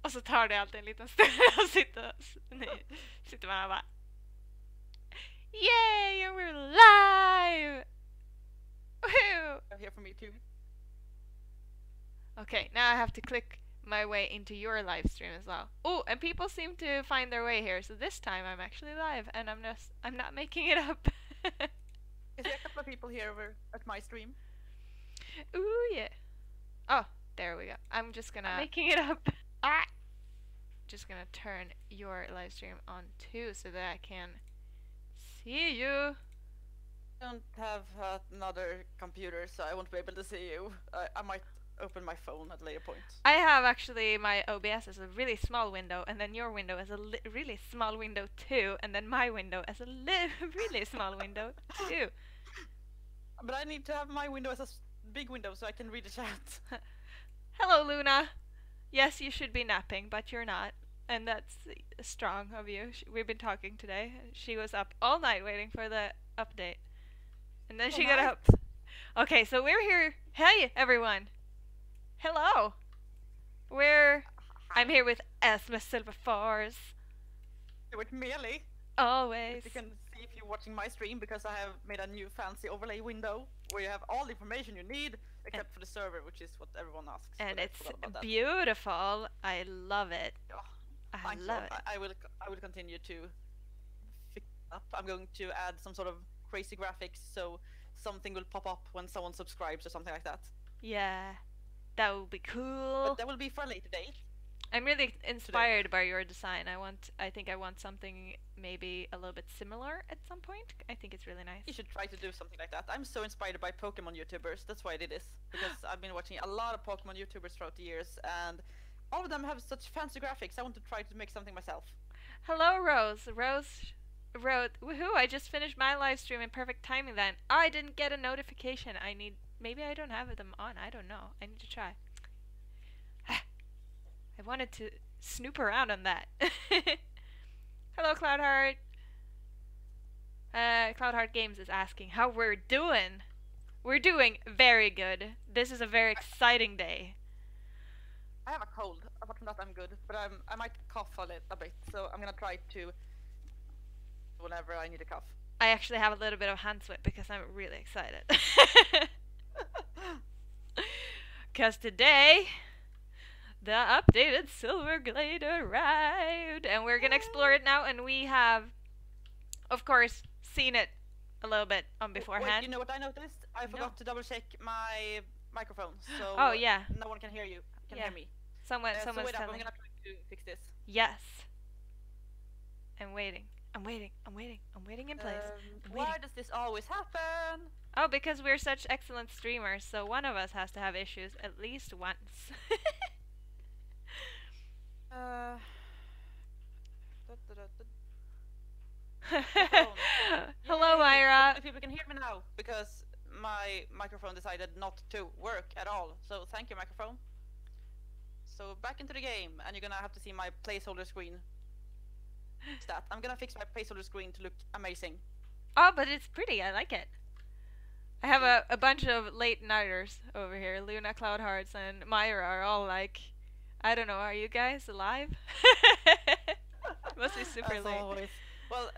Och så tar det alltid en liten stund och sitter man och bara yay, we're live! Woohoo! Here for me too. Okay, now I have to click my way into your live stream as well. Oh, and people seem to find their way here, so this time I'm actually live and I'm not making it up. Is there a couple of people here over at my stream? Ooh yeah. Oh, there we go. I'm just gonna making it up. Just gonna turn your live stream on too so that I can see you. I don't have another computer, so I won't be able to see you. I might open my phone at a later point. I have actually my OBS as a really small window, and then your window as a really small window too, and then my window as a really small window too. But I need to have my window as a big window so I can read the chat. Hello, Luna. Yes, you should be napping, but you're not. And that's strong of you. We've been talking today. She was up all night waiting for the update. And then she got up. Okay, so we're here. Hey, everyone. Hello. I'm here with Esme Silverforce. With Meli. Always. You can see if you're watching my stream because I have made a new fancy overlay window where you have all the information you need except for the server, which is what everyone asks. And it's beautiful. I love it. Yeah. I love it. I will continue to fix it up. I'm going to add some sort of crazy graphics so something will pop up when someone subscribes or something like that. Yeah, that would be cool. But that will be for a later date. I'm really inspired by your design. I think I want something maybe a little bit similar at some point. I think it's really nice. You should try to do something like that. I'm so inspired by Pokemon YouTubers. That's why I did this. Because I've been watching a lot of Pokemon YouTubers throughout the years, and all of them have such fancy graphics. I want to try to make something myself. Hello, Rose. Rose wrote, woohoo, I just finished my live stream in perfect timing then. I didn't get a notification. Maybe I don't have them on. I don't know. I need to try. I wanted to snoop around on that. Hello, Cloudheart. Cloudheart Games is asking how we're doing. We're doing very good. This is a very exciting day. I have a cold. Apart from that, I'm good. But I might cough a bit, so I'm gonna try to whenever I need a cough. I actually have a little bit of hand sweat because I'm really excited. Because today the updated Silverglade arrived, and we're gonna explore it now, and we have, of course, seen it a little bit on beforehand. Wait, you know what I noticed? I forgot to double check my microphone, so oh yeah, no one can hear you. Hear me. Someone's so wait telling. I'm gonna try to fix this. Yes. I'm waiting. I'm waiting in place. Why does this always happen? Oh, because we're such excellent streamers, so one of us has to have issues at least once. Hello, Myra. People can hear me now because my microphone decided not to work at all. So thank you, microphone. So back into the game, and you're gonna have to see my placeholder screen. Stat. I'm gonna fix my placeholder screen to look amazing. Oh, but it's pretty. I like it. I have a bunch of late nighters over here. Luna, Cloudhearts, and Myra are all like, I don't know, are you guys alive? Must be super As late. Always. Well,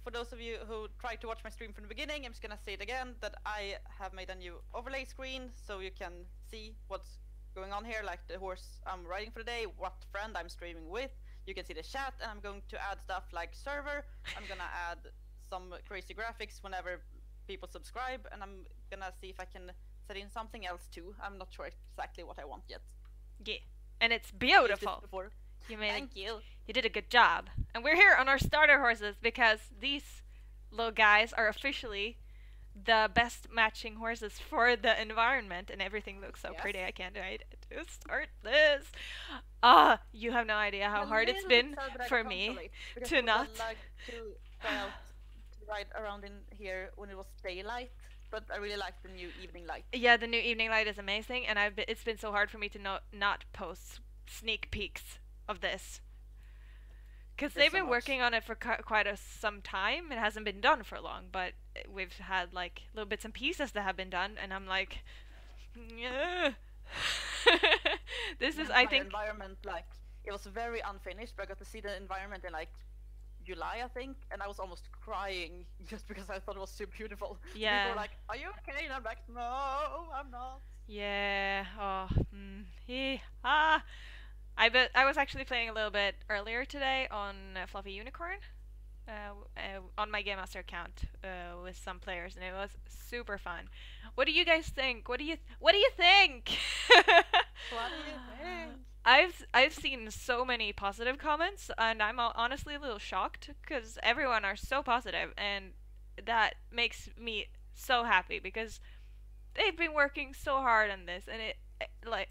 for those of you who tried to watch my stream from the beginning, I'm just gonna say it again, that I have made a new overlay screen, so you can see what's going on here, like the horse I'm riding for the day, what friend I'm streaming with. You can see the chat, and I'm going to add stuff like server. I'm gonna add some crazy graphics whenever people subscribe, and I'm gonna see if I can set in something else too. I'm not sure exactly what I want yet. Yeah, and it's beautiful. You made Thank you. You did a good job. And we're here on our starter horses because these little guys are officially the best matching horses for the environment, and everything looks so pretty. I can't wait to start this. You have no idea how hard it's been for me to not like to try out to ride around in here when it was daylight, but I really like the new evening light. Yeah, the new evening light is amazing, and it's been so hard for me to not post sneak peeks of this. Because they've been working on it for quite some time. It hasn't been done for long, but we've had like little bits and pieces that have been done, and I'm like, yeah. This is, I think, environment like it was very unfinished, but I got to see the environment in like July, I think, and I was almost crying just because I thought it was so beautiful. Yeah. People were like, "Are you okay?" And I'm like, "No, I'm not." Yeah. Oh. I was actually playing a little bit earlier today on Fluffy Unicorn, on my Game Master account, with some players, and it was super fun. What do you guys think? What do you think? What do you think? I've seen so many positive comments, and I'm honestly a little shocked because everyone are so positive, and that makes me so happy because they've been working so hard on this, and like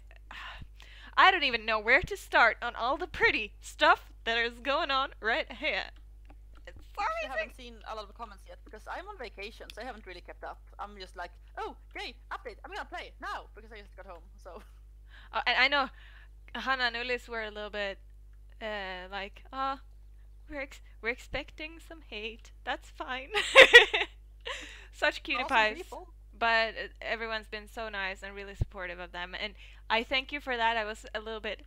I don't even know where to start on all the pretty stuff that is going on right here. It's I haven't seen a lot of comments yet because I'm on vacation, so I haven't really kept up. I'm just like, oh, great, update, I'm gonna play now because I just got home, so. And I know Hannah and Ulis were a little bit like, we're expecting some hate. That's fine. Such cutie pies. But everyone's been so nice and really supportive of them, and I thank you for that. I was a little bit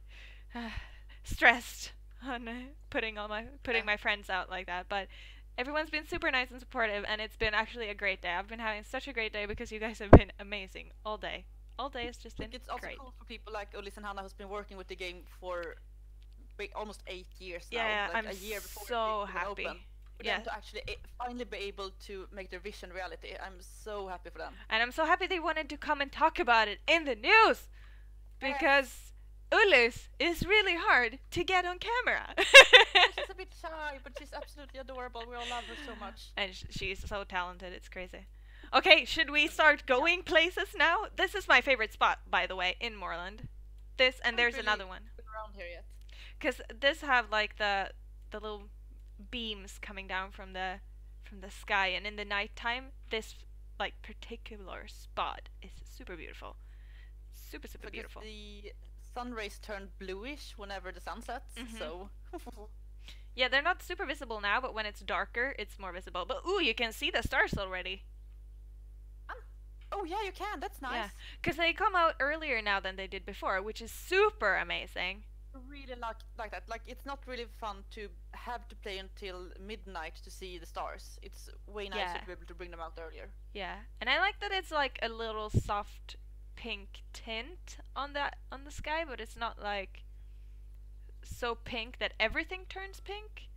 stressed on putting my friends out like that, but everyone's been super nice and supportive, and it's been actually a great day. I've been having such a great day because you guys have been amazing all day. All day has just been great. It's also cool for people like Ulis and Hannah who's been working with the game for almost 8 years now. Yeah, like I'm a year before so it happy. Open. For them to actually finally be able to make their vision reality. I'm so happy for them. And I'm so happy they wanted to come and talk about it in the news! Because Ulis is really hard to get on camera. She's a bit shy, but she's absolutely adorable. We all love her so much. And she's so talented, it's crazy. Okay, should we start going places now? This is my favorite spot, by the way, in Moorland. This, and there's really another one. Been around here yet. Because this have like the little beams coming down from the sky, and in the nighttime this like particular spot is super beautiful. Super beautiful. The sun rays turn bluish whenever the sun sets, so yeah, they're not super visible now, but when it's darker it's more visible. But ooh, you can see the stars already. Oh yeah, you can. That's nice. Yeah, because they come out earlier now than they did before, which is super amazing. Really like that. Like, it's not really fun to have to play until midnight to see the stars. It's way nicer to be able to bring them out earlier. Yeah, and I like that it's like a little soft pink tint on the sky, but it's not like so pink that everything turns pink.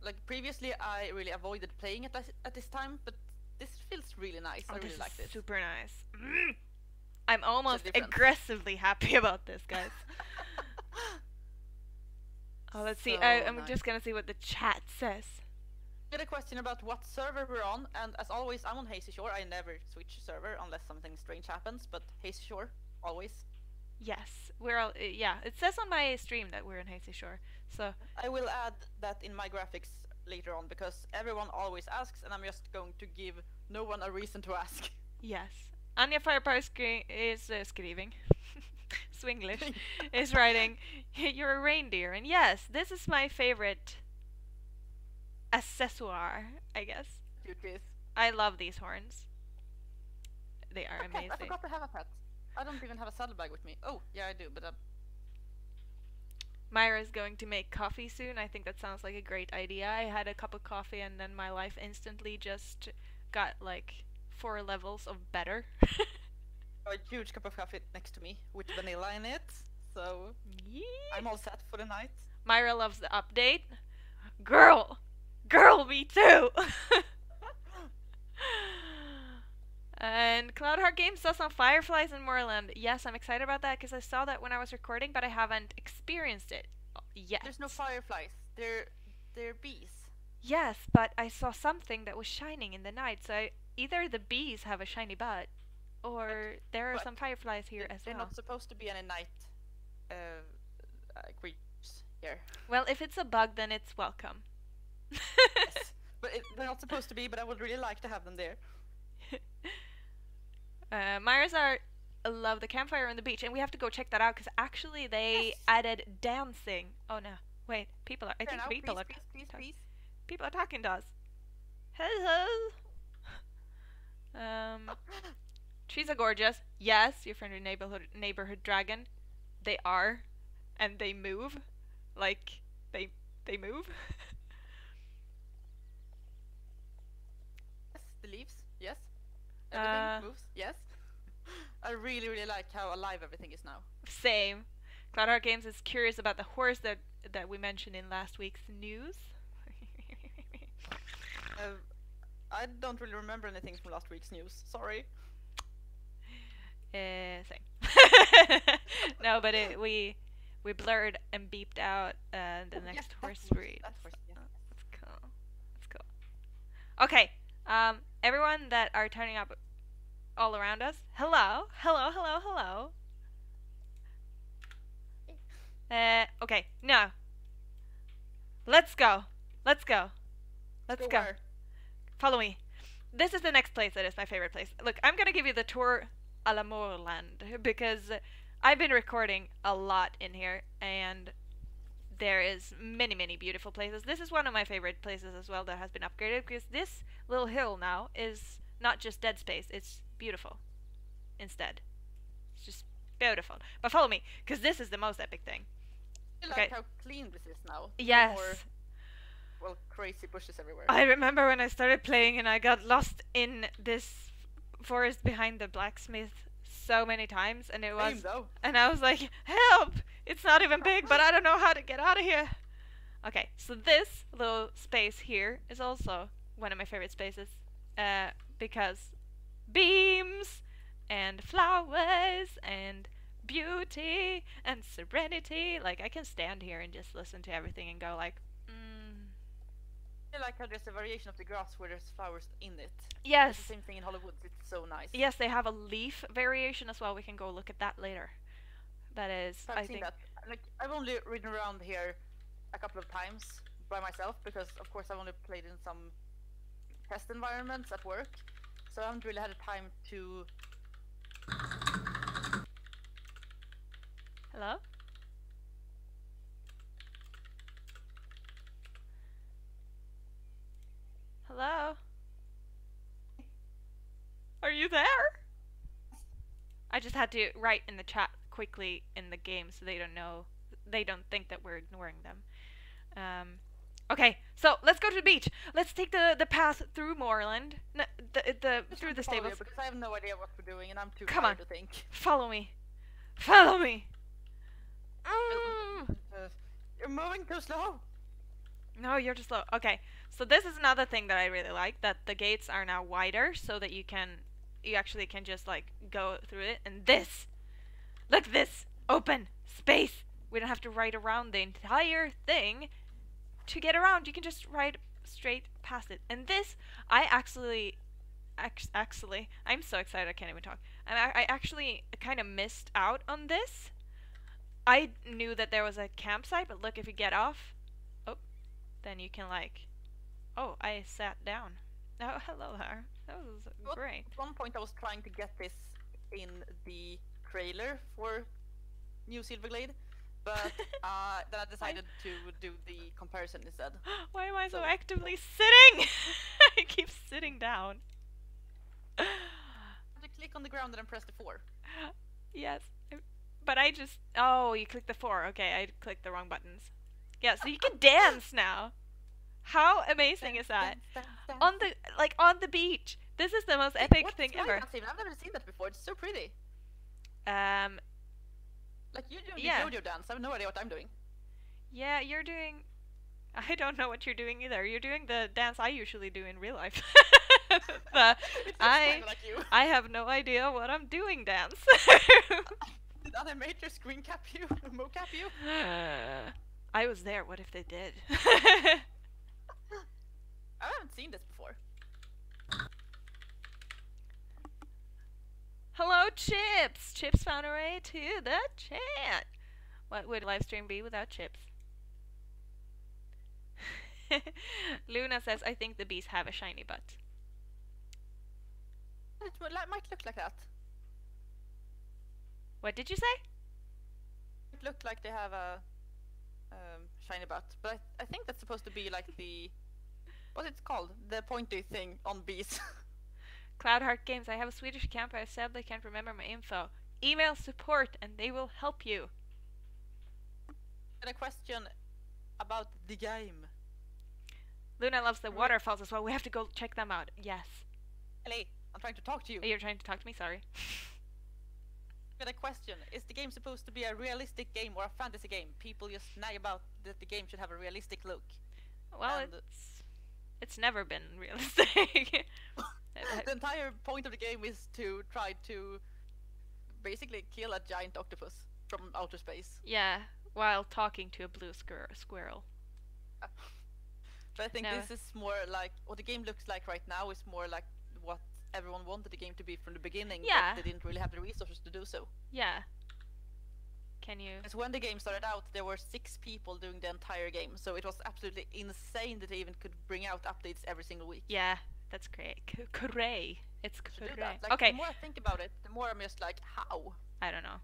Like previously, I really avoided playing it at this time, but this feels really nice. I really like this. Super nice. I'm almost aggressively happy about this, guys. Oh, let's see. I'm just gonna see what the chat says. Get a question about what server we're on, and as always, I'm on Hazy Shore. I never switch server unless something strange happens, but Hazy Shore, always. Yes, we're all, yeah, it says on my stream that we're in Hazy Shore, so... I will add that in my graphics later on, because everyone always asks, and I'm just going to give no one a reason to ask. Yes. Anja Firepower is skriving. Swinglish is writing, you're a reindeer, and yes, this is my favorite accessoire, I guess. I love these horns. They are amazing. I forgot to have a pet. I don't even have a saddlebag with me. Oh, yeah, I do, but Myra's going to make coffee soon. I think that sounds like a great idea. I had a cup of coffee and then my life instantly just got like 4 levels of better. A huge cup of coffee next to me with vanilla in it, so yeah. I'm all set for the night. Myra loves the update. Girl, me too. And Cloudheart Games saw some fireflies in Moorland. Yes, I'm excited about that because I saw that when I was recording, but I haven't experienced it yet. There's no fireflies. They're bees. Yes, but I saw something that was shining in the night. So either the bees have a shiny butt, or there are some fireflies here as well. They're not supposed to be any night creatures here. Well, if it's a bug, then it's welcome. Yes, but they're not supposed to be, but I would really like to have them there. Myra's are love the campfire on the beach, and we have to go check that out because actually they added dancing. Oh no, wait, people are. I think people are. Please. People are talking to us. Hello. Trees are gorgeous. Yes, your friendly neighborhood dragon. They are. and they move, like they move. Yes, the leaves. Yes. Everything moves. Yes. I really, really like how alive everything is now. Same. Cloudheart Games is curious about the horse that we mentioned in last week's news. I don't really remember anything from last week's news. Sorry. Same. No, but we blurred and beeped out the next horse breed. That's horse, yeah. That's cool. That's cool. Okay. Everyone that are turning up all around us. Hello. Hello. Hello. Hello. Okay. No. Let's go. Let's go. Let's go. Where? Follow me. This is the next place that is my favorite place. Look, I'm gonna give you the tour a la Moorland because I've been recording a lot in here and there is many beautiful places. This is one of my favorite places as well that has been upgraded because this little hill now is not just dead space, it's beautiful instead. It's just beautiful. But follow me because this is the most epic thing. I like how clean this is now. Yes. More, well, crazy bushes everywhere. I remember when I started playing and I got lost in this forest behind the blacksmith so many times and it was Same, though. and I was like, help! It's not even big, but I don't know how to get out of here. Okay, so this little space here is also one of my favorite spaces because beams and flowers and beauty and serenity. Like, I can stand here and just listen to everything and go like, I like how there's a variation of the grass where there's flowers in it. yes. It's the same thing in Hollywood. It's so nice. Yes, they have a leaf variation as well. We can go look at that later. That is, I've I seen think. that. Like, I've only ridden around here a couple of times by myself because, of course, I've only played in some test environments at work, so I haven't really had a time to. Hello? Hello? Are you there? I just had to write in the chat quickly in the game so they don't know, they don't think that we're ignoring them. Okay, so let's go to the beach. Let's take the path through Moorland, through the stables. Because I have no idea what we're doing and I'm too Come tired on. to think. Follow me. Follow me. You're moving too slow. No, you're just slow. Okay, so this is another thing that I really like, that the gates are now wider so that you actually can just like go through it. And this, look, this open space. We don't have to ride around the entire thing to get around. You can just ride straight past it. And this, I actually, I'm so excited I can't even talk. I actually kind of missed out on this. I knew that there was a campsite, but look, if you get off, then you can like, oh, I sat down. Oh, hello there. That was great. At one point I was trying to get this in the trailer for New Silverglade, but then I decided to do the comparison instead. Why am I so actively sitting? I keep sitting down. You click on the ground and then press the 4. Yes, but I just, oh, you clicked the 4. Okay, I clicked the wrong buttons. Yeah, so you can dance now. How amazing is that? Dance. On the beach. This is the most epic thing ever. I've never seen that before. It's so pretty. Like you do the JoJo dance. I have no idea what I'm doing. Yeah, you're doing. I don't know what you're doing either. You're doing the dance I usually do in real life. I have no idea what I'm doing dance. Did other major screen cap you? Mocap you? I was there. What if they did? I haven't seen this before. Hello, Chips! Chips found her way to the chat. What would live stream be without Chips? Luna says, I think the bees have a shiny butt. It might look like that. What did you say? It looked like they have a shiny butt, but I think that's supposed to be like the... What's it called? The pointy thing on bees. Cloudheart Games, I have a Swedish account, but I sadly can't remember my info. Email support and they will help you. And a question about the game. Luna loves the waterfalls as well. We have to go check them out. Yes. Ellie, I'm trying to talk to you. You're trying to talk to me? Sorry. Got a question. Is the game supposed to be a realistic game or a fantasy game? People just nag about that the game should have a realistic look. Well, it's never been realistic. The entire point of the game is to try to basically kill a giant octopus from outer space. Yeah, while talking to a blue squirrel. But I think this is more like what the game looks like right now is more like what everyone wanted the game to be from the beginning. Yeah. But they didn't really have the resources to do so. Yeah. Can you? Because when the game started out, there were 6 people doing the entire game, so it was absolutely insane that they even could bring out updates every single week. Yeah, that's great. Hooray! It's hooray. Like, okay. The more I think about it, the more I'm just like, how? I don't know.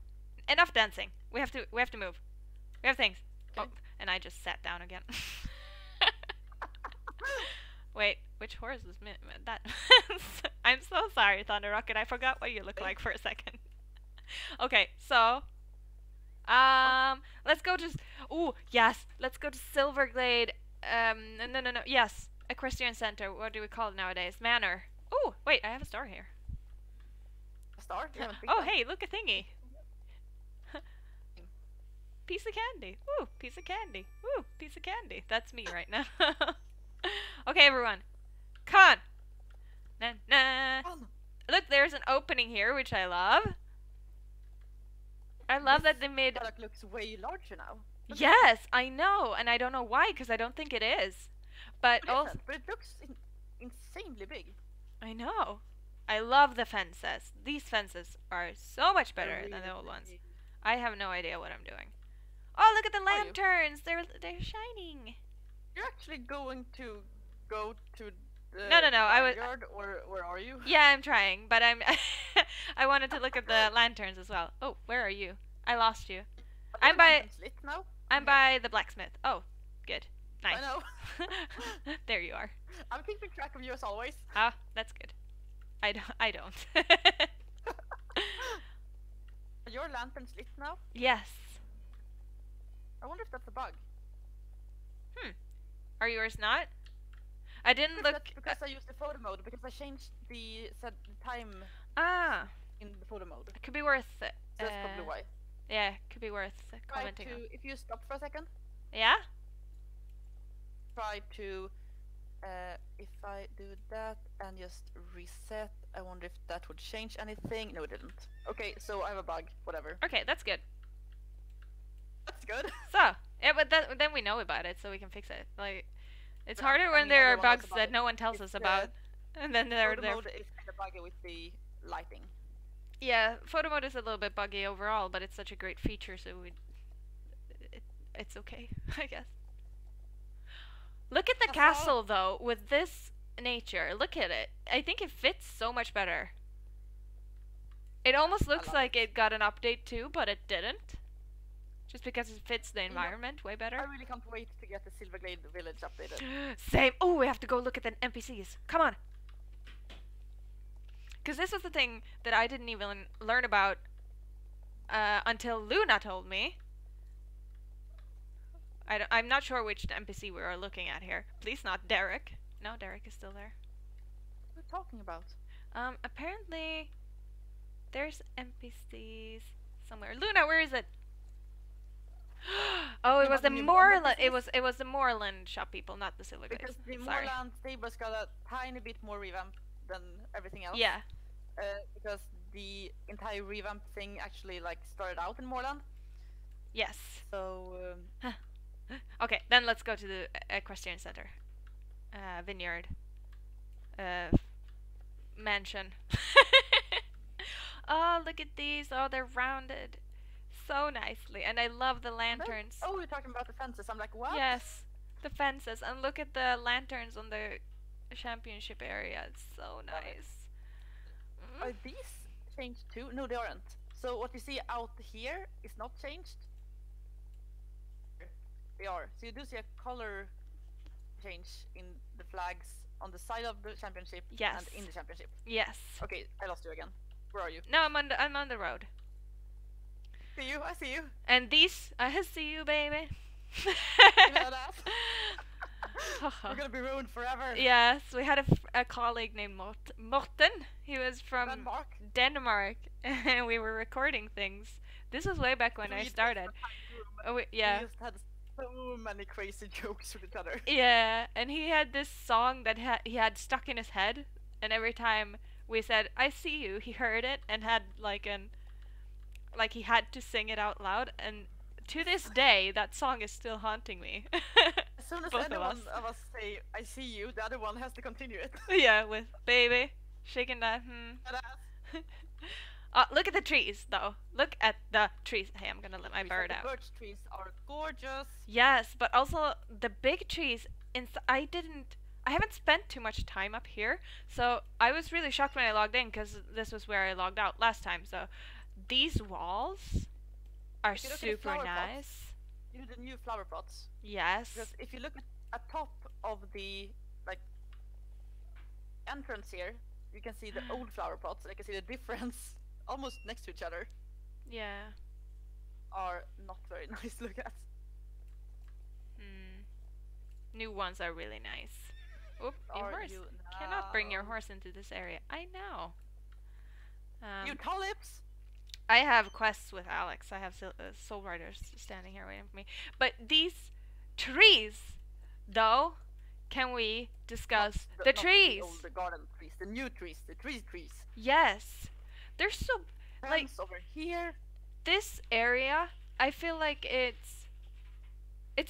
Enough dancing. We have to move. We have things. Okay. Oh, and I just sat down again. Wait, which horse is that? I'm so sorry, Thunder Rocket. I forgot what you look like for a second. Okay, so let's go to yes, let's go to Silverglade. No. Yes, Equestrian Center. What do we call it nowadays? Manor. Oh, wait, I have a star here. A star? Oh, hey, look, a thingy. Piece of candy. Ooh, piece of candy. Ooh, piece of candy. That's me right now. Okay, everyone. Come on. Nah. Look, there's an opening here, which I love. I love that they made... That looks way larger now. Yes, I know, and I don't know why, because I don't think it is. But also... But it looks insanely big. I know. I love the fences. These fences are so much better than the old ones. I have no idea what I'm doing. Oh, look at the lanterns! They're shining. You're actually going to go to the No. yard, or where are you? Yeah, I'm trying, but I'm. I wanted to look at the lanterns as well. Oh, where are you? I lost you. I'm by. Lit now? I'm by the blacksmith. Oh, good. Nice. I know. There you are. I'm keeping track of you as always. Ah, that's good. I don't. Are your lanterns lit now? Yes. I wonder if that's a bug. Are yours not? I didn't look. That's because I used the photo mode, because I changed the time in the photo mode. It could be worth. So that's probably why. Yeah, could be worth commenting on. If you stop for a second. Yeah. Try to. If I do that and just reset, I wonder if that would change anything. No, it didn't. Okay, so I have a bug. Whatever. Okay, that's good. That's good. So, yeah, but then we know about it, so we can fix it. Like, it's harder when there are bugs that no one tells us about, and then they're there. Photo mode is kind of buggy with the lighting. Yeah, photo mode is a little bit buggy overall, but it's such a great feature, so it's okay, I guess. Look at the castle, though, with this nature. Look at it. I think it fits so much better. It almost looks like it got an update too, but it didn't. Just because it fits the environment way better. I really can't wait to get the Silverglade village updated. Same. Oh, we have to go look at the NPCs. Come on. Because this was the thing that I didn't even learn about until Luna told me. I'm not sure which NPC we are looking at here. Please not Derek. No, Derek is still there. What are you talking about? Apparently there's NPCs somewhere. Luna, where is it? Oh, it was the Moorland. It was the Moorland shop people, not the Silverglade. Because the Moorland tables got a tiny bit more revamp than everything else. Yeah. Because the entire revamp thing actually started out in Moorland. Yes. So. Okay, then let's go to the Equestrian Center. Vineyard. Mansion. Oh, look at these. Oh, they're rounded so nicely, and I love the lanterns. Oh, you're talking about the fences. I'm like, what? Yes, the fences, and look at the lanterns on the championship area. It's so nice. Are these changed too? No, they aren't. So what you see out here is not changed. They are. So you do see a color change in the flags on the side of the championship and in the championship. Yes. Okay, I lost you again. Where are you? No, I'm on the road. See you. I see you. And these, I see you, baby. You know that? We're gonna be ruined forever. Yes, we had a colleague named Morten. He was from Denmark, and we were recording things. This was way back when I started. Yeah. We just had so many crazy jokes with each other. Yeah, and he had this song that he had stuck in his head, and every time we said "I see you," he heard it and had like he had to sing it out loud. And to this day, that song is still haunting me. As soon as Both any one of us say "I see you," the other one has to continue it. Yeah, with baby shaking that. Look at the trees, though. Look at the trees. Hey, I'm gonna let my bird out. The birch trees are gorgeous. Yes, but also the big trees. I haven't spent too much time up here, so I was really shocked when I logged in because this was where I logged out last time. So these walls are super nice. You know the new flower pots. Yes. Because if you look at top of the entrance here, you can see the old flower pots. I can see the difference almost next to each other. Yeah. Are not very nice to look at. New ones are really nice. Oop, your horse. Cannot bring your horse into this area. I know. You tulips? I have quests with Alex. I have soul riders standing here waiting for me. But these trees, though, can we discuss the trees? The garden trees, the new trees, the trees. Yes, they're so like over here. This area, I feel like it's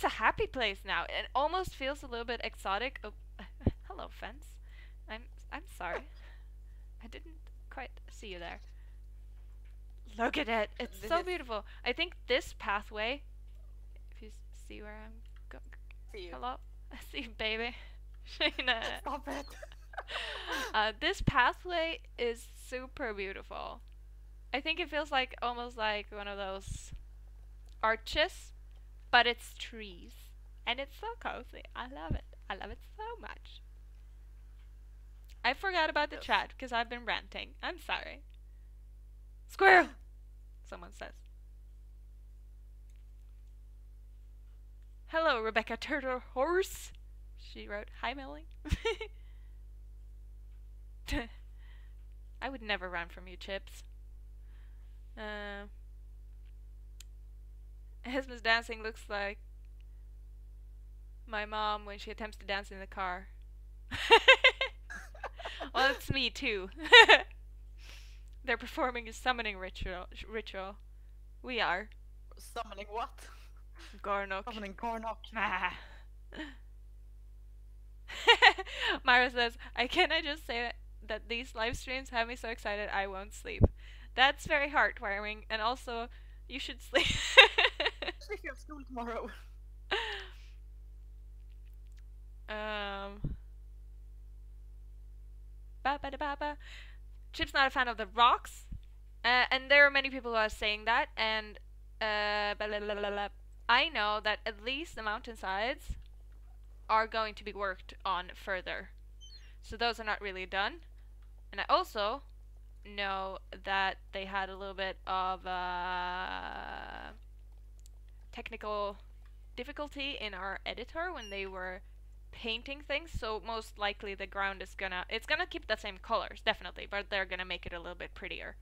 a happy place now. It almost feels a little bit exotic. Oh, hello, fence. I'm sorry. I didn't quite see you there. Look at it. It's so beautiful. I think this pathway, if you see where I'm going. See you. Hello? I see you, baby. Shayna. Stop it. This pathway is super beautiful. I think it feels like almost like one of those arches, but it's trees. And it's so cozy. I love it. I love it so much. I forgot about the chat because I've been ranting. I'm sorry. Squirrel! Someone says. Hello, Rebecca Turtle Horse. She wrote, "Hi, Meli." I would never run from you, Chips. Esme's dancing looks like my mom when she attempts to dance in the car. Well, it's me too. They're performing a summoning ritual. We are. Summoning what? Garnock. Summoning Garnock. Myra says, I just say that these live streams have me so excited I won't sleep. That's very heartwarming, and also, you should sleep. Especially if you have school tomorrow. Chip's not a fan of the rocks, and there are many people who are saying that, and I know that at least the mountainsides are going to be worked on further. So those are not really done. And I also know that they had a little bit of technical difficulty in our editor when they were painting things, so most likely the ground is gonna keep the same colors, definitely, but they're gonna make it a little bit prettier.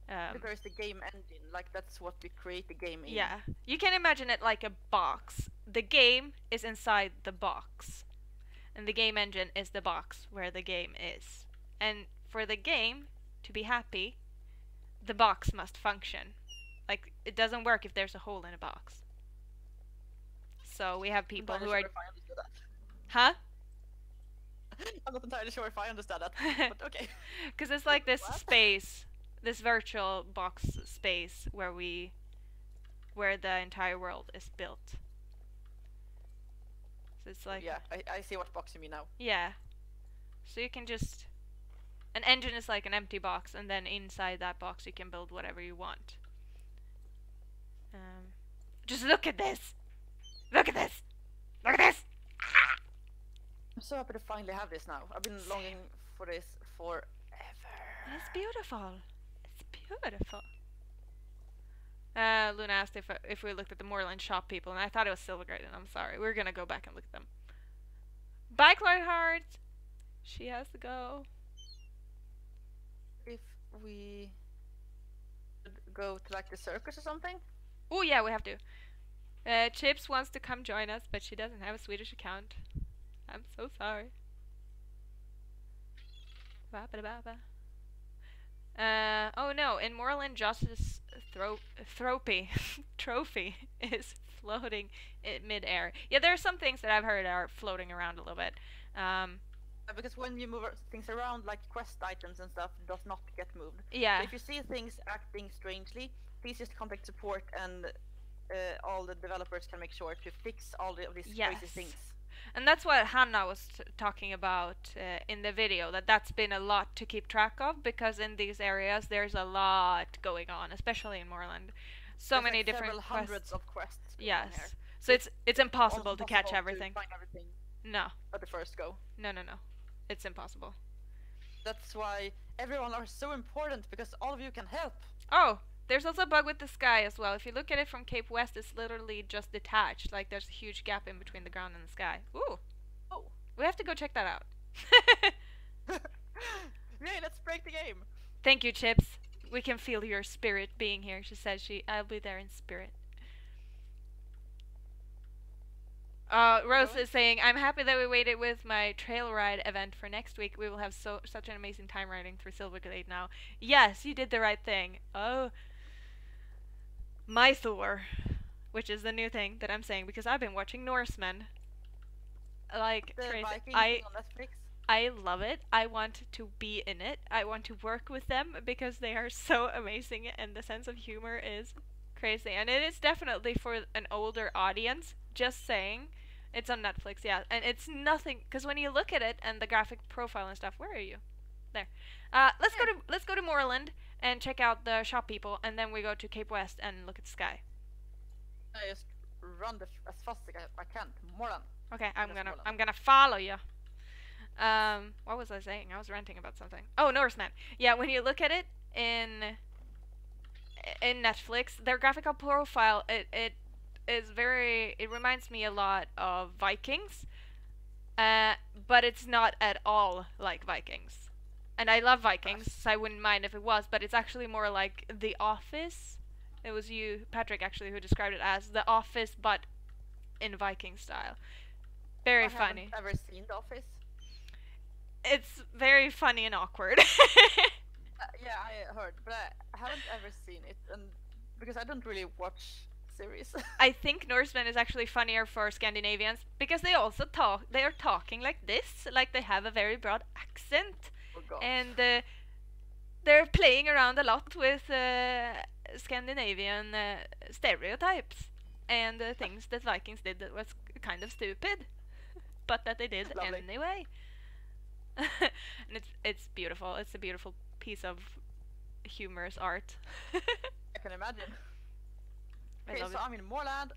There's the game engine, like that's what we create the game in. Yeah, you can imagine it like a box. The game is inside the box, and the game engine is the box where the game is. And for the game to be happy, the box must function. Like, it doesn't work if there's a hole in a box. So we have people who are... Huh? I'm not entirely sure if I understand that, but okay. Because it's like this space, this virtual box space where the entire world is built. So it's like... Yeah, I see what box you mean now. Yeah. So you can just... An engine is like an empty box, and then inside that box you can build whatever you want. Just look at this! Look at this! Look at this! I'm so happy to finally have this now. I've been longing for this forever. It's beautiful. It's beautiful. Luna asked if we looked at the Moorland shop people, and I thought it was Silverglade, and I'm sorry. We're gonna go back and look at them. Bye, Heart. She has to go. If we go to like the circus or something? Oh yeah, we have to. Chips wants to come join us, but she doesn't have a Swedish account. I'm so sorry. Oh no, in Moorland, Joss's trophy is floating in mid-air. Yeah, there are some things that I've heard are floating around a little bit. Because when you move things around, like quest items and stuff, does not get moved. Yeah. So if you see things acting strangely, please just contact support, and all the developers can make sure to fix all of these crazy things. And that's what Hannah was talking about in the video, that's been a lot to keep track of, because in these areas there's a lot going on, especially in Moorland. There's many like different hundreds of quests. Yes. So it's impossible to catch everything. To find everything. No. At the first go. No. It's impossible. That's why everyone are so important, because all of you can help. Oh, there's also a bug with the sky as well. If you look at it from Cape West, it's literally just detached. Like there's a huge gap in between the ground and the sky. Ooh. Oh. We have to go check that out. Yay, let's break the game. Thank you, Chips. We can feel your spirit being here. She says I'll be there in spirit. Rose is saying, I'm happy that we waited with my trail ride event for next week. We will have such an amazing time riding through Silverglade now. Yes, you did the right thing. Oh. My Thor. Which is the new thing that I'm saying, because I've been watching Norsemen. Like, crazy. I love it. I want to be in it. I want to work with them, because they are so amazing, and the sense of humor is crazy. And it is definitely for an older audience, just saying. It's on Netflix, yeah, and it's nothing, because when you look at it and the graphic profile and stuff, where are you? There. Let's go to Moorland and check out the shop people, and then we go to Cape West and look at the sky. I just run as fast as I can to Moorland. Okay, I'm gonna follow you. What was I saying? I was ranting about something. Oh, Norseman. Yeah, when you look at it in Netflix, their graphical profile, it reminds me a lot of Vikings, but it's not at all like Vikings. And I love Vikings, so I wouldn't mind if it was, but it's actually more like The Office. It was you, Patrick, actually, who described it as The Office, but in Viking style. Very funny. I haven't ever seen The Office. It's very funny and awkward. Yeah, I heard, but I haven't ever seen it, and because I don't really watch series. I think Norsemen is actually funnier for Scandinavians, because they also they are talking like this, like they have a very broad accent, and they're playing around a lot with Scandinavian stereotypes and things that Vikings did that was kind of stupid, but that they did anyway. And it's beautiful. It's a beautiful piece of humorous art. I can imagine. Okay, so I'm in Moorland,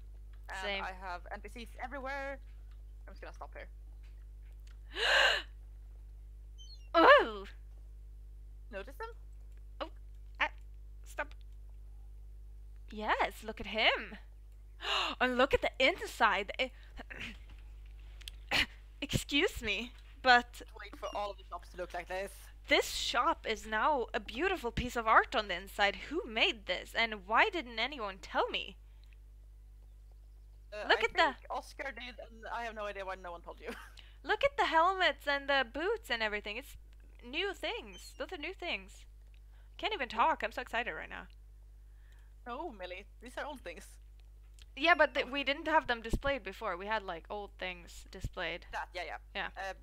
and Same. I have NPCs everywhere. I'm just gonna stop here. Oh! Notice them? Oh, stop. Yes, look at him. And look at the inside. Excuse me, but wait for all of the shops to look like this. This shop is now a beautiful piece of art on the inside. Who made this, and why didn't anyone tell me? Look at the Oscar did, and I have no idea why no one told you. Look at the helmets and the boots and everything. It's new things. Those are new things. Can't even talk. I'm so excited right now. No, Meli, these are old things. Yeah, but we didn't have them displayed before. We had like old things displayed. Yeah.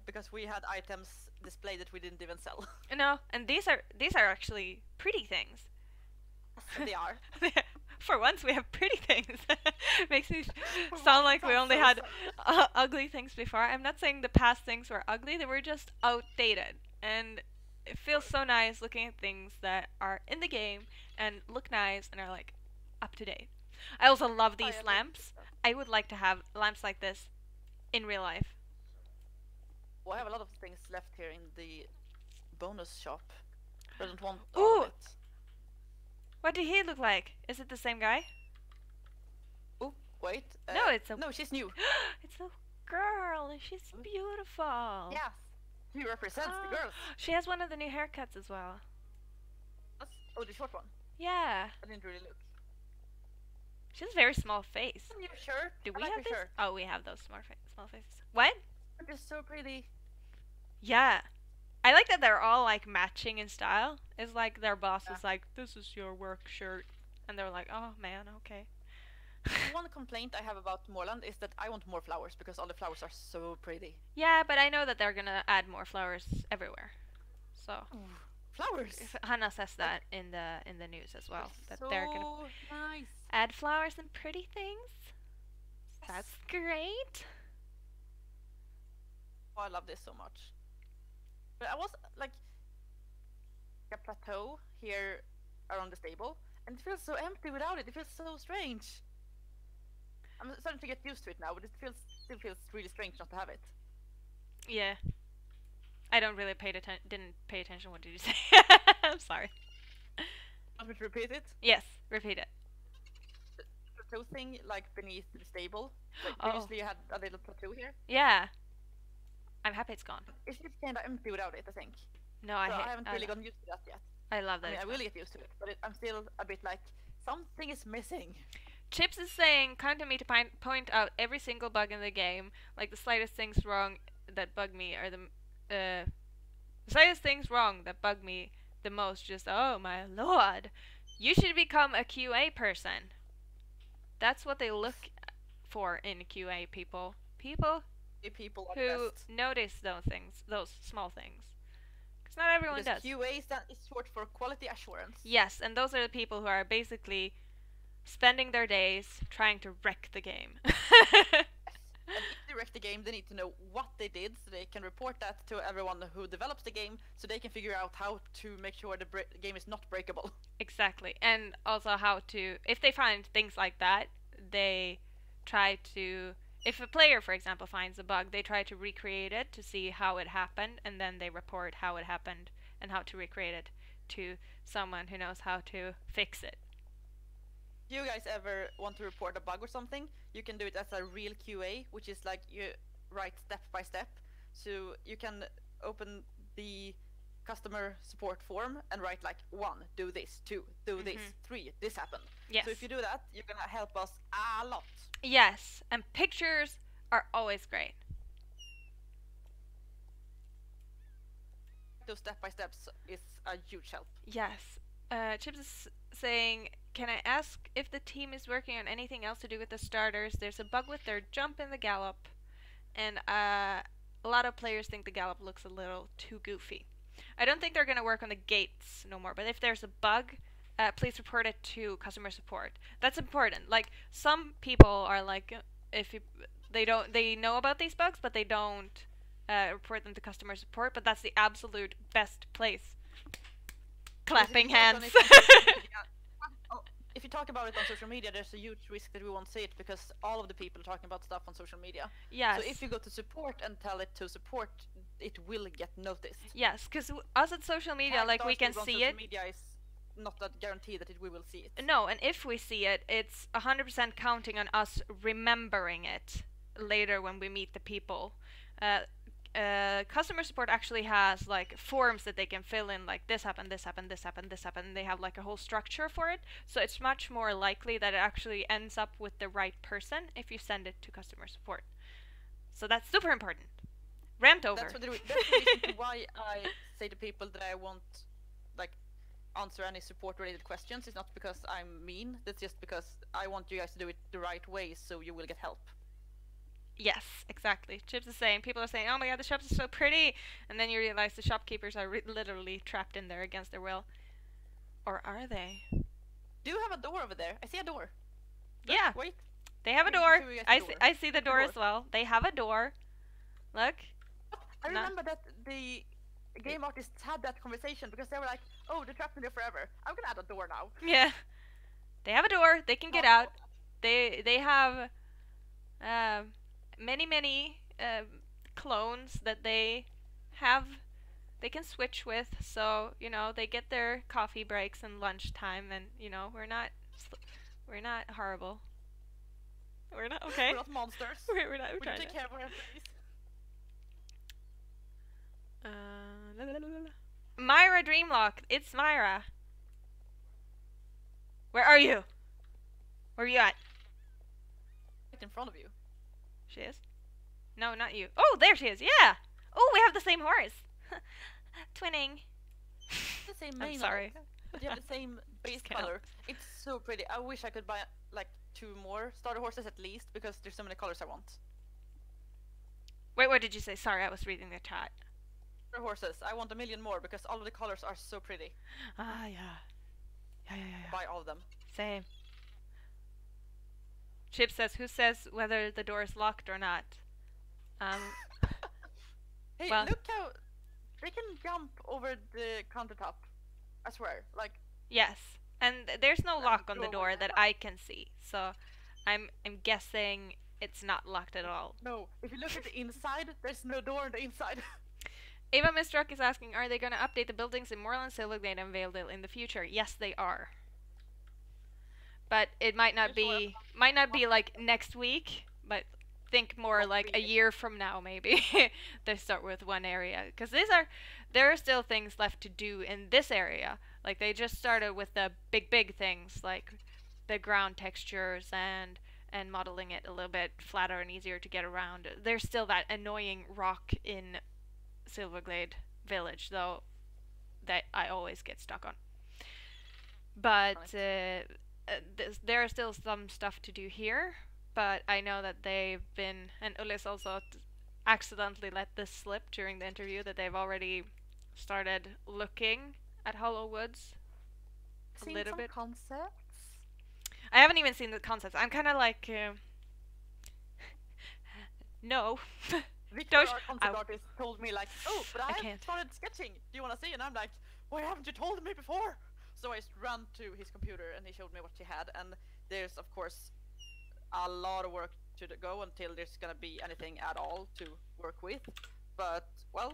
Because we had items displayed that we didn't even sell. No, and these are actually pretty things. They are. For once, we have pretty things. Makes me sound like we only had ugly things before. I'm not saying the past things were ugly. They were just outdated. And it feels so nice looking at things that are in the game and look nice and are like up to date. I also love these lamps. I would like to have lamps like this in real life. Well, I have a lot of things left here in the bonus shop. I don't want all of it. What did he look like? Is it the same guy? Oh, wait. No, it's a... No, she's new. It's a girl, and she's beautiful. Yes. She represents the girls. She has one of the new haircuts as well. Oh, the short one. Yeah. I didn't really look. She has a very small face. New shirt. Do we like have this? Shirt. Oh, we have those small faces. What? It's so pretty. Yeah. I like that they're all like matching in style. It's like their boss is like, this is your work shirt. And they're like, oh man, okay. One complaint I have about Moorland is that I want more flowers because all the flowers are so pretty. Yeah, but I know that they're gonna add more flowers everywhere. So flowers. Hannah says that in the news as well. That so they're gonna nice. add flowers and pretty things. Yes. That's great. Oh, I love this so much. But I was like a plateau here around the stable, and it feels so empty without it. It feels so strange. I'm starting to get used to it now, but it still feels really strange not to have it. Yeah. I don't really didn't pay attention. What did you say? I'm sorry. Want me to repeat it? Yes, repeat it. The plateau thing, like beneath the stable. Like previously you had a little plateau here. Yeah. I'm happy it's gone. It's just kind of empty without it, I think. No, I haven't really gotten used to that yet. I love that. I mean, I will get used to it, but I'm still a bit like, something is missing. Chips is saying, count on me to point out every single bug in the game, like the slightest things wrong that bug me, or the slightest things wrong that bug me the most. Just, oh my lord, you should become a QA person. That's what they look for in QA people. People who notice those things, those small things. Because not everyone does. QA is short for quality assurance. Yes, and those are the people who are basically spending their days trying to wreck the game. And if they wreck the game, they need to know what they did, so they can report that to everyone who develops the game, so they can figure out how to make sure the game is not breakable. Exactly, and also how to, if they find things like that, they try to, if a player, for example, finds a bug, they try to recreate it to see how it happened, and then they report how it happened and how to recreate it to someone who knows how to fix it. If you guys ever want to report a bug or something, you can do it as a real QA, which is like you write step by step. So you can open the customer support form and write like 1, do this, 2, do this, 3, this happened. Yes. So if you do that, you're gonna help us a lot. Yes, and pictures are always great. Those step by steps is a huge help. Yes. Chips is saying, can I ask if the team is working on anything else to do with the starters? There's a bug with their jump and the gallop, and a lot of players think the gallop looks a little too goofy. I don't think they're going to work on the gates no more, but if there's a bug, please report it to customer support. That's important. Like, some people are like, they know about these bugs, but they don't report them to customer support, but that's the absolute best place. Clapping hands. If you talk about it on social media, there's a huge risk that we won't see it because all of the people are talking about stuff on social media. Yes. So if you go to support and tell it to support, it will get noticed. Yes, because us at social media, like, we can see it. Social media is not that guaranteed that we will see it. No, and if we see it, it's 100% counting on us remembering it later when we meet the people. Customer support actually has like forms that they can fill in, like this happened, this happened, this happened, this happened. They have like a whole structure for it, so it's much more likely that it actually ends up with the right person if you send it to customer support. So that's super important. Rant over. That's the reason why I say to people that I won't like answer any support related questions. It's not because I'm mean, that's just because I want you guys to do it the right way so you will get help. Yes, exactly. Chips is saying, people are saying, oh my god, the shops are so pretty, and then you realize the shopkeepers are literally trapped in there against their will. Or are they? Do you have a door over there? I see a door. Look, yeah. Wait. They have a door. I see the door as well. They have a door. Look. I remember that the game artists had that conversation because they were like, oh, they're trapped in there forever. I'm gonna add a door now. Yeah. They have a door. They can get out. They have many clones that they have they can switch with, so you know they get their coffee breaks and lunchtime, and you know we're not horrible. We're not okay. We're not monsters. We're not. We can take care of our employees. Myra Dreamlock. It's Myra. Where are you? Where are you at? Right in front of you. She is? No, not you. Oh, there she is. Yeah. Oh, we have the same horse. Twinning. The same I'm mane. sorry. But you have the same base color. It's so pretty. I wish I could buy like 2 more starter horses at least, because there's so many colors I want. Wait, what did you say? Sorry, I was reading the chat. Starter horses. I want 1 million more because all of the colors are so pretty. Ah, yeah. Yeah. Buy all of them. Same. Chip says, who says whether the door is locked or not? Hey, well, look how they can jump over the countertop. I swear, like. Yes, and there's no lock on the door that I can see, so I'm guessing it's not locked at all. No, if you look at the inside, there's no door on the inside. Ava Mistrock is asking, are they going to update the buildings in Moorland, Silverglade, and Valedale in the future? Yes, they are. But it might not be like next week, but think more like a year from now maybe. They start with one area, because there are still things left to do in this area. Like they just started with the big things like the ground textures and modeling it a little bit flatter and easier to get around. There's still that annoying rock in Silverglade Village though that I always get stuck on. But there are still some stuff to do here, but I know that they've been, and Ullis also accidentally let this slip during the interview, that they've already started looking at Hollow Woods a little bit. Concepts? I haven't even seen the concepts. I'm kind of like, no. Victor, our concept artist, told me like, oh, but I have started sketching. Do you want to see? And I'm like, why haven't you told me before? So I ran to his computer and he showed me what he had, and there's of course a lot of work to go until there's gonna be anything at all to work with. But well,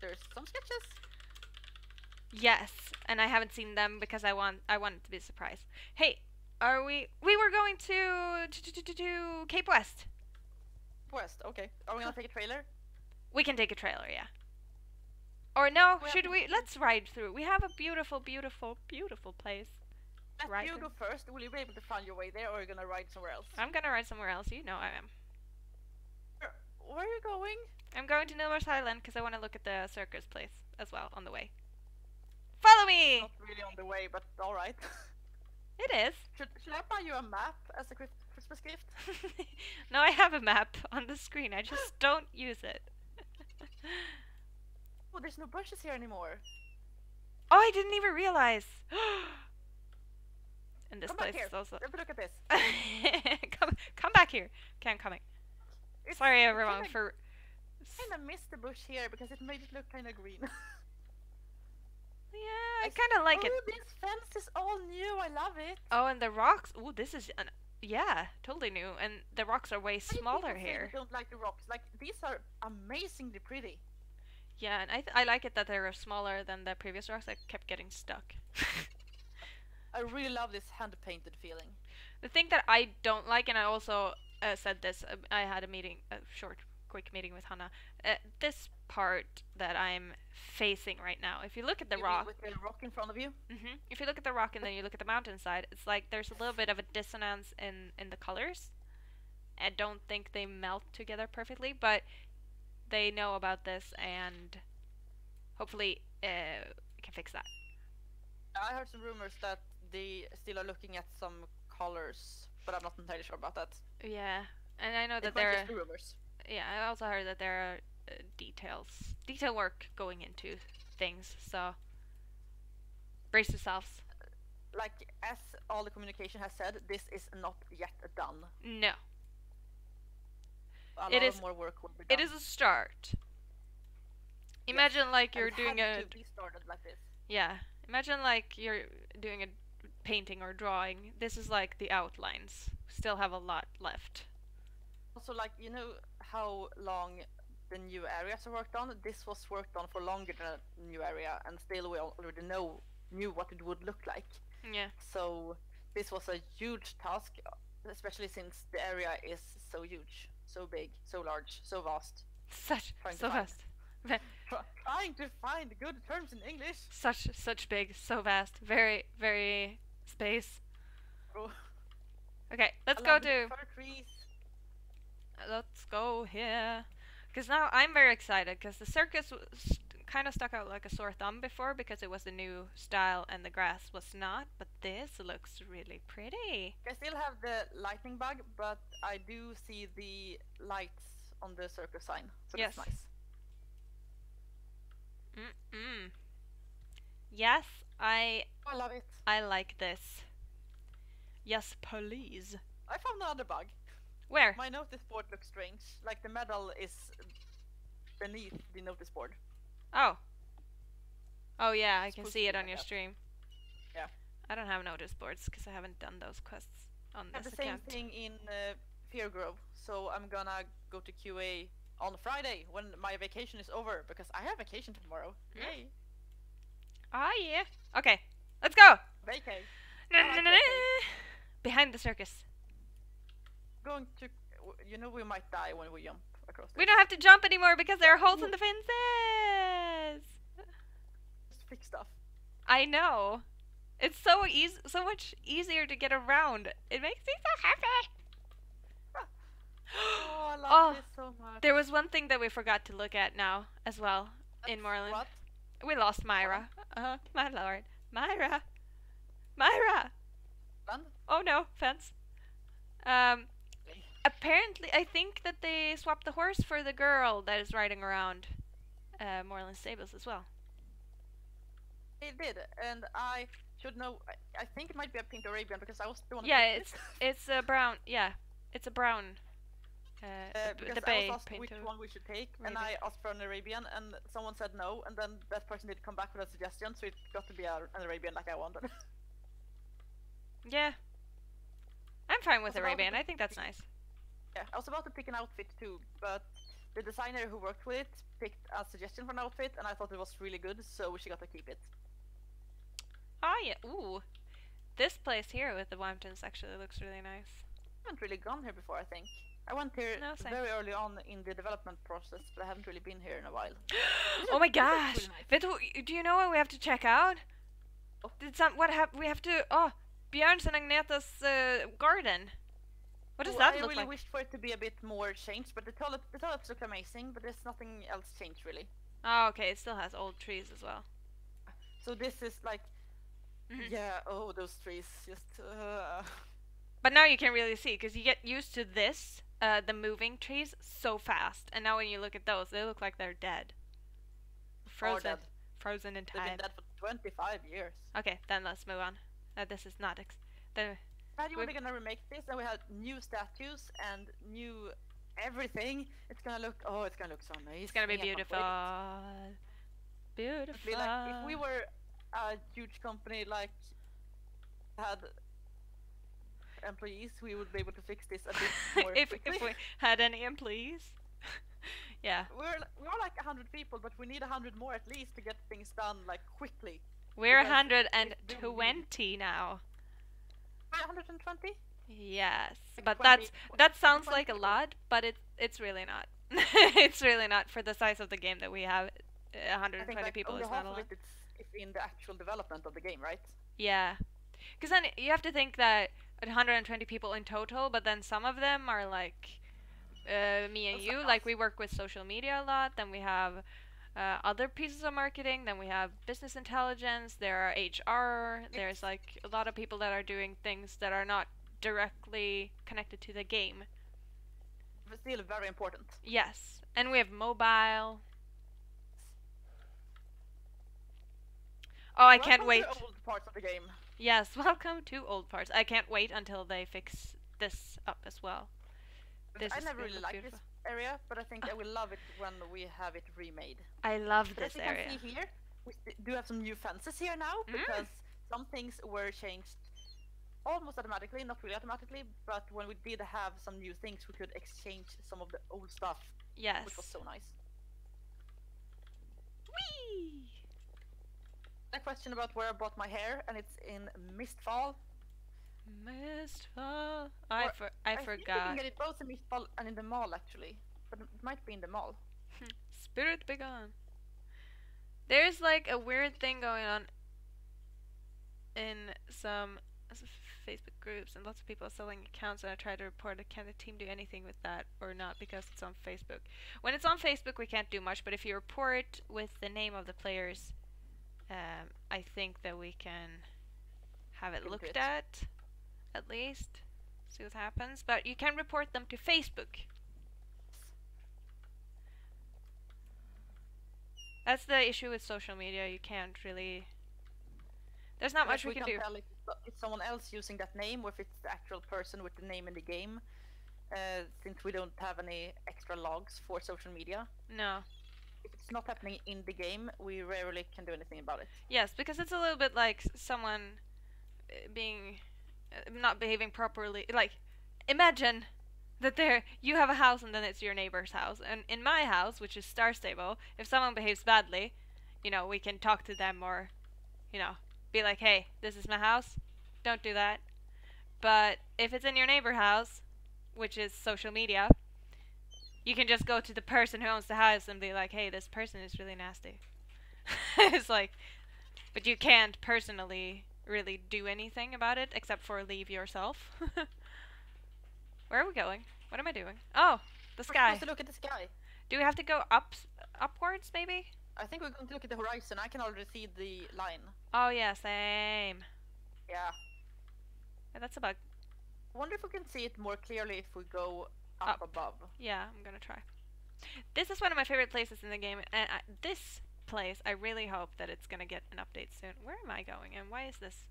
there's some sketches. Yes, and I haven't seen them because I want it to be a surprise. Hey, we were going to Cape West. West, okay. Are we gonna take a trailer? We can take a trailer, yeah. Or no, should we? Let's ride through. We have a beautiful place. Let you go first. Will you be able to find your way there, or are you gonna ride somewhere else? I'm gonna ride somewhere else. You know I am. Where are you going? I'm going to Nilmer's Island because I want to look at the circus place as well on the way. Follow me! Not really on the way, but alright. It is. Should I buy you a map as a Christmas gift? No, I have a map on the screen. I just don't use it. Oh, there's no bushes here anymore. Oh, I didn't even realize. And this place is also. Have a look at this. come back here. Okay, I'm coming. Sorry, everyone, for. I kind of missed the bush here because it made it look kind of green. Yeah, I kind of like it. Oh, this fence is all new. I love it. Oh, and the rocks. Oh, this is yeah, totally new. And the rocks are way smaller here. I don't like the rocks. Like these are amazingly pretty. Yeah, and I like it that they're smaller than the previous rocks. I kept getting stuck. I really love this hand-painted feeling. The thing that I don't like, and I also said this, I had a quick meeting with Hannah. This part that I'm facing right now, if you look at the rock... With the rock in front of you? If you look at the rock and then you look at the mountainside, it's like there's a little bit of a dissonance in the colors. I don't think they melt together perfectly, but they know about this and hopefully can fix that. I heard some rumors that they still are looking at some colors, but I'm not entirely sure about that. Yeah, and I know that there are rumors. Yeah, I also heard that there are detail work going into things, so brace yourselves. Like, as all the communication has said, this is not yet done. No. A lot more work will be done. It is a start. Imagine like you're doing a... to be started like this. Yeah. Imagine like you're doing a painting or drawing. This is like the outlines. Still have a lot left. Also, like, you know how long the new areas are worked on. This was worked on for longer than the new area, and still we already knew what it would look like. Yeah. So this was a huge task, especially since the area is so huge, so big, so large, so vast. So vast. Trying to find good terms in English. Such big, so vast, very, very space. Oh. Okay, let's go to. Fir trees. Let's go here, because now I'm very excited because the circus kind of stuck out like a sore thumb before because it was a new style and the grass was not. But this looks really pretty. I still have the lightning bug, but I do see the lights on the circus sign, so Yes. that's nice. Yes, I love it. I like this. Yes, please. I found another bug. Where? My notice board looks strange. Like the medal is beneath the notice board. Oh. Oh yeah, I It's can supposed see to it be on like your that. stream. Yeah. I don't have notice boards because I haven't done those quests on I have this the same account. thing in Fear Grove, so I'm gonna go to QA on Friday when my vacation is over, because I have vacation tomorrow. Yay! Ah yeah. Okay, let's go. Vacay. Na, I like na, na, na. vacay. Behind the circus. Going to, we might die when we jump across. We this. don't have to jump anymore because there are holes in the fences. Just fix stuff. I know. It's so so much easier to get around. It makes me so happy. Oh, I love Oh, this so much. There was one thing that we forgot to look at now as well in That's Moreland. What? We lost Myra. My lord. Myra. Myra. Land? Oh no, fence. Apparently, I think that they swapped the horse for the girl that is riding around Moreland stables as well. It did, and I should know. I think it might be a pink Arabian because I was the one. who Yeah, picked it's a brown. Yeah, it's a brown. because The I bay was asked which pinto. one we should take, and Arabian. I asked for an Arabian, and someone said no, and then that person did come back with a suggestion, so it got to be an Arabian like I wanted. Yeah. I'm fine with What's about Arabian. the- I think that's nice. Yeah, I was about to pick an outfit too, but the designer who worked with it picked a suggestion for an outfit, and I thought it was really good, so she got to keep it. Oh yeah. Ooh. This place here with the mountains actually looks really nice. I haven't really gone here before, I think. I went here No, same. very early on in the development process, but I haven't really been here in a while. Oh my This is gosh! really nice. Vet du, do you know what we have to check out? Oh. We have to Björn's and Agneta's garden. What does Oh, that I look really like? wished for it to be a bit more changed, but the tulips look amazing, but there's nothing else changed really. Oh, okay. It still has old trees as well. So this is like, Mhm. yeah, oh, those trees, just, But now you can really see because you get used to this, the moving trees, so fast, and now when you look at those, they look like they're dead, dead. frozen in They've been time. dead for 25 years. Okay, then let's move on. This is not Imagine when We've- they're gonna remake this, and we have new statues and new everything. It's gonna look so amazing. It's gonna be I can't beautiful. wait. Beautiful. It'd be like, if we were a huge company like had employees, we would be able to fix this a bit more if quickly. we had any employees. Yeah. We're like 100 people, but we need 100 more at least to get things done like quickly. We're Because 120 now. 120? Yes, Like but 20 that sounds 20 like a people. lot, but it's really not. It's really not for the size of the game that we have. I 120 think like people only is half not a of lot. it is in the actual development of the game, right? Yeah, because then you have to think that 120 people in total, but then some of them are like me and That's you. like Like us. we work with social media a lot. Then we have other pieces of marketing. Then we have business intelligence. There are HR. There's like a lot of people that are doing things that are not directly connected to the game. But still very important. Yes, and we have mobile. Oh, I can't Welcome wait. to the old parts of the game. Yes, welcome to old parts. I can't wait until they fix this up as well. This I is never gonna really look liked beautiful. this area, but I think I will love it when we have it remade. I love But this as you area. can see here, we do have some new fences here now, because some things were changed almost automatically, not really automatically, but when we did have some new things, we could exchange some of the old stuff, Yes. which was so nice. Whee! A question about where I bought my hair, and it's in Mistfall. Mistfall. I I think you forgot. can get it both in Mistfall and in the mall, actually. But it might be in the mall. Spirit be gone. There's like a weird thing going on in some Facebook groups, and lots of people are selling accounts, and I try to report it. Can the team do anything with that or not, because it's on Facebook? When it's on Facebook, we can't do much, but if you report with the name of the players, I think that we can have it looked at least. See what happens. But you can report them to Facebook. That's the issue with social media. You can't really... There's not much we can do. Tell if it's someone else using that name, or if it's the actual person with the name in the game, since we don't have any extra logs for social media. No. If it's not happening in the game, we rarely can do anything about it. Yes, because it's a little bit like someone being... not behaving properly. Like, imagine that you have a house and then it's your neighbor's house. And in my house, which is Star Stable, if someone behaves badly, you know, we can talk to them or, you know, be like, hey, this is my house, don't do that. But if it's in your neighbor's house, which is social media, you can just go to the person who owns the house and be like, hey, this person is really nasty. It's like, but you can't personally really do anything about it except for leave yourself. Where are we going? What am I doing? Oh, the sky. We're supposed to look at the sky. Do we have to go upwards, maybe? I think we're going to look at the horizon. I can already see the line. Oh yeah, same. Yeah. Yeah, that's a bug. I wonder if we can see it more clearly if we go up above. Yeah, I'm gonna try. This is one of my favorite places in the game, and this place, I really hope that it's gonna get an update soon. Where am I going, and why is this?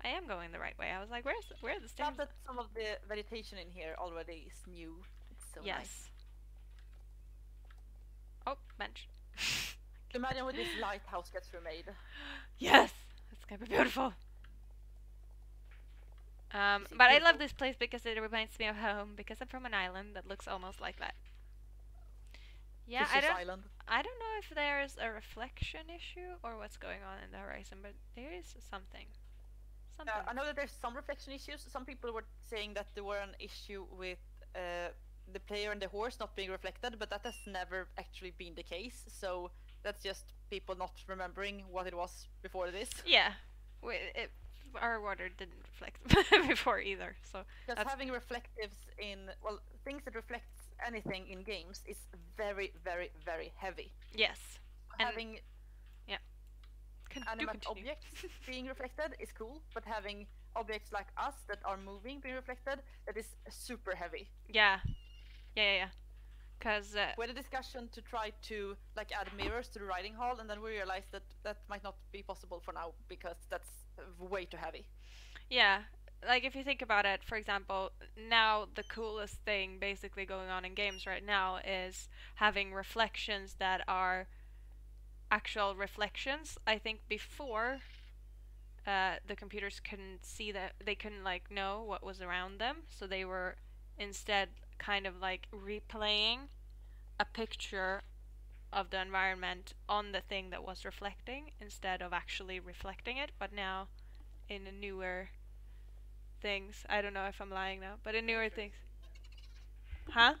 I am going the right way. I was like, where are the stairs? Not that some of the vegetation in here already is new. It's so nice. Oh, bench. Imagine when this lighthouse gets remade. Yes! It's gonna be beautiful. But I love this place because it reminds me of home, because I'm from an island that looks almost like that. Yeah, I don't know if there's a reflection issue or what's going on in the horizon, but there is something. I know that there's some reflection issues. Some people were saying that there were an issue with the player and the horse not being reflected, but that has never actually been the case. So that's just people not remembering what it was before this. Yeah, our water didn't reflect before either. So just having reflectives in things that reflect anything in games is very, very, very heavy. Yes, and having animate continue. Objects being reflected is cool, but having objects like us that are moving being reflected, that is super heavy. Yeah. Because we had a discussion to try to add mirrors to the riding hall, and then we realized that that might not be possible for now because that's way too heavy. Yeah, like if you think about it, for example, now the coolest thing basically going on in games right now is having reflections that are actual reflections. I think before the computers couldn't see that, they couldn't know what was around them, so they were instead kind of replaying a picture of the environment on the thing that was reflecting instead of actually reflecting it. But now in the newer things, I don't know if I'm lying now, but in newer things. Huh?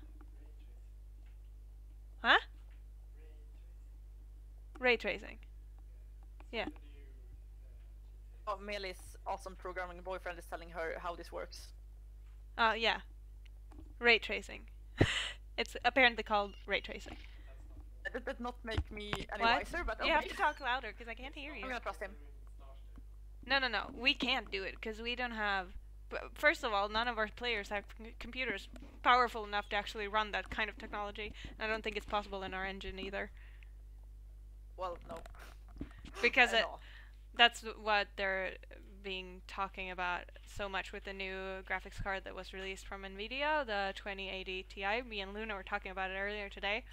Ray tracing. Yeah. Oh, Meli's awesome programming boyfriend is telling her how this works. Oh, yeah. Ray tracing. It's apparently called ray tracing. That did not make me any wiser, but okay. You have to talk louder because I can't hear you. I'm gonna trust him. No. We can't do it because we don't have... First of all, none of our players have computers powerful enough to actually run that kind of technology. I don't think it's possible in our engine either. Well, no. Because that's what they're being talking about so much with the new graphics card that was released from NVIDIA, the 2080 Ti. Me and Luna were talking about it earlier today.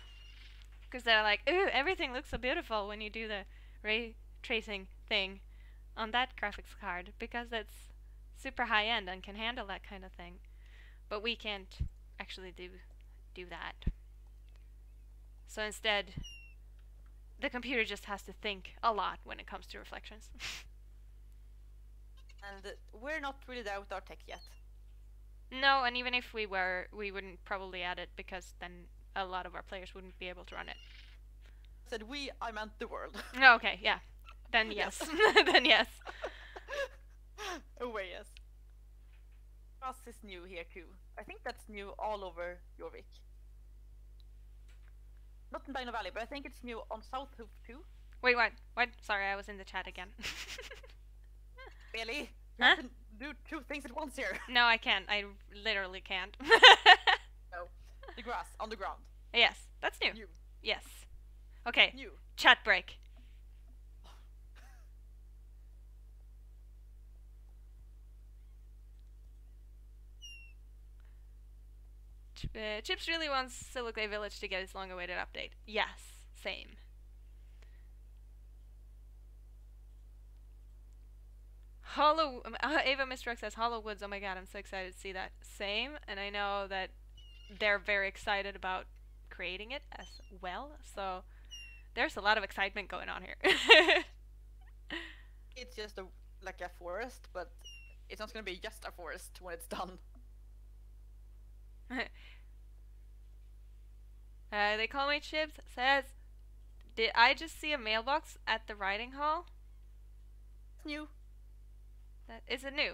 Because they're like, ooh, everything looks so beautiful when you do the ray tracing thing on that graphics card, because it's super high end and can handle that kind of thing. But we can't actually do that. So instead, the computer just has to think a lot when it comes to reflections. And we're not really there with our tech yet. No, and even if we were, we wouldn't probably add it because then a lot of our players wouldn't be able to run it. Said we, I meant the world. Oh, okay, yeah. Then yes. Then yes. Oh wait, yes. Grass is new here too. I think that's new all over Jorvik. Not in Dino Valley, but I think it's new on South Hoof too. Wait, what? What? Sorry, I was in the chat again. Really? Huh? You can do two things at once here. No, I can't. I literally can't. No. The grass on the ground. Yes, that's new. New. Yes. Okay. New. Chat break. Chips really wants Silverglade Village to get its long-awaited update. Yes, same. Hollow. Ava Mistruck says Hollow Woods. Oh my god, I'm so excited to see that. Same, and I know that they're very excited about creating it as well. So there's a lot of excitement going on here. It's just like a forest, but it's not gonna be just a forest when it's done. They call me Chips. Says, did I just see a mailbox at the riding hall? It's new. Is it new?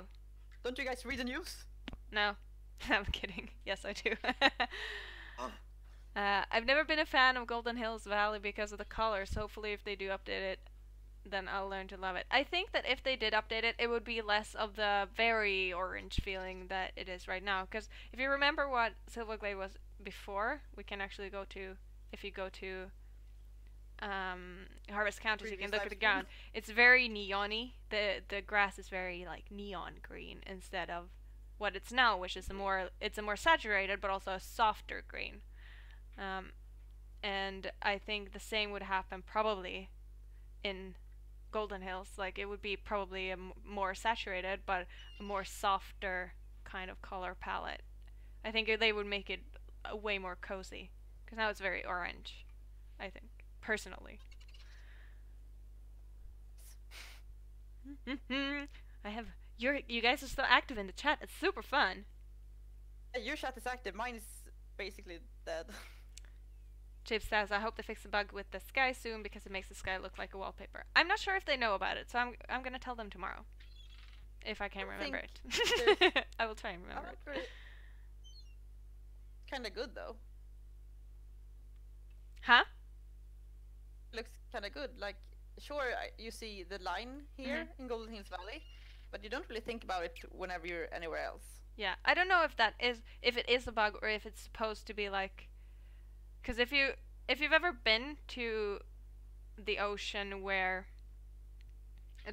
Don't you guys read the news? No. I'm kidding. Yes, I do. I've never been a fan of Golden Hills Valley because of the colors. Hopefully if they do update it, then I'll learn to love it. I think that if they did update it, it would be less of the very orange feeling that it is right now. Because if you remember what Silverglade was before, we can actually go to, if you go to Harvest Counters, you can look at the ground. It's very neon-y. The grass is very like neon green instead of what it's now, which is a more saturated but also a softer green. And I think the same would happen probably in Golden Hills. Like it would be probably a more saturated but a more softer kind of color palette. I think they would make it way more cozy because now it's very orange, I think, personally. I have you guys are still active in the chat. It's super fun. Your chat is active. Mine is basically dead. Chip says, I hope they fix the bug with the sky soon because it makes the sky look like a wallpaper. I'm not sure if they know about it, so I'm gonna tell them tomorrow. If I can remember it. I will try and remember it. Kinda good though. Huh? Looks kinda good. Like, sure, you see the line here in Golden Hills Valley, but you don't really think about it whenever you're anywhere else. Yeah, I don't know if it is a bug or if it's supposed to be like, because if you've ever been to the ocean where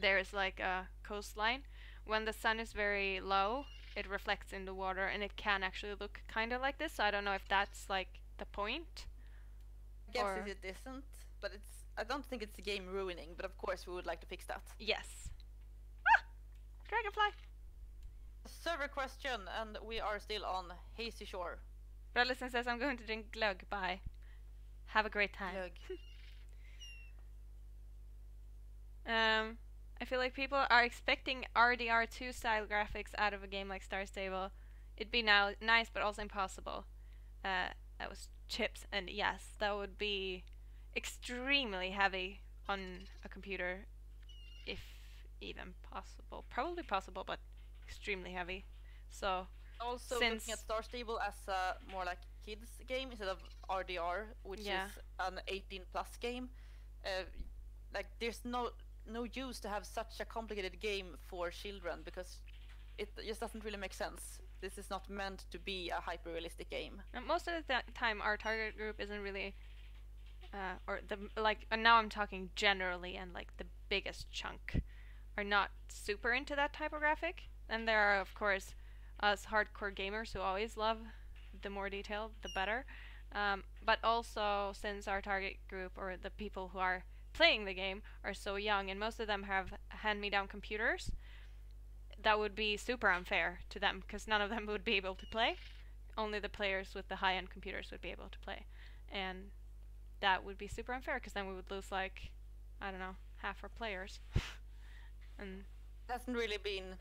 there's like a coastline, when the sun is very low, it reflects in the water and it can actually look kind of like this. So I don't know if that's like the point. I guess it isn't, but I don't think it's game ruining, but of course we would like to fix that. Yes. Ah! Dragonfly! Server question, and we are still on Hazy Shore. Brellison says, I'm going to drink glögg. Bye. Have a great time. I feel like people are expecting RDR2 style graphics out of a game like Star Stable. It'd be nice, but also impossible. That was Chips, and yes, that would be extremely heavy on a computer, if even possible. Probably possible, but extremely heavy. So also looking at Star Stable as a more like kids game instead of RDR, which is an 18+ game. Like there's no use to have such a complicated game for children because it just doesn't really make sense. This is not meant to be a hyper-realistic game. And most of the time, our target group isn't really, and now I'm talking generally, and like the biggest chunk are not super into that type of graphic. And there are, of course, us hardcore gamers who always love the more detailed, the better. But also, since our target group, or the people who are playing the game, are so young, and most of them have hand-me-down computers, that would be super unfair to them, because none of them would be able to play. Only the players with the high-end computers would be able to play. And that would be super unfair because then we would lose like, I don't know, half our players. And it hasn't really been.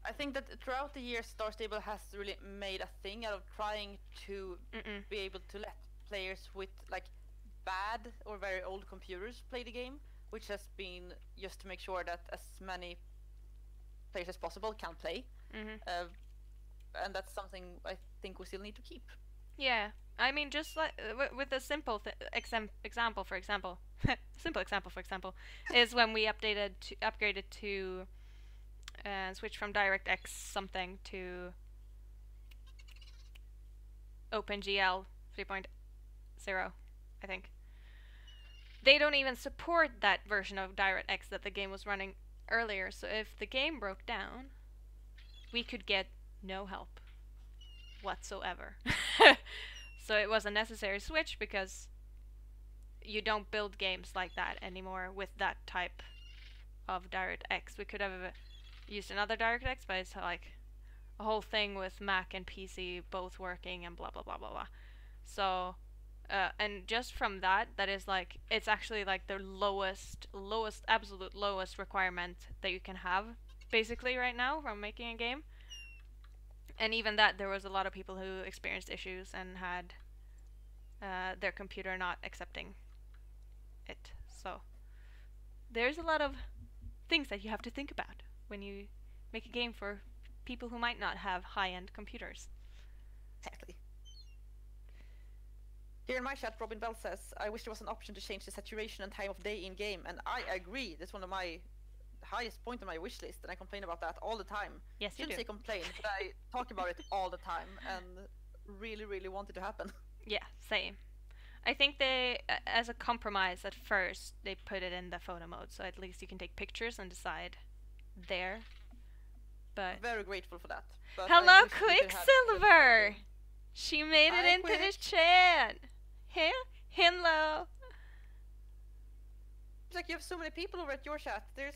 I think that throughout the years, Star Stable has really made a thing out of trying to be able to let players with like bad or very old computers play the game, which has been just to make sure that as many players as possible can play. And that's something I think we still need to keep. Yeah, I mean, just like with a simple example, for example, is when we upgraded to switch from DirectX something to OpenGL 3.0, I think. They don't even support that version of DirectX that the game was running earlier, so if the game broke down, we could get no help whatsoever. So it was a necessary switch because you don't build games like that anymore with that type of DirectX. We could have used another DirectX, but it's like a whole thing with Mac and PC both working and blah blah blah blah blah. So and just from that is like, it's actually like the absolute lowest requirement that you can have basically right now from making a game. And even that, there was a lot of people who experienced issues and had their computer not accepting it. So there's a lot of things that you have to think about when you make a game for people who might not have high-end computers. Exactly. Here in my chat, Robin Bell says, I wish there was an option to change the saturation and time of day in-game, and I agree. That's one of my highest point on my wish list, and I complain about that all the time. Yes, you do. Shouldn't say complain, but I talk about it all the time, and really, really want it to happen. Yeah, same. I think they, as a compromise at first, they put it in the photo mode, so at least you can take pictures and decide there. But very grateful for that. But hello, Quicksilver! She made it into the chat! Hello! It's like you have so many people over at your chat. There's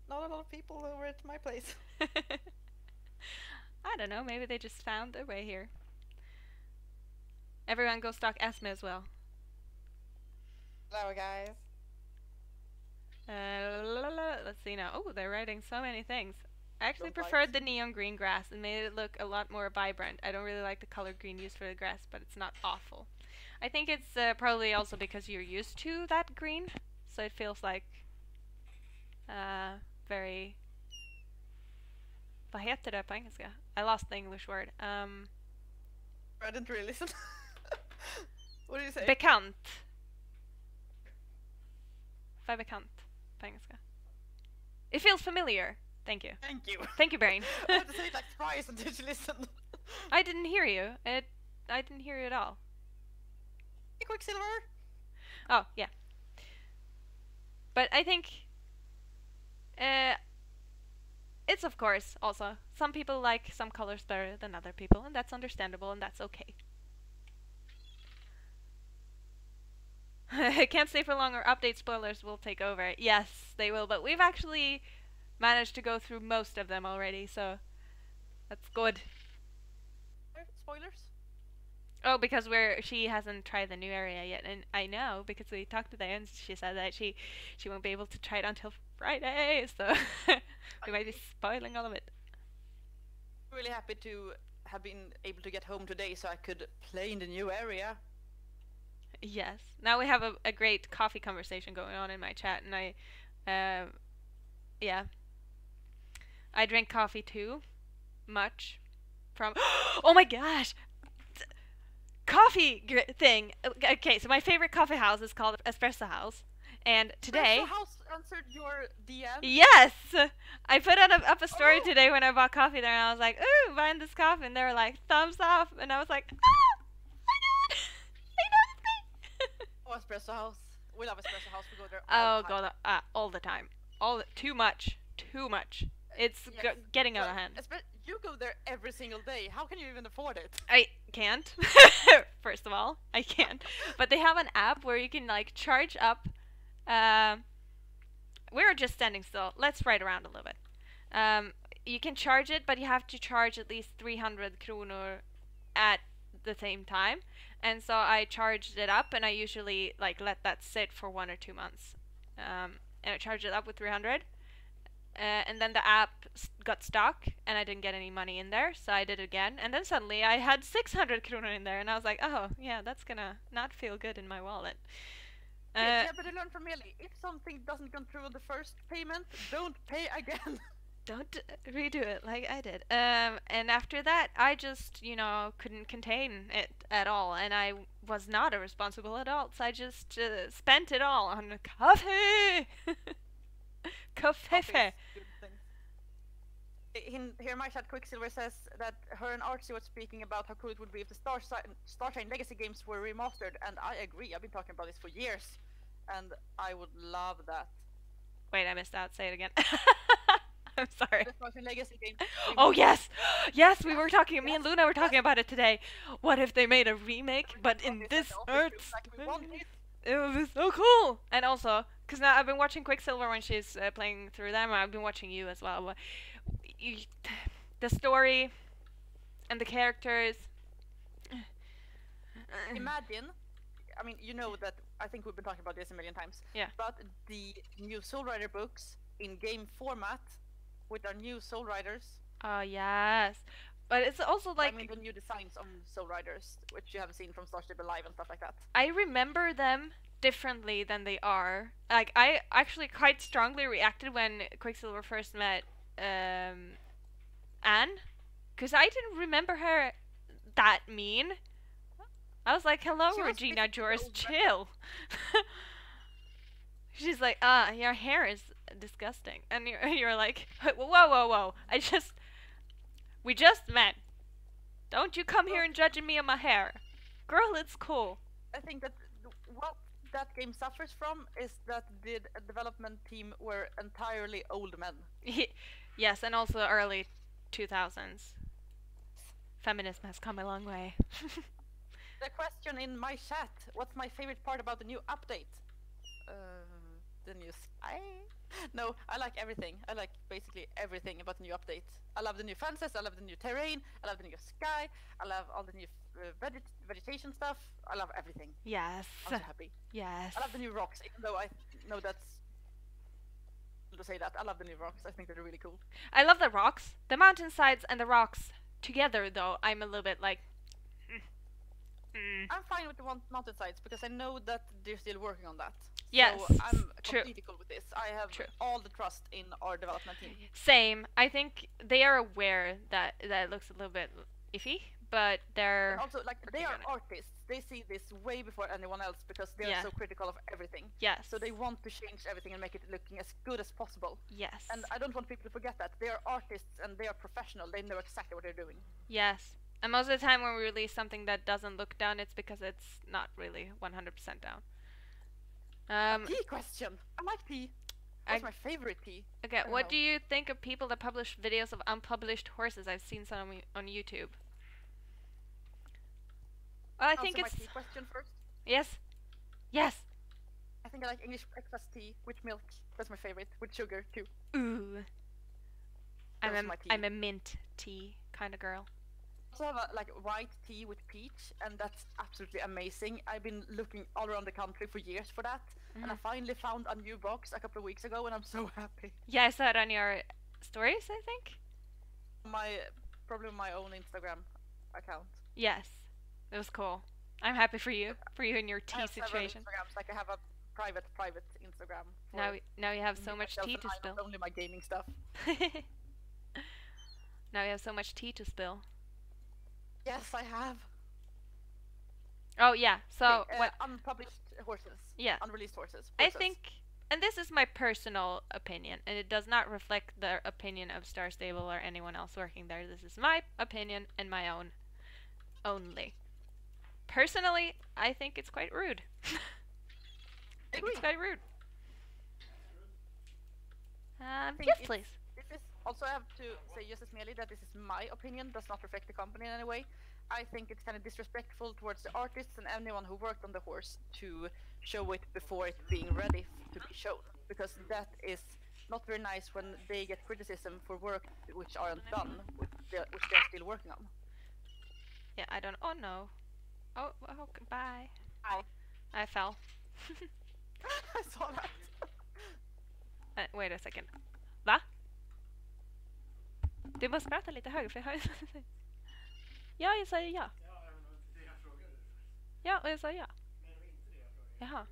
not a lot of people over at my place. I don't know, maybe they just found their way here. Everyone go stalk Esme as well. Hello, guys. Let's see now. Oh, they're writing so many things. I actually preferred the neon green grass and made it look a lot more vibrant. I don't really like the color green used for the grass, but it's not awful. I think it's probably also because you're used to that green, so it feels like very... Vad heter det på engelska? I lost the English word. I didn't really listen. What did you say? Bekant. Vad bekant på engelska? It feels familiar. Thank you. Thank you. Thank you, brain. I had to say it like twice until you listened. I didn't hear you. I didn't hear you at all. Hey, Quicksilver. Oh, yeah. But I think it's of course also some people like some colors better than other people, and that's understandable, and that's okay. I can't stay for long or update spoilers will take over. Yes, they will, but we've actually managed to go through most of them already, so that's good. Spoilers? Oh, because she hasn't tried the new area yet, and I know because we talked to them and she said that she won't be able to try it until Friday, so we might be spoiling all of it. Really happy to have been able to get home today so I could play in the new area. Yes. Now we have a great coffee conversation going on in my chat, and yeah. I drink coffee too much from oh my gosh, coffee thing. Okay, so my favorite coffee house is called Espresso House, and today Espresso House answered your DM. Yes, I put up a story today when I bought coffee there, and I was like, ooh, buying this coffee, and they were like, thumbs up, and I was like, ah, my god, they noticed me. Oh, Espresso House. We love Espresso House. We go there all the time. Too much. It's yes. Getting out of hand. You go there every single day. How can you even afford it? I can't. First of all, I can't. But they have an app where you can like charge up. We're just standing still. Let's ride around a little bit. You can charge it, but you have to charge at least 300 kronor at the same time, and so I charged it up, and I usually like let that sit for 1 or 2 months, and I charged it up with 300. And then the app got stuck, and I didn't get any money in there, so I did it again, and then suddenly I had 600 kronor in there, and I was like, oh, yeah, that's gonna not feel good in my wallet. Yeah, but I learned from Meli, if something doesn't go through on the first payment, don't pay again. Don't redo it like I did. And after that, I just, couldn't contain it at all, and I was not a responsible adult, so I just spent it all on coffee! Coffee! Here my chat Quicksilver says that her and Archie was speaking about how cool it would be if the Starshine Legacy games were remastered, and I agree. I've been talking about this for years, and I would love that. Wait, I missed out. Say it again. I'm sorry. The Starshine Legacy games. Oh yes! Yes, we were talking, me and Luna were talking about it today. What if they made a remake, but in this art? It would be so cool! And also, because now I've been watching Quicksilver when she's playing through them, and I've been watching you as well. But the story and the characters. Imagine, I mean, you know that, I think we've been talking about this a million times. Yeah. But the new Soul Rider books in game format with our new Soul Riders. Oh, yes. But it's also like... I mean, the new designs on Soul Riders, which you have seen from Starship Alive and stuff like that. I remember them differently than they are. Like, I actually quite strongly reacted when Quicksilver first met Anne, because I didn't remember her that mean. I was like, hello, Regina George, chill. She's like, your hair is disgusting. And you're like, whoa. We just met. Don't you come here and judging me on my hair. Girl, it's cool. I think that what that game suffers from is that the development team were entirely old men. Yes, and also early 2000s. Feminism has come a long way. The question in my chat, what's my favorite part about the new update? The new sky? No, I like everything. I like basically everything about the new update. I love the new fences, I love the new terrain, I love the new sky, I love all the new vegetation stuff. I love everything. Yes. I'm so happy. Yes. I love the new rocks, even though I know that's... to say that, I love the new rocks. I think they're really cool. I love the rocks. The mountainsides and the rocks together, though, I'm a little bit like... I'm fine with the mountainsides because I know that they're still working on that. Yes, so I'm true. completely cool with this. I have all the trust in our development team. Same. I think they are aware that it looks a little bit iffy, but they're... And also, like, they are artists. They see this way before anyone else because they're so critical of everything. Yes. So they want to change everything and make it looking as good as possible. Yes. And I don't want people to forget that. They are artists and they are professional. They know exactly what they're doing. Yes. And most of the time when we release something that doesn't look down, it's because it's not really 100% down. Tea question. I like tea. What's my favorite tea? Okay, what do you think of people that publish videos of unpublished horses? I've seen some on YouTube. Well, I think it's... my tea question first. Yes. Yes. I think I like English breakfast tea with milk. That's my favorite. With sugar too. Ooh. I'm a mint tea kind of girl. I also have a white tea with peach, and that's absolutely amazing. I've been looking all around the country for years for that, and I finally found a new box a couple of weeks ago, and I'm so happy. Yeah, I saw it on your stories, I think. Probably my own Instagram account. Yes, it was cool. I'm happy for you and your tea situation. Instagrams, like I have a private Instagram. Now you have so much tea to spill. Not only my gaming stuff. Now you have so much tea to spill. Yes, I have. Oh yeah, so what unpublished horses. Yeah. Unreleased horses. I think, and this is my personal opinion, and it does not reflect the opinion of Star Stable or anyone else working there. This is my opinion and my own only. Personally, I think it's quite rude. I think it's quite rude. Yes, please. Also, I have to say, just as Meli, that this is my opinion, does not reflect the company in any way. I think it's kind of disrespectful towards the artists and anyone who worked on the horse to show it before it being ready to be shown. Because that is not very nice when they get criticism for work which aren't done, which they're still working on. Yeah, I don't. Oh no. Oh, bye. Hi. I fell. I saw that. Wait a second. Va? Du måste prata lite högre för jag hör. Ja, jag säger ja. Ja, och jag sa ja. Jaha.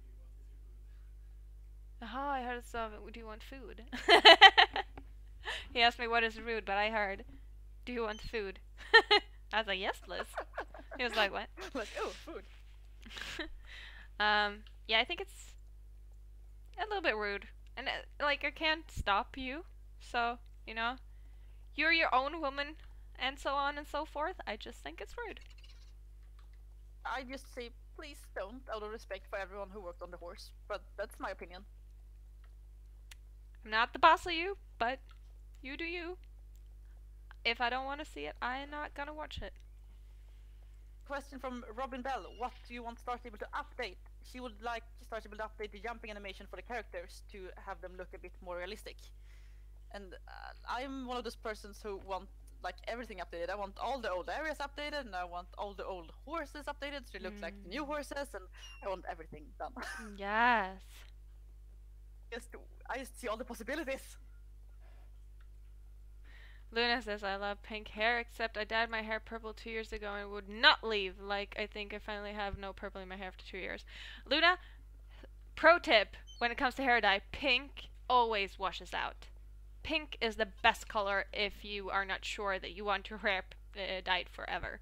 Jaha, I heard so. Do you want food? He asked me what is rude, but I heard, do you want food? I was like, yes, Liz. He was like, what? Like, oh, food. Yeah, I think it's a little bit rude. And, like, I can't stop you. So, you know, you're your own woman, and so on and so forth. I just think it's rude. I just say, please don't, out of respect for everyone who worked on the horse. But that's my opinion. I'm not the boss of you, but you do you. If I don't want to see it, I'm not gonna watch it. Question from Robin Bell. What do you want Star Stable to update? She would like Star Stable to update the jumping animation for the characters to have them look a bit more realistic. And I'm one of those persons who want like everything updated. I want all the old areas updated, and I want all the old horses updated so they look like the new horses, and I want everything done. Yes. I just see all the possibilities. Luna says, I love pink hair, except I dyed my hair purple 2 years ago and would not leave. Like, I think I finally have no purple in my hair after 2 years. Luna, pro tip, when it comes to hair dye, pink always washes out. Pink is the best color if you are not sure that you want your hair dyed forever.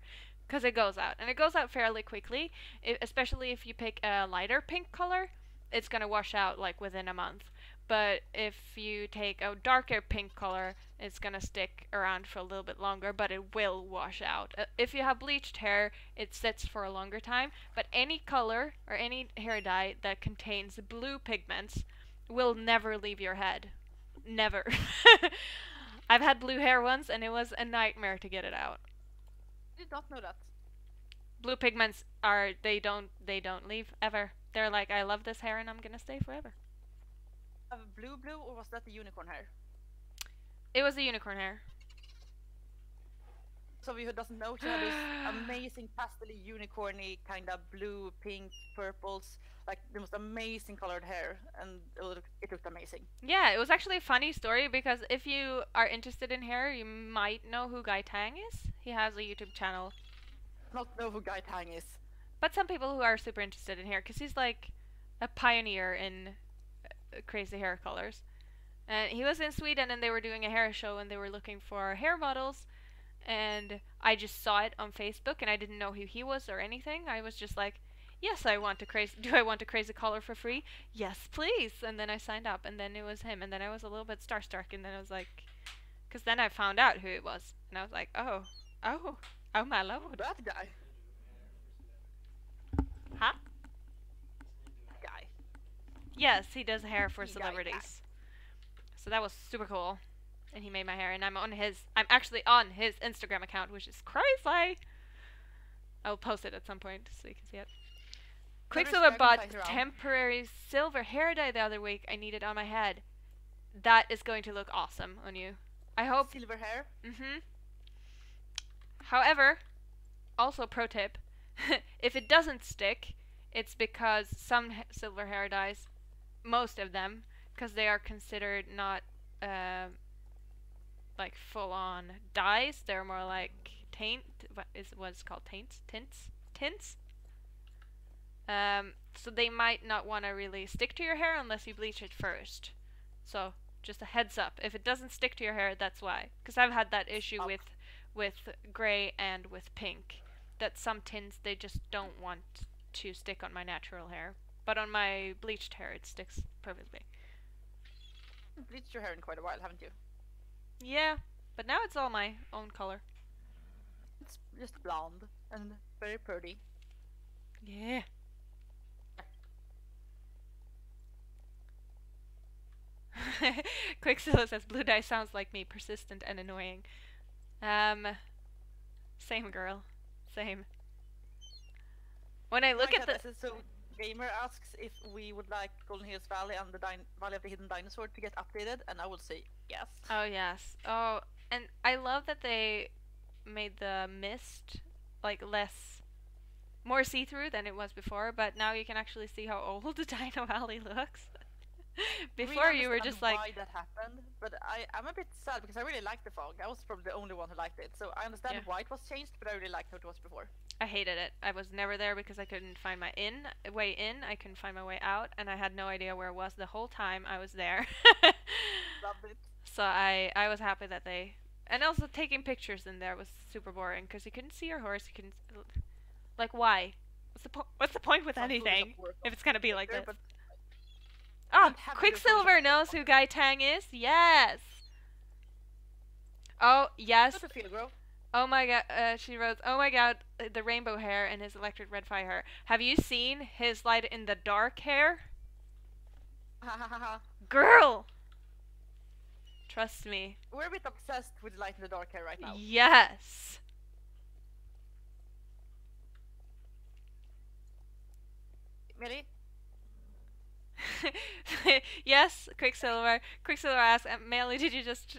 Because it goes out. And it goes out fairly quickly, especially if you pick a lighter pink color. It's going to wash out, like, within a month. But if you take a darker pink color, it's gonna stick around for a little bit longer, but it will wash out. If you have bleached hair, it sits for a longer time, but any color or any hair dye that contains blue pigments will never leave your head. Never. I've had blue hair once, and it was a nightmare to get it out. I did not know that. Blue pigments are, they don't leave ever. They're like, I love this hair and I'm gonna stay forever. Blue, or was that the unicorn hair? It was the unicorn hair. So who doesn't know, she had those amazing pastel unicorny kind of blue, pink, purples, like the most amazing colored hair, and it looked amazing. Yeah, it was actually a funny story because if you are interested in hair, you might know who Guy Tang is. He has a YouTube channel. Not know who Guy Tang is. But some people who are super interested in hair, because he's like a pioneer in crazy hair colors. And he was in Sweden and they were doing a hair show and they were looking for hair models, and I just saw it on Facebook and I didn't know who he was or anything. I was just like, yes, I want a crazy, do I want a crazy color for free? Yes, please. And then I signed up, and then it was him, and then I was a little bit starstruck, and then I was like, because then I found out who it was, and I was like, oh my lord. That guy. Huh? Guy. Yes, he does hair for Guy. celebrities. So that was super cool. And he made my hair, and I'm actually on his Instagram account, which is crazy. I'll post it at some point so you can see it. Quicksilver bought temporary silver hair dye the other week. I need it on my head. That is going to look awesome on you. I hope. Silver hair? Mm-hmm. However, also pro tip, if it doesn't stick, it's because some silver hair dyes, most of them, because they are considered not like full-on dyes, they're more like what's called tints. So they might not want to really stick to your hair unless you bleach it first. So just a heads up, if it doesn't stick to your hair, that's why. Because I've had that issue with gray and with pink, that some tints they just don't want to stick on my natural hair, but on my bleached hair it sticks perfectly. You've bleached your hair in quite a while, haven't you? Yeah, but now it's all my own color. It's just blonde and very pretty. Yeah. Quicksilver says blue dye sounds like me, persistent and annoying. Same girl, same. When I look at the so Gamer asks if we would like Golden Hills Valley and the Valley of the Hidden Dinosaur to get updated, and I would say yes. Oh yes. Oh, and I love that they made the mist like more see-through than it was before, but now you can actually see how old the Dino Valley looks. Before you were just like... why that happened, but I'm a bit sad because I really liked the fog. I was probably the only one who liked it, so I understand why it was changed, but I really liked how it was before. I hated it. I was never there because I couldn't find my way in, I couldn't find my way out, and I had no idea where it was the whole time I was there. Loved it. So I was happy that they... And also taking pictures in there was super boring, because you couldn't see your horse, you couldn't... Like, why? What's the point with anything if it's gonna be like this? Oh, Quicksilver knows who Guy Tang is? Yes! Oh, yes. Oh my god, she wrote, oh my god, the rainbow hair and his electric red fire hair. Have you seen his light in the dark hair? Girl! Trust me. We're a bit obsessed with light in the dark hair right now. Yes! Meli? Yes, Quicksilver. Quicksilver asks, Meli, did you just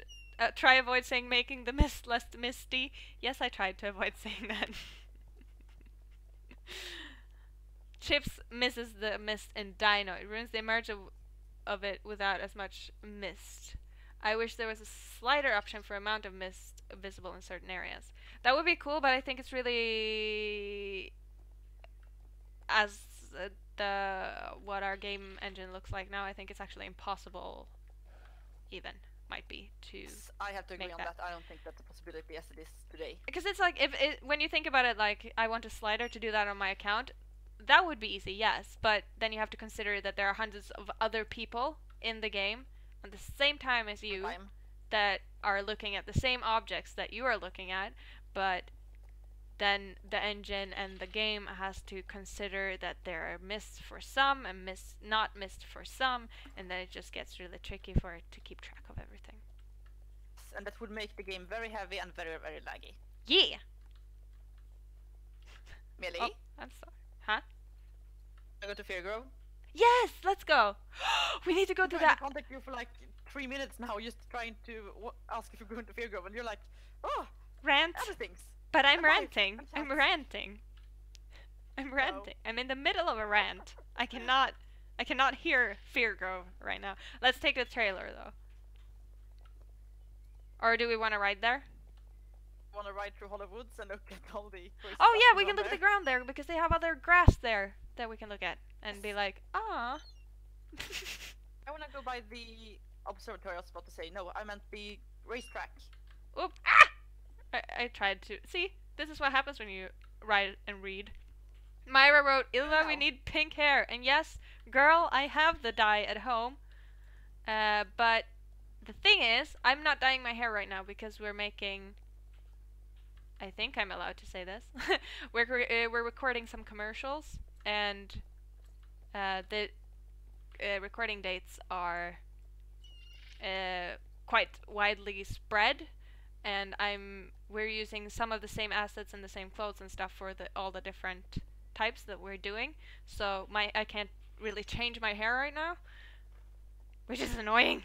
try avoid saying making the mist less misty? Yes, I tried to avoid saying that. Chips misses the mist in Dino. It ruins the emerge of it without as much mist. I wish there was a slider option for amount of mist visible in certain areas. That would be cool, but I think it's really... As what our game engine looks like now, I think it's actually impossible, even, might be, to I have to agree on that. I don't think that's a possibility as it is today. Because it's like, when you think about it, like, I want a slider to do that on my account, that would be easy, yes, but then you have to consider that there are hundreds of other people in the game at the same time as you that are looking at the same objects that you are looking at, but then the engine and the game has to consider that there are mists for some and not mist for some, and then it just gets really tricky for it to keep track of everything. And that would make the game very heavy and very, very laggy. Yeah! Meli? Oh, I'm sorry. Huh? I go to Fairgrove? Yes! Let's go! We need to go to that! I contact you for like 3 minutes now, just trying to ask if you're going to Fairgrove, and you're like, oh! Rant! Other things. But I'm ranting. I'm ranting. I'm ranting. I'm in the middle of a rant. I cannot hear Fairgrove right now. Let's take the trailer though. Or do we want to ride there? Want to ride through Hollow Woods and look at all the... Oh yeah, we can look at the ground there because they have other grass there that we can look at and be like, ah. I want to go by the observatory. I was about to say no. I meant the racetrack. Oop! Ah! I tried to... See? This is what happens when you write and read. Myra wrote, Ylva, we need pink hair. And yes, girl, I have the dye at home. But the thing is, I'm not dyeing my hair right now because we're making... I think I'm allowed to say this. We're recording some commercials. And the recording dates are quite widely spread. And we're using some of the same assets and the same clothes and stuff for all the different types that we're doing. So I can't really change my hair right now, which is annoying.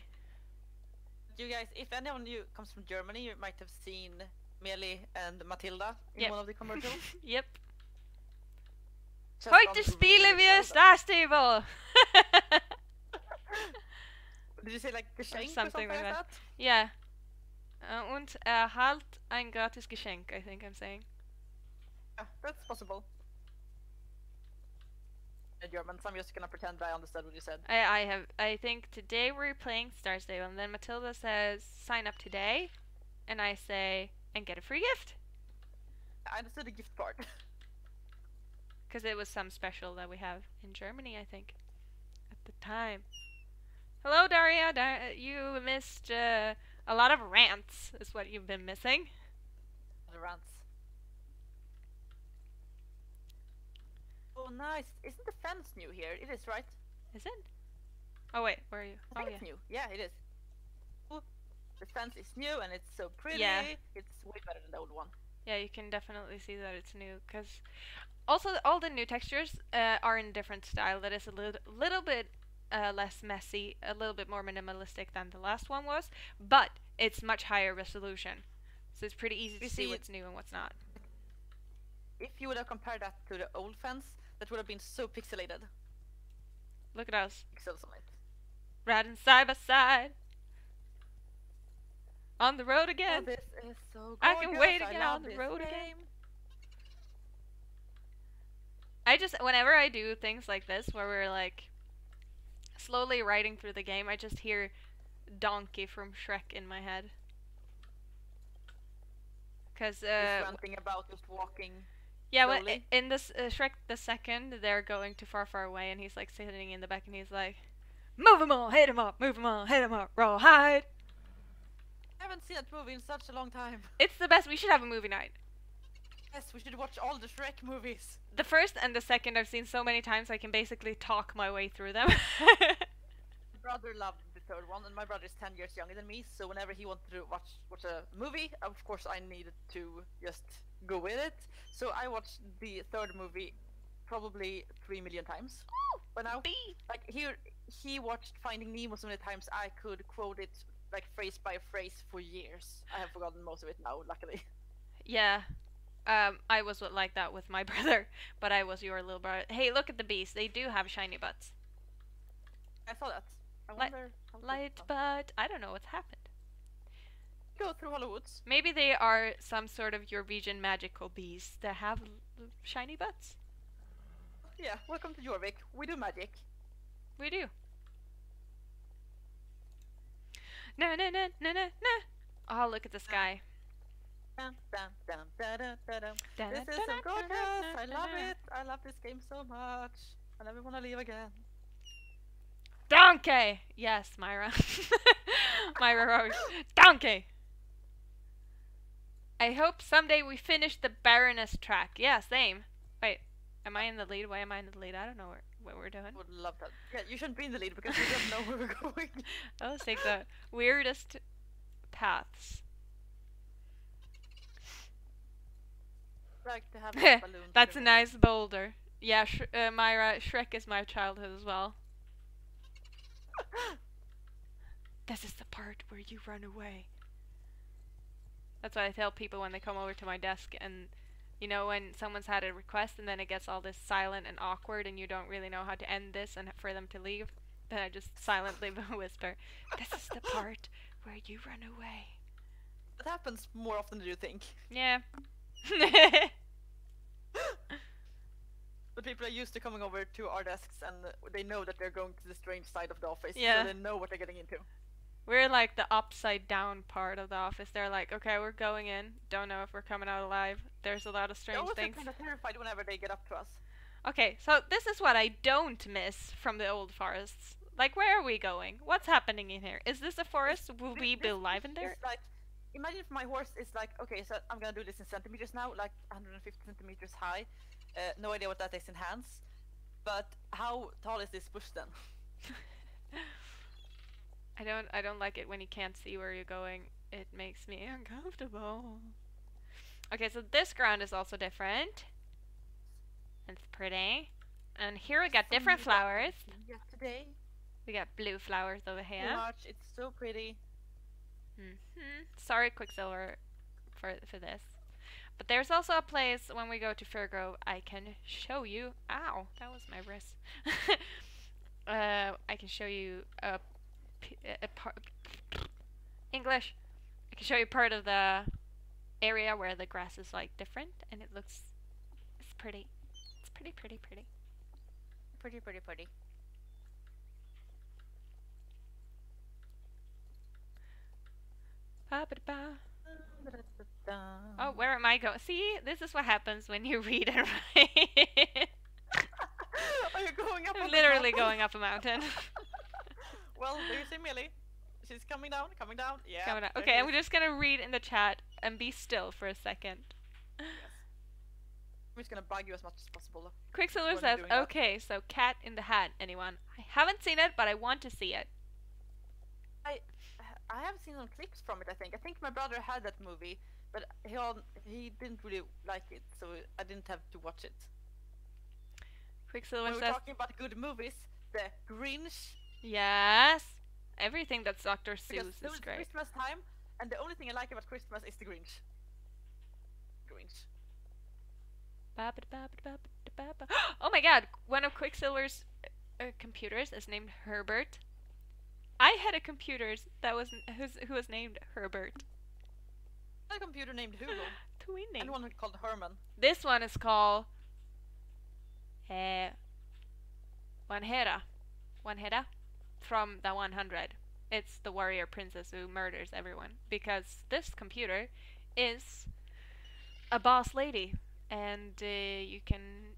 You guys, if anyone of you comes from Germany, you might have seen Meli and Matilda in one of the commercials. Yep. Heute spielen wir Star Stable! Did you say like Geschenk or something like that? Yeah. Und erhalt ein gratis Geschenk, I think I'm saying. Yeah, that's possible. In German, so I'm just gonna pretend I understood what you said. I think today we're playing Star Stable, and then Matilda says, sign up today, and I say, and get a free gift. I understood the gift part. Because it was some special that we have in Germany, I think, at the time. Hello, Daria. You missed a lot of rants, is what you've been missing. The rants. Oh, nice. Isn't the fence new here? It is, right? Is it? Oh, wait. Where are you? I think it's new. Yeah, it is. Ooh, the fence is new and it's so pretty. Yeah. It's way better than the old one. Yeah, you can definitely see that it's new. Because also, all the new textures are in a different style that is a little bit less messy, a little bit more minimalistic than the last one was, but it's much higher resolution. So it's pretty easy to see what's new and what's not. if you would have compared that to the old fence, that would have been so pixelated. Look at us. Pixels on it. Riding side by side. On the road Oh, again. this is so gorgeous. I can wait to I get love on the this road game. again. Whenever I do things like this, where we're like slowly riding through the game, I just hear Donkey from Shrek in my head. Cause He's ranting about just walking. yeah, when slowly. in this Shrek the second, they're going too far away, and he's like sitting in the back, and he's like, "Move 'em all, hit 'em up, move 'em all, hit 'em up, rawhide." I haven't seen that movie in such a long time. It's the best. We should have a movie night. Yes, we should watch all the Shrek movies. The first and the second I've seen so many times I can basically talk my way through them. My brother loved the third one, and my brother is 10 years younger than me, so whenever he wanted to watch a movie, of course I needed to just go with it. So I watched the third movie probably 3 million times by now. Like he watched Finding Nemo so many times I could quote it like phrase by phrase for years. I have forgotten most of it now, luckily. Yeah. I was like that with my brother, but I was your little brother. Hey, look at the bees. They do have shiny butts. I saw that. I wonder how this Light is done. butt. I don't know what's happened. Go through Hollow Woods. Maybe they are some sort of Eurovision magical bees that have shiny butts. Yeah, welcome to Jorvik. We do magic. We do. Na na na na na na. Oh, look at the sky. Dun, dun, dun, dun, dun, dun, dun. Dun, This dun, is so dun, gorgeous. dun, dun, I dun, love dun. it. I love this game so much. I never want to leave again. Donkey! Yes, Myra. Myra Rose. Donkey! I hope someday we finish the Baroness track. Yeah, same. Wait, am I in the lead? Why am I in the lead? I don't know what we're doing. Would love that. Yeah, you shouldn't be in the lead because you don't know where we're going. Let's take the weirdest paths. Like to have a balloon. That's a nice boulder. Yeah, Myra, Shrek is my childhood as well. This is the part where you run away. That's what I tell people when they come over to my desk, and you know when someone's had a request and then it gets all this silent and awkward and you don't really know how to end this and for them to leave, then I just silently whisper, "This is the part where you run away." That happens more often than you think. Yeah. But people are used to coming over to our desks and they know that they're going to the strange side of the office. Yeah. So they know what they're getting into. We're like the upside down part of the office. They're like, okay, we're going in. Don't know if we're coming out alive. There's a lot of They strange always things. get kind of terrified whenever they get up to us. Okay, so this is what I don't miss from the old forests. Like, where are we going? What's happening in here? Is this a forest? Will we be alive in there? It's like, imagine if my horse is like, okay, so I'm gonna do this in centimeters now, like 150 centimeters high. No idea what that is in hands. But how tall is this bush then? I don't like it when you can't see where you're going. It makes me uncomfortable. Okay, so this ground is also different. It's pretty. And here we got different flowers. Yeah, today. We got blue flowers over So here. much. It's so pretty. Sorry, Quicksilver, for this. But there's also a place when we go to Fairgrove I can show you. Ow, that was my wrist. I can show you a part. English. I can show you part of the area where the grass is like different, and it's pretty. It's pretty. Pretty. Ba-ba-da-ba. Oh, where am I going? See, this is what happens when you read and write. Are you going up? I'm on the literally mountain? going up a mountain. Well, do you see Meli? She's coming down. Yeah. Coming up. there Okay, she and we're is. just gonna read in the chat and be still for a second. I'm just gonna bug you as much as possible. Quicksilver When you're says, doing that. okay, so Cat in the Hat, anyone? I haven't seen it, but I want to see it. I have seen some clips from it. I think my brother had that movie, but he didn't really like it, so I didn't have to watch it. Quicksilver When we're says, talking about good movies, The Grinch. yes. Everything that's Dr. Because Seuss now is it's great. Christmas time, and the only thing I like about Christmas is the Grinch. Grinch. Oh my god, one of Quicksilver's computers is named Herbert. I had a computer that was who was named Herbert. A computer named Hugo. Twinning. And one called Herman. This one is called Wanhera. Wanhera from the 100. It's the warrior princess who murders everyone. Because this computer is a boss lady. And you can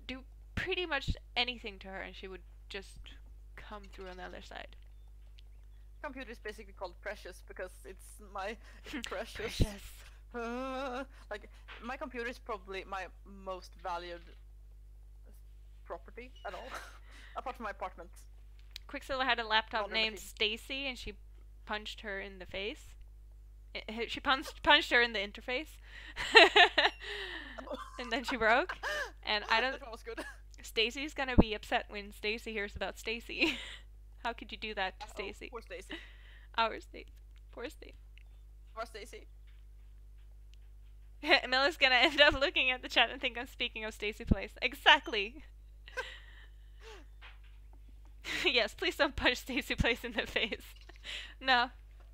do pretty much anything to her and she would just come through on the other side. Computer is basically called Precious because it's my precious. Like, my computer is probably my most valued property at all. Apart from my apartment. Quicksilver had a laptop named Stacy and she punched her in the face. She punched her in the interface. And then she broke. And I don't... That was good. Stacy's gonna be upset when Stacy hears about Stacy. How could you do that to Stacy? Poor Stacy. Our Stacy. Poor Stacy. Poor Stacy. Meli's gonna end up looking at the chat and think I'm speaking of Stacy Place. Exactly! Yes, please don't punch Stacy Place in the face. No.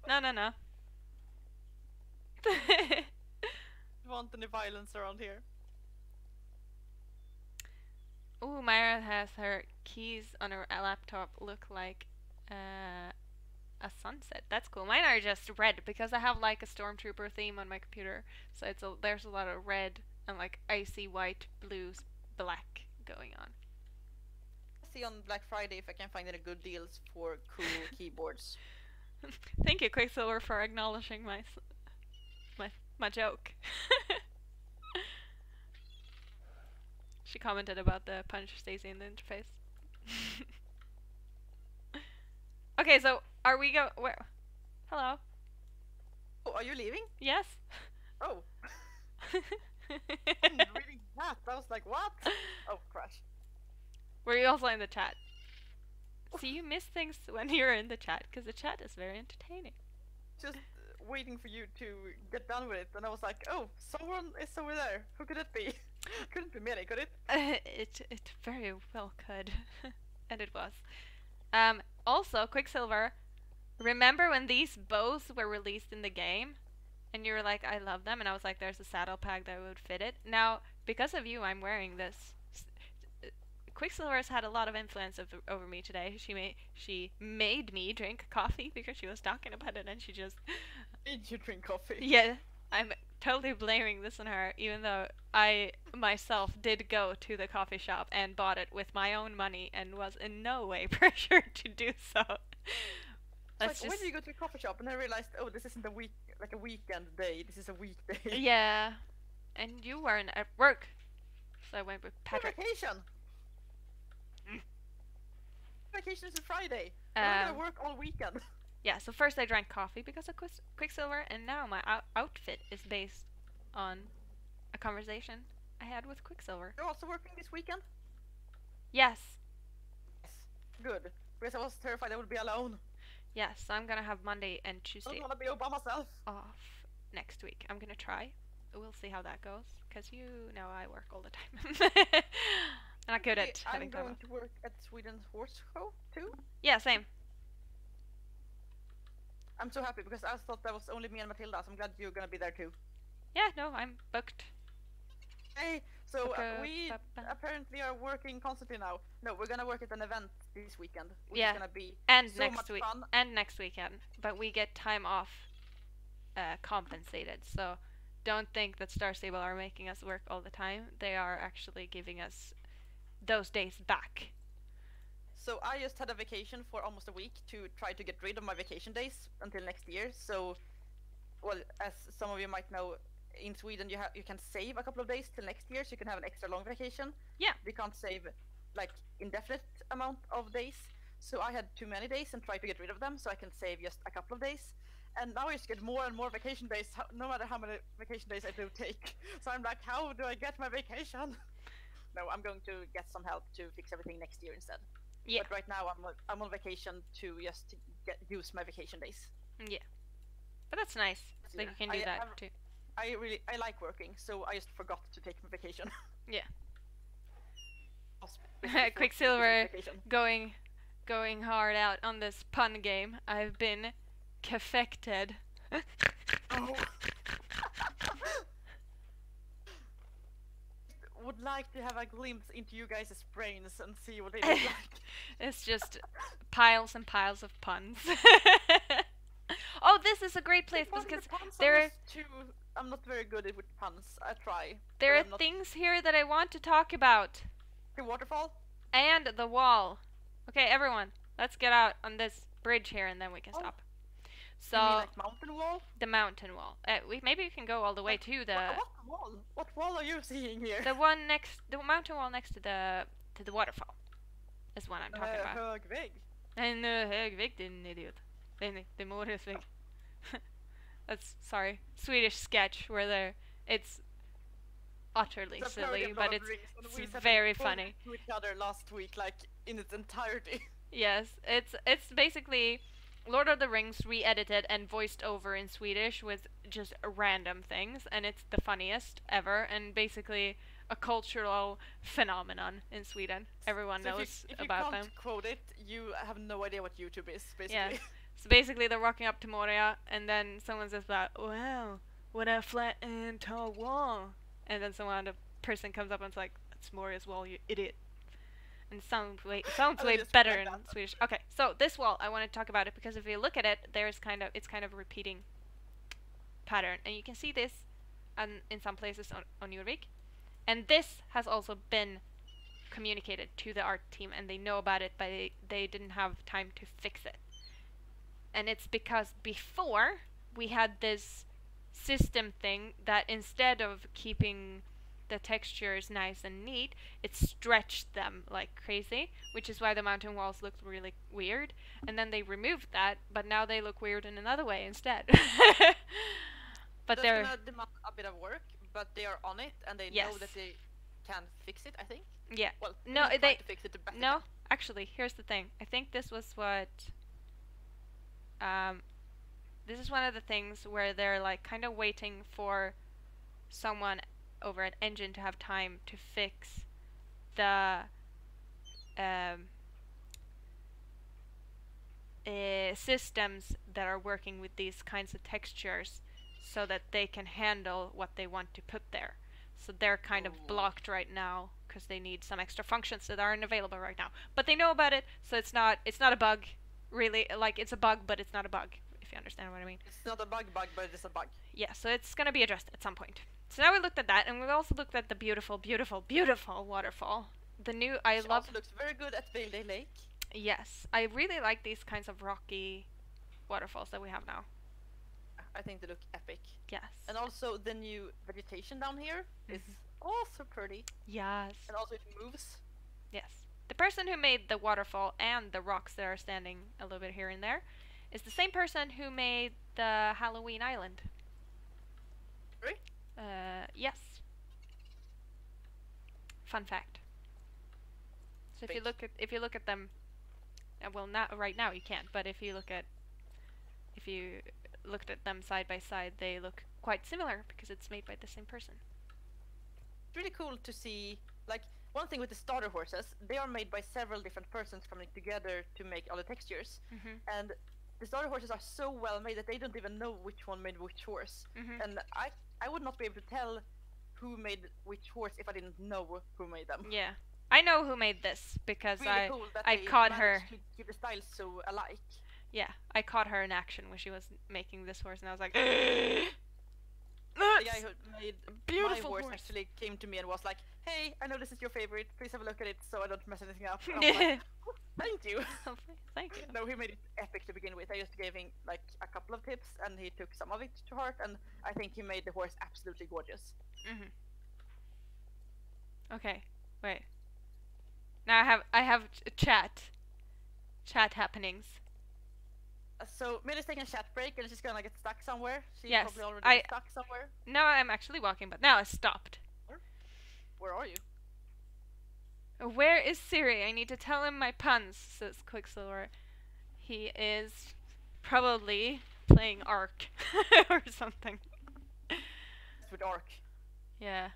No, no, no. Don't want any violence around here. Ooh, Myra has her keys on her laptop look like a sunset. That's cool. Mine are just red because I have like a stormtrooper theme on my computer. So there's a lot of red and like icy white, blues, black going on. See on Black Friday if I can find any good deals for cool keyboards. Thank you, Quicksilver, for acknowledging my joke. She commented about the punch Stacy in the interface. Okay, so are we where? Hello. Oh, are you leaving? Yes. Oh. I'm reading that. I was like, what? Oh, crash. Were you also in the chat? See, you miss things when you're in the chat, because the chat is very entertaining. Just waiting for you to get done with it, and I was like, oh, someone is over there. Who could it be? Couldn't be Meli, could it? It very well could. And it was. Also, Quicksilver, remember when these bows were released in the game? And you were like, I love them, and I was like, there's a saddle pack that would fit it. Now, because of you, I'm wearing this. Quicksilver has had a lot of influence over me today. She made me drink coffee because she was talking about it, and she just... Did you drink coffee? Yeah, I'm totally blaming this on her, even though I myself did go to the coffee shop and bought it with my own money and was in no way pressured to do so. Like, when did you go to a coffee shop and I realized, oh, this isn't a weekend day, this is a weekday. Yeah, and you weren't at work, so I went with Patrick. Vacation! Vacation is a Friday. I'm gonna work all weekend. Yeah, so first I drank coffee because of Quicksilver, and now my outfit is based on a conversation I had with Quicksilver. You're also working this weekend? Yes. Yes. Good. Because I was terrified I would be alone. Yes, so I'm gonna have Monday and Tuesday I don't wanna be all by myself. off next week. I'm gonna try. We'll see how that goes, because you know I work all the time. I'm not good at having time off. I'm going to work at Sweden's horse show too. Yeah, same. I'm so happy because I thought that was only me and Matilda, so I'm glad you're gonna be there too. Yeah, no, I'm booked. Hey, so we apparently are working constantly now. No, we're gonna work at an event this weekend, which is gonna be so much fun. And next weekend, but we get time off compensated, so don't think that Star Stable are making us work all the time. They are actually giving us those days back. So I just had a vacation for almost a week to try to get rid of my vacation days until next year. So, well, as some of you might know, in Sweden you can save a couple of days till next year, so you can have an extra long vacation. Yeah. We can't save like indefinite amount of days. So I had too many days and tried to get rid of them, so I can save just a couple of days. And now I just get more and more vacation days, no matter how many vacation days I do take. So I'm like, how do I get my vacation? No, I'm going to get some help to fix everything next year instead. Yeah. But right now I'm on vacation to just use my vacation days. Yeah. But that's nice. So you can do that too. I like working, so I just forgot to take my vacation. Yeah. I was basically forced to take Quicksilver vacation. going hard out on this pun game. I've been caffected. Oh. Would like to have a glimpse into you guys' brains and see what they look like. It's just piles and piles of puns. Oh, this is a great place because I'm not very good with puns. I try. There are things here that I want to talk about. The waterfall? And the wall. Okay, everyone, let's get out on this bridge here and then we can stop. So, you mean like mountain wall? The mountain wall. Maybe we can go all the way to the... What wall? What wall are you seeing here? The mountain wall next to the waterfall. Is what I'm talking about. Hög vägg. En hög vägg, din idiot. Det måres vägg. That's, sorry, Swedish sketch where it's utterly silly, but it's very funny. To each other last week, like in its entirety. Yes, it's basically Lord of the Rings re-edited and voiced over in Swedish with just random things, and it's the funniest ever, and basically a cultural phenomenon in Sweden. Everyone knows about them. If you can't quote it, you have no idea what YouTube is, basically. Yeah. So basically they're walking up to Moria, and then someone says like, wow, what a flat and tall wall. And then a person comes up and it's like, that's Moria's wall, you idiot. And it sounds way better in Swedish. Okay, so this wall, I want to talk about it because if you look at it, it's kind of a repeating pattern, and you can see this in some places on Jorvik. And this has also been communicated to the art team, and they know about it, but they didn't have time to fix it. And it's because before we had this system thing that instead of keeping the textures nice and neat, it stretched them like crazy, which is why the mountain walls looked really weird. And then they removed that, but now they look weird in another way instead. But that's gonna demand a bit of work, but they are on it, and they know that they can fix it, I think. Yeah. Well, no, they to fix it the best no. Actually, here's the thing. I think this was what. This is one of the things where they're like kind of waiting for someone over an engine to have time to fix the systems that are working with these kinds of textures, so that they can handle what they want to put there. So they're kind of blocked right now because they need some extra functions that aren't available right now. But they know about it, so it's not a bug, really. Like, it's a bug, but it's not a bug, if you understand what I mean. It's not a bug, but it's a bug. Yeah, so it's gonna be addressed at some point. So now we looked at that, and we also looked at the beautiful, beautiful, beautiful waterfall. The new, It also looks very good at Vale Lake. Yes, I really like these kinds of rocky waterfalls that we have now. I think they look epic. Yes. And also the new vegetation down here is also pretty. Yes. And also it moves. Yes. The person who made the waterfall and the rocks that are standing a little bit here and there is the same person who made the Halloween Island. Really? Yes. Fun fact. So if you look at them, well, not right now you can't, but if you looked at them side by side, they look quite similar because it's made by the same person. It's really cool to see, like, one thing with the starter horses, they are made by several different persons coming together to make all the textures. And the starter horses are so well made that they don't even know which one made which horse. And I would not be able to tell who made which horse if I didn't know who made them. Yeah. I know who made this because really cool that I they caught her. To keep the styles so alike. Yeah, I caught her in action when she was making this horse, and I was like, the guy who made beautiful my horse actually came to me and was like, hey, I know this is your favorite, please have a look at it so I don't mess anything up. And I was like, oh, thank you. Thank you. No, he made it epic to begin with. I just gave him like a couple of tips and he took some of it to heart, and I think he made the horse absolutely gorgeous. Okay, wait. Now I have chat happenings. So Meli's taking a chat break and she's gonna get stuck somewhere. She's yes, probably already stuck somewhere. No, I'm actually walking, but now I stopped. Where are you? Where is Siri? I need to tell him my puns, says Quicksilver. He is probably playing Ark or something. after dark. Yeah.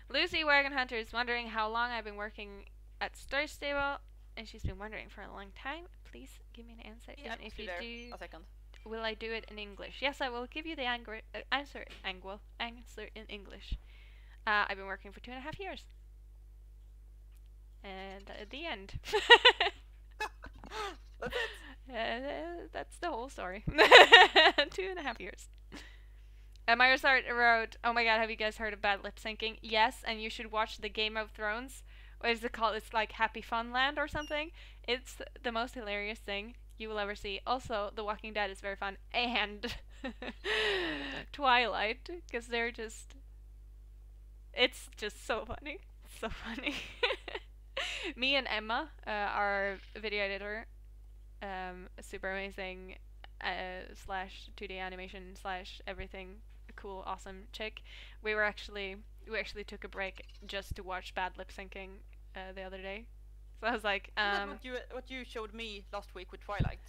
Lucy Wagon Hunter is wondering how long I've been working at Star Stable, and she's been wondering for a long time. Please give me an answer. Yeah, And if you do, a second. will I do it in English? Yes, I will give you the answer in English. I've been working for 2.5 years. And at the end. That's it. That's the whole story. 2.5 years. Myrsart wrote, "Oh my god, have you guys heard of bad lip syncing?" Yes, and you should watch the Game of Thrones. What is it called? It's like Happy Fun Land or something. It's the most hilarious thing you will ever see. Also, The Walking Dead is very fun. And Twilight, because they're just... It's just so funny. So funny. Me and Emma, our video editor, super amazing slash 2D animation slash everything cool awesome chick. We actually took a break just to watch bad lip syncing the other day. So I was like, what you showed me last week with Twilight.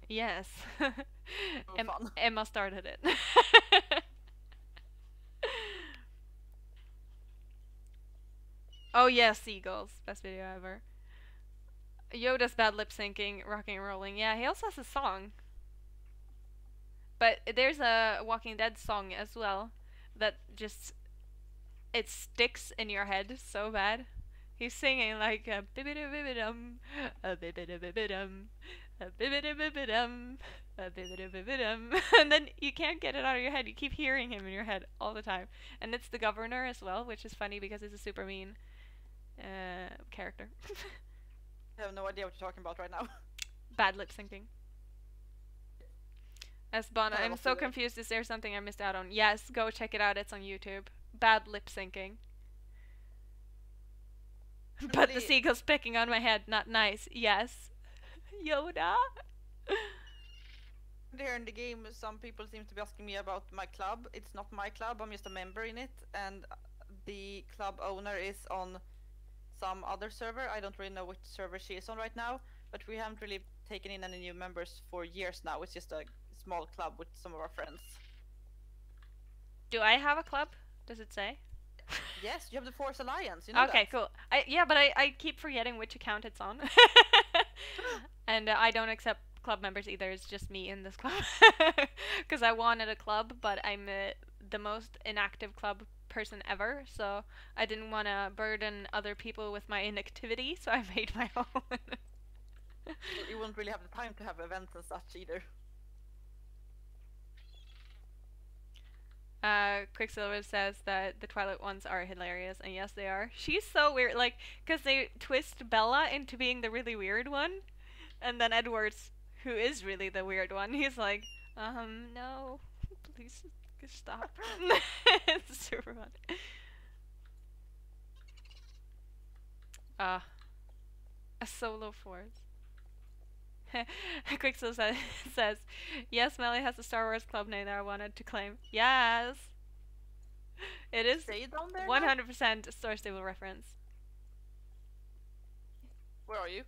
Yes. Fun. Emma started it. Oh yes, Seagulls. Best video ever. Yoda's bad lip syncing, rocking and rolling. Yeah, he also has a song. But there's a Walking Dead song as well that just... It sticks in your head so bad. He's singing like a bibidi-bibidum, a bibidi-bibidum, a bibidi-bibidum, a bibidi-bibidum. And then you can't get it out of your head. You keep hearing him in your head all the time. And it's the governor as well, which is funny because he's a super mean character. I have no idea what you're talking about right now. Bad lip syncing. Esbana, I'm so confused. Is there something I missed out on? Yes, go check it out. It's on YouTube. Bad lip syncing. But the seagull's picking on my head. Not nice. Yes. Yoda. There in the game, some people seem to be asking me about my club. It's not my club. I'm just a member in it, and the club owner is on some other server. I don't really know which server she is on right now, but we haven't really taken in any new members for years now. It's just a small club with some of our friends. Do I have a club? Does it say? Yes, you have the Force Alliance. You know okay, that. Cool. But I keep forgetting which account it's on. And I don't accept club members either. It's just me in this club. Because I wanted a club, but I'm the most inactive club person ever, so I didn't want to burden other people with my inactivity, so I made my own. You won't really have the time to have events and such either. Quicksilver says that the Twilight ones are hilarious, and yes, they are. She's so weird, like, because they twist Bella into being the really weird one, and then Edwards, who is really the weird one, he's like, no, please stop. It's super fun. A solo force. Quicksilver says, yes, Meli has a Star Wars club name that I wanted to claim. Yes! It is 100% Star Stable reference. Where are you?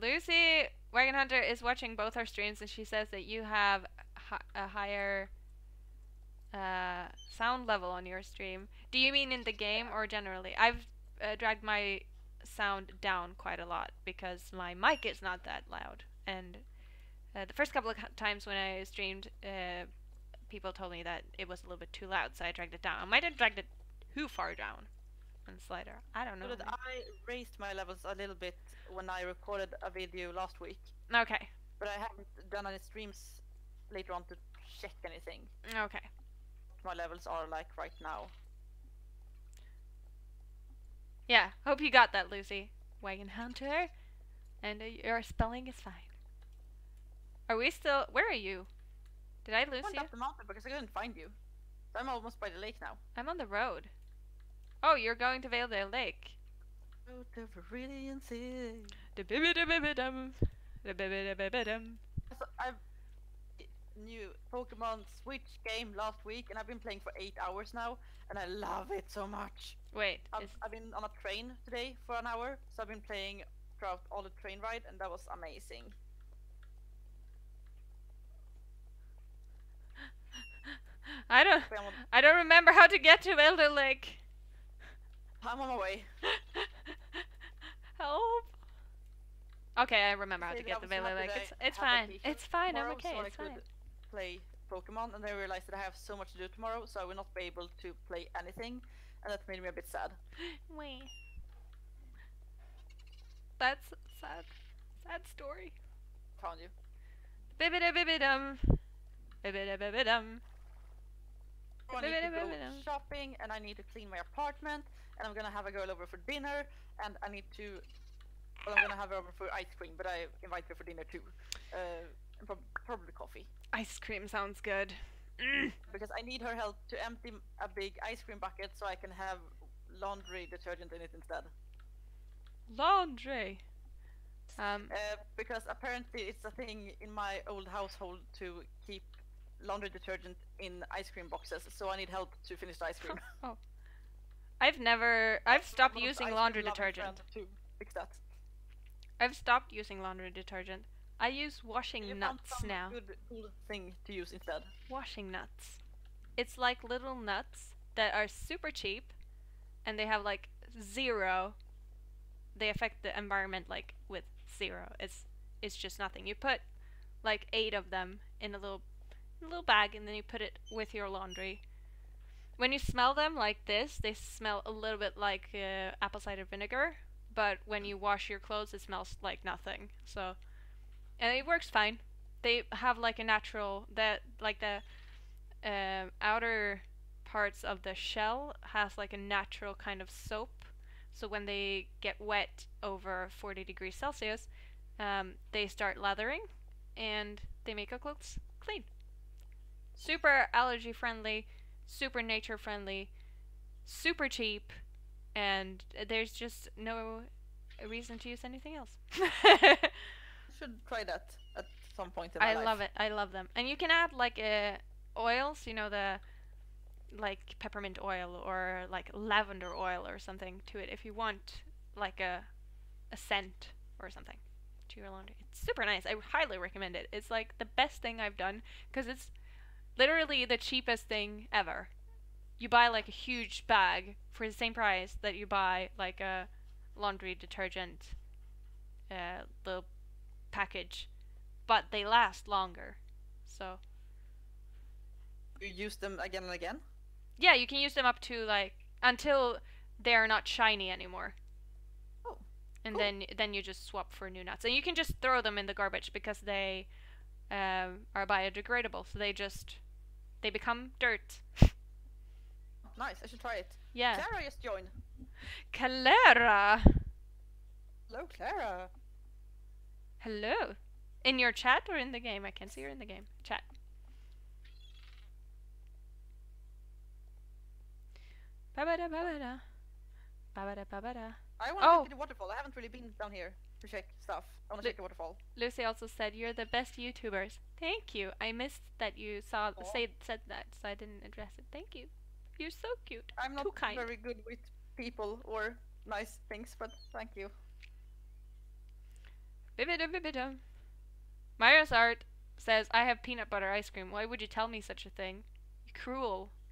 Lucy Wagon Hunter is watching both our streams, and she says that you have a higher sound level on your stream. Do you mean in the game or generally? I've dragged my sound down quite a lot because my mic is not that loud, and the first couple of times when I streamed, people told me that it was a little bit too loud, so I dragged it down. I might have dragged it too far down on the slider. I don't know. So I raised my levels a little bit when I recorded a video last week. Okay. But I haven't done any streams later on to check anything. Okay. My levels are like right now. Yeah, hope you got that, Lucy Wagon Hunter. And your spelling is fine. Are we still... Where are you? Did I lose you? I went up the mountain because I couldn't find you. I'm almost by the lake now. I'm on the road. Oh, you're going to Valedale Lake. Go to Viridian City. The bibidi-bibidum. The bibidi-bibidum. So I've new Pokemon Switch game last week, and I've been playing for 8 hours now, and I love it so much. Wait, I've been on a train today for an hour, so I've been playing throughout all the train ride, and that was amazing. I don't remember how to get to Elder Lake. I'm on my way. Help. Okay, I remember how to get to Elder Lake. It's fine. It's fine. I'm okay. So it's fine. Could play Pokemon, and then I realized that I have so much to do tomorrow, so I will not be able to play anything, and that made me a bit sad. Wait. That's sad. Sad story. Found you. Bibida-bibidum. Bibida-bibidum. I need to go shopping, and I need to clean my apartment, and I'm gonna have a girl over for dinner, and I need to... Well, I'm gonna have her over for ice cream, but I invite her for dinner too. And probably coffee. Ice cream sounds good. Because I need her help to empty a big ice cream bucket so I can have laundry detergent in it instead. Laundry. Because apparently it's a thing in my old household to keep laundry detergent in ice cream boxes, so I need help to finish the ice cream. Oh. I've stopped using laundry detergent. To fix that. I've stopped using laundry detergent. I use washing nuts now. Good cool thing to use instead. Washing nuts. It's like little nuts that are super cheap, and they have like zero. They affect the environment like with zero. It's just nothing. You put like 8 of them in a little bag, and then you put it with your laundry. When you smell them like this, they smell a little bit like apple cider vinegar. But when you wash your clothes, it smells like nothing. So, and it works fine. They have like a natural the outer parts of the shell has like a natural kind of soap. So when they get wet over 40 degrees Celsius, they start lathering, and they make our clothes clean. Super allergy friendly, super nature friendly, super cheap. And there's just no reason to use anything else. Should try that at some point in my life. I love it. I love them. And you can add like oils, you know, the like peppermint oil or like lavender oil or something to it if you want like a scent or something to your laundry. It's super nice. I highly recommend it. It's like the best thing I've done because it's literally the cheapest thing ever. You buy like a huge bag for the same price that you buy like a laundry detergent little package, but they last longer. So you use them again and again? Yeah, you can use them up to like until they're not shiny anymore. Oh. And cool. then you just swap for new nuts. And you can just throw them in the garbage because they are biodegradable. So they become dirt. Nice, I should try it. Yeah. Clara just joined. Clara! Hello, Clara. Hello. In your chat or in the game? I can see her in the game. Chat. Babada babada. Babada babada. I want to get to the waterfall. I haven't really been down here to check stuff. I want to check the waterfall. Lucy also said, "You're the best YouTubers." Thank you. I missed that you said that, so I didn't address it. Thank you. You're so cute. I'm not Too kind. very good with people or nice things, but thank you. Bibida. Myra's Art says, "I have peanut butter ice cream. Why would you tell me such a thing? You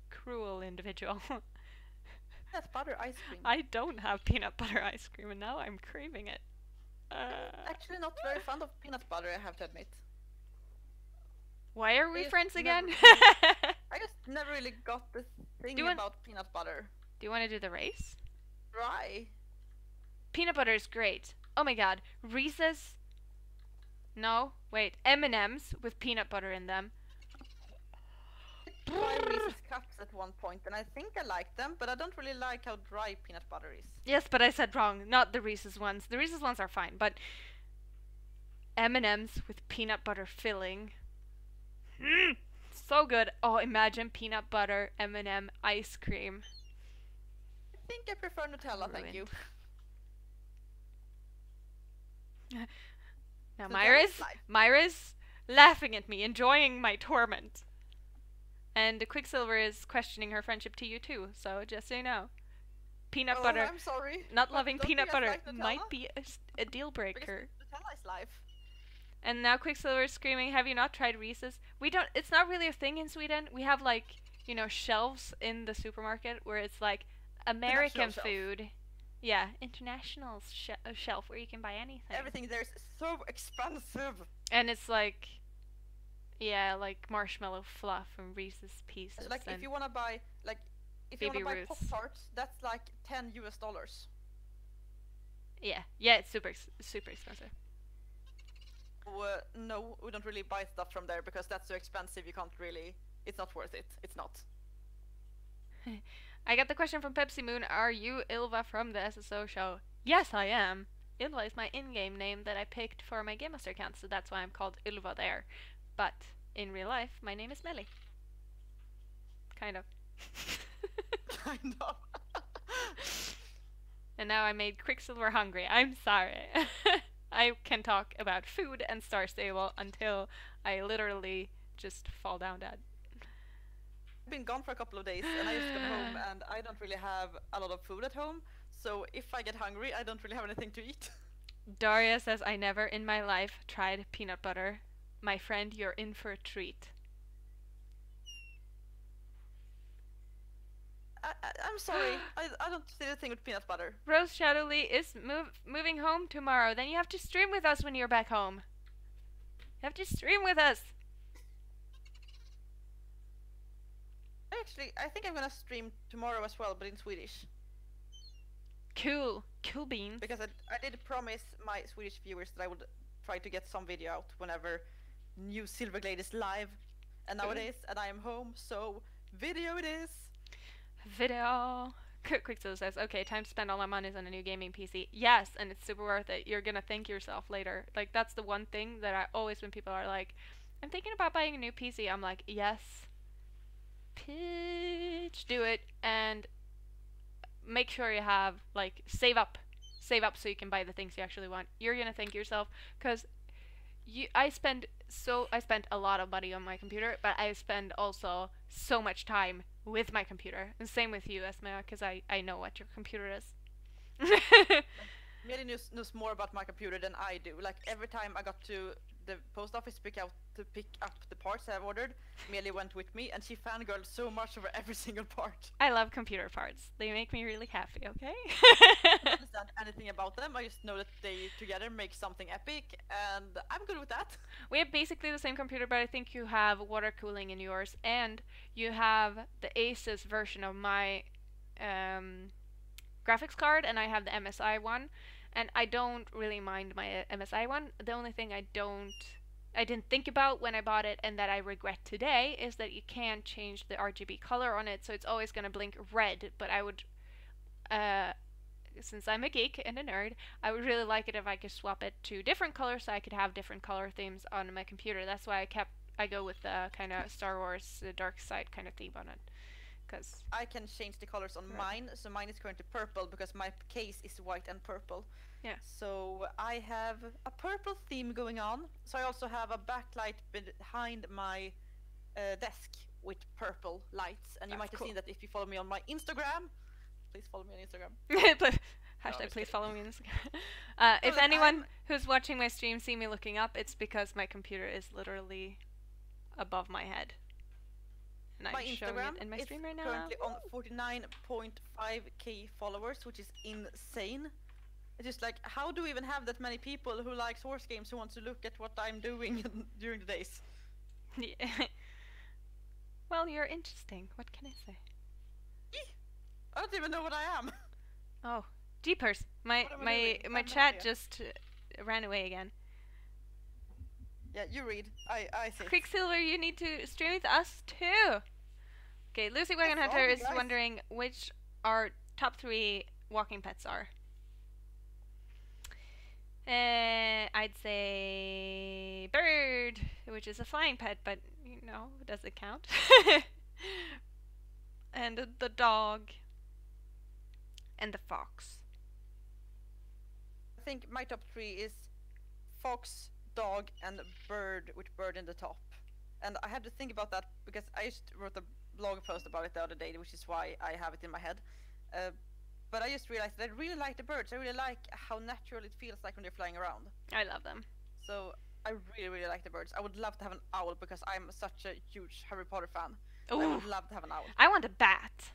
cruel individual." Peanut butter ice cream. I don't have peanut butter ice cream, and now I'm craving it. I'm actually not very fond of peanut butter, I have to admit. Why are we friends again? I just never really got the thing about peanut butter. Do you want to do the race? Try. Peanut butter is great. Oh my god. Reese's... No, wait. M&M's with peanut butter in them. I tried Reese's cups at one point, and I think I like them, but I don't really like how dry peanut butter is. Yes, but I said wrong. Not the Reese's ones. The Reese's ones are fine, but... M&M's with peanut butter filling... so good. Oh, imagine peanut butter M&M ice cream. I think I prefer Nutella, thank you. Now Myra's laughing at me, enjoying my torment. And Quicksilver is questioning her friendship to you too, so just so you know. Peanut butter. I'm sorry. Not loving peanut butter might be a deal breaker. Because Nutella is life. And now Quicksilver is screaming, "Have you not tried Reese's?" We don't. It's not really a thing in Sweden. We have like you know, shelves in the supermarket where it's like American food. Yeah, international shelf where you can buy anything. Everything there is so expensive. And it's like, yeah, like marshmallow fluff and Reese's Pieces. Like if you wanna buy if you wanna buy Pop-Tarts, that's like $10. Yeah, it's super expensive. No, we don't really buy stuff from there because that's so expensive. You can't really. It's not worth it. It's not. I got the question from Pepsi Moon. Are you Ylva from the SSO show? Yes, I am. Ylva is my in-game name that I picked for my Game Master account, so that's why I'm called Ylva there. But in real life, my name is Meli. Kind of. Kind of. And now I made Quicksilver hungry. I'm sorry. I can talk about food and Star Stable until I literally just fall down dead. I've been gone for a couple of days and I just got home and I don't really have a lot of food at home, so if I get hungry I don't really have anything to eat. Daria says, I never in my life tried peanut butter. My friend, you're in for a treat. I'm sorry, I don't see the thing with peanut butter. Rose Shadowly is moving home tomorrow. Then you have to stream with us when you're back home. You have to stream with us. Actually, I think I'm gonna stream tomorrow as well, but in Swedish. Cool beans. Because I did promise my Swedish viewers that I would try to get some video out whenever new Silverglade is live. And nowadays, and I am home, so video it is. Video. Quicksilver says, okay, time to spend all my money on a new gaming PC. Yes, and it's super worth it. You're gonna thank yourself later. Like, that's the one thing that I always, when people are like, I'm thinking about buying a new PC, I'm like, yes, pitch, do it, and make sure you have, like, save up so you can buy the things you actually want. You're gonna thank yourself, because I spent a lot of money on my computer, but I spend also so much time with my computer. And same with you, Esme, because I know what your computer is. Meli knows more about my computer than I do. Like, every time I got to the post office to pick up the parts I've ordered, Meli went with me, and she fangirled so much over every single part. I love computer parts. They make me really happy, okay? I don't understand anything about them. I just know that they together make something epic, and I'm good with that. We have basically the same computer, but I think you have water cooling in yours, and you have the Asus version of my graphics card, and I have the MSI one. And I don't really mind my MSI one. The only thing I didn't think about when I bought it, and that I regret today, is that you can't change the RGB color on it, so it's always gonna blink red. But I would, since I'm a geek and a nerd, I would really like it if I could swap it to different colors, so I could have different color themes on my computer. That's why I go with the kind of Star Wars Dark Side kind of theme on it. Cause I can change the colors on mine, so mine is currently purple because my case is white and purple. Yeah. So I have a purple theme going on. So I also have a backlight behind my desk with purple lights, and you might have seen that if you follow me on my Instagram. Please follow me on Instagram. Hashtag please follow me on Instagram. If anyone who's watching my stream see me looking up, it's because my computer is literally above my head. And my I'm Instagram showing it in my stream right now. Currently on 49.5k followers, which is insane. It's just like, how do we even have that many people who like horse games who want to look at what I'm doing during the days? Yeah. Well, you're interesting. What can I say? I don't even know what I am. Oh, jeepers! My chat just ran away again. Yeah, you read. I say. Quicksilver, you need to stream with us too. Okay, Lucy Wagon Hunter is wondering which our top 3 walking pets are. I'd say bird, which is a flying pet, but you know, does it count? And the dog, and the fox. I think my top 3 is fox, dog, and bird, with bird in the top. And I had to think about that because I just wrote a blog post about it the other day, which is why I have it in my head. But I just realized that I really like the birds. I really like how natural it feels like when they're flying around. I love them. So I really, really like the birds. I would love to have an owl because I'm such a huge Harry Potter fan. Ooh. I would love to have an owl. I want a bat.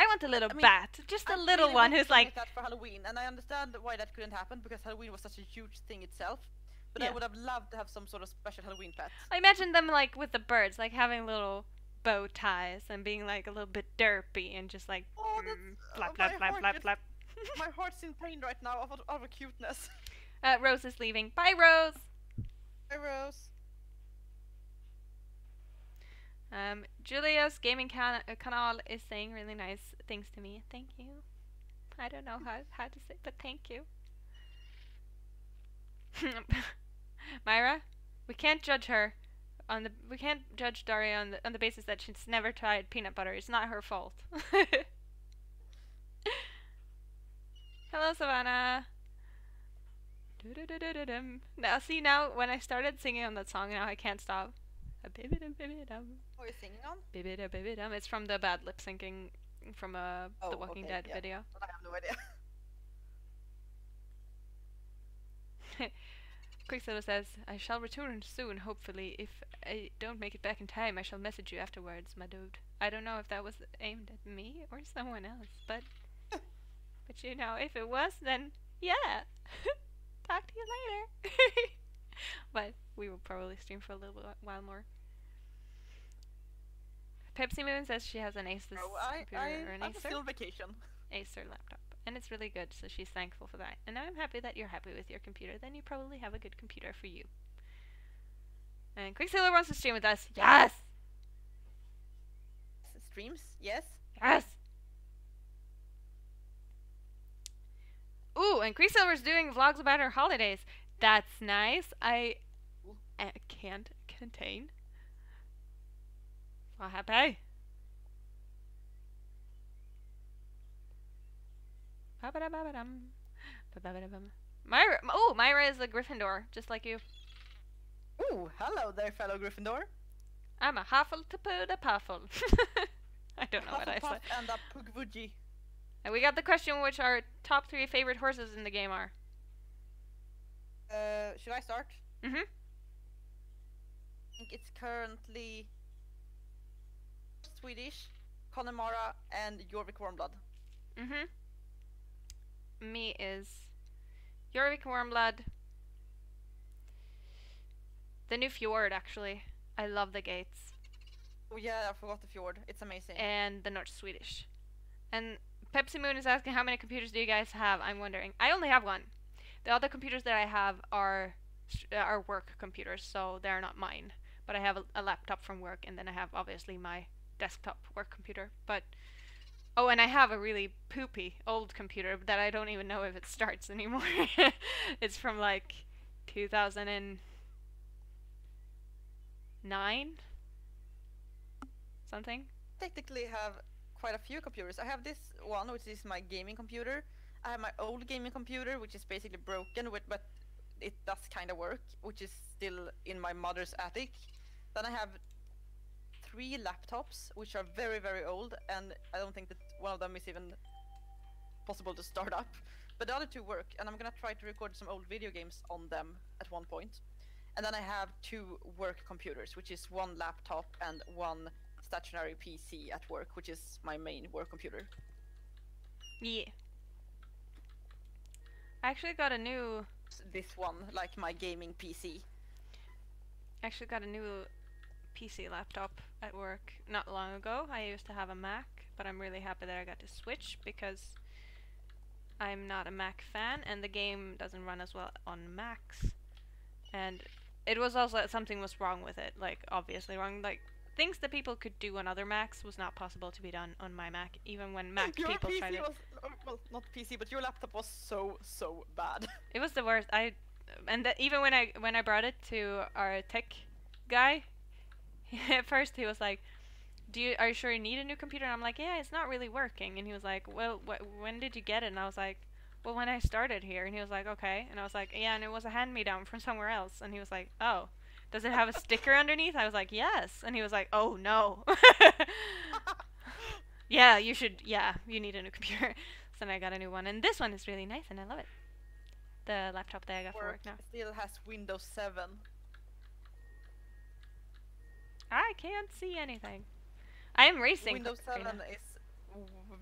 I want a little bat, just a little really one who's like that for Halloween, and I understand why that couldn't happen because Halloween was such a huge thing itself. But Yeah. I would have loved to have some sort of special Halloween pet. I imagine them like with the birds, like having little bow ties and being like a little bit derpy and just like flap flap flap flap flap. My heart's in pain right now of a cuteness. Rose is leaving. Bye, Rose. Hi, Rose. Julia's gaming canal is saying really nice things to me. Thank you. I don't know how to say, but thank you. Myra, we can't judge her we can't judge Daria on the basis that she's never tried peanut butter. It's not her fault. Hello, Savannah. Now, see, now when I started singing on that song, now I can't stop. What are you singing on? It's from the bad lip syncing from the Walking Dead video. I have no idea. Quicksilver says, I shall return soon, hopefully. If I don't make it back in time, I shall message you afterwards, my dude. I don't know if that was aimed at me or someone else, but you know, if it was, then yeah. Talk to you later. But we will probably stream for a little while more. Pepsi Moon says she has an Asus computer or an I'm still Acer. Vacation. Acer laptop. And it's really good, so she's thankful for that. And I'm happy that you're happy with your computer. Then you probably have a good computer for you. And Quicksilver wants to stream with us. Yes! Streams? Yes. Yes! Ooh, and Quicksilver's doing vlogs about her holidays. That's nice. I can't contain. So happy. Myra. Oh, Myra is a Gryffindor, just like you. Ooh, hello there, fellow Gryffindor. I'm a Hufflepuffle. I don't know what I said. And a Pugvuji. And we got the question which our top 3 favorite horses in the game are. Should I start? Mm-hmm. I think it's currently Swedish, Connemara, and Jorvik Warmblood. Mm-hmm. Me is Jorvik Warmblood. The new Fjord, actually. I love the gates. Oh yeah, I forgot the Fjord. It's amazing. And the North Swedish. And Pepsi Moon is asking how many computers do you guys have? I'm wondering. I only have one. The other computers that I have are work computers, so they're not mine. But I have a laptop from work, and then I have obviously my desktop work computer. But oh, and I have a really poopy old computer that I don't even know if it starts anymore. It's from like 2009 something. Technically have quite a few computers. I have this one, which is my gaming computer. I have my old gaming computer, which is basically broken, but it does kind of work, which is still in my mother's attic. Then I have 3 laptops, which are very, very old, and I don't think that one of them is even possible to start up. But the other 2 work, and I'm gonna try to record some old video games on them at one point. And then I have 2 work computers, which is 1 laptop and 1 stationary PC at work, which is my main work computer. Yeah. I actually got a new... This one, like my gaming PC. Actually got a new PC laptop at work not long ago. I used to have a Mac, but I'm really happy that I got to switch because I'm not a Mac fan and the game doesn't run as well on Macs. And it was also something was wrong with it, like obviously wrong. Like things that people could do on other Macs was not possible to be done on my Mac, even when Mac your people PC tried it. Was, well, not PC, but your laptop was so bad. It was the worst. Even when I brought it to our tech guy, at first he was like, are you sure you need a new computer? And I'm like, yeah, it's not really working. And he was like, well, when did you get it? And I was like, well, when I started here. And he was like, okay. And I was like, yeah, and it was a hand-me-down from somewhere else. And he was like, oh, does it have a sticker underneath? I was like, yes. And he was like, oh, no. Yeah, you need a new computer. So then I got a new one. And this one is really nice, and I love it. The laptop that I got for work now. Still has Windows 7. I can't see anything. I am racing. Windows 7 is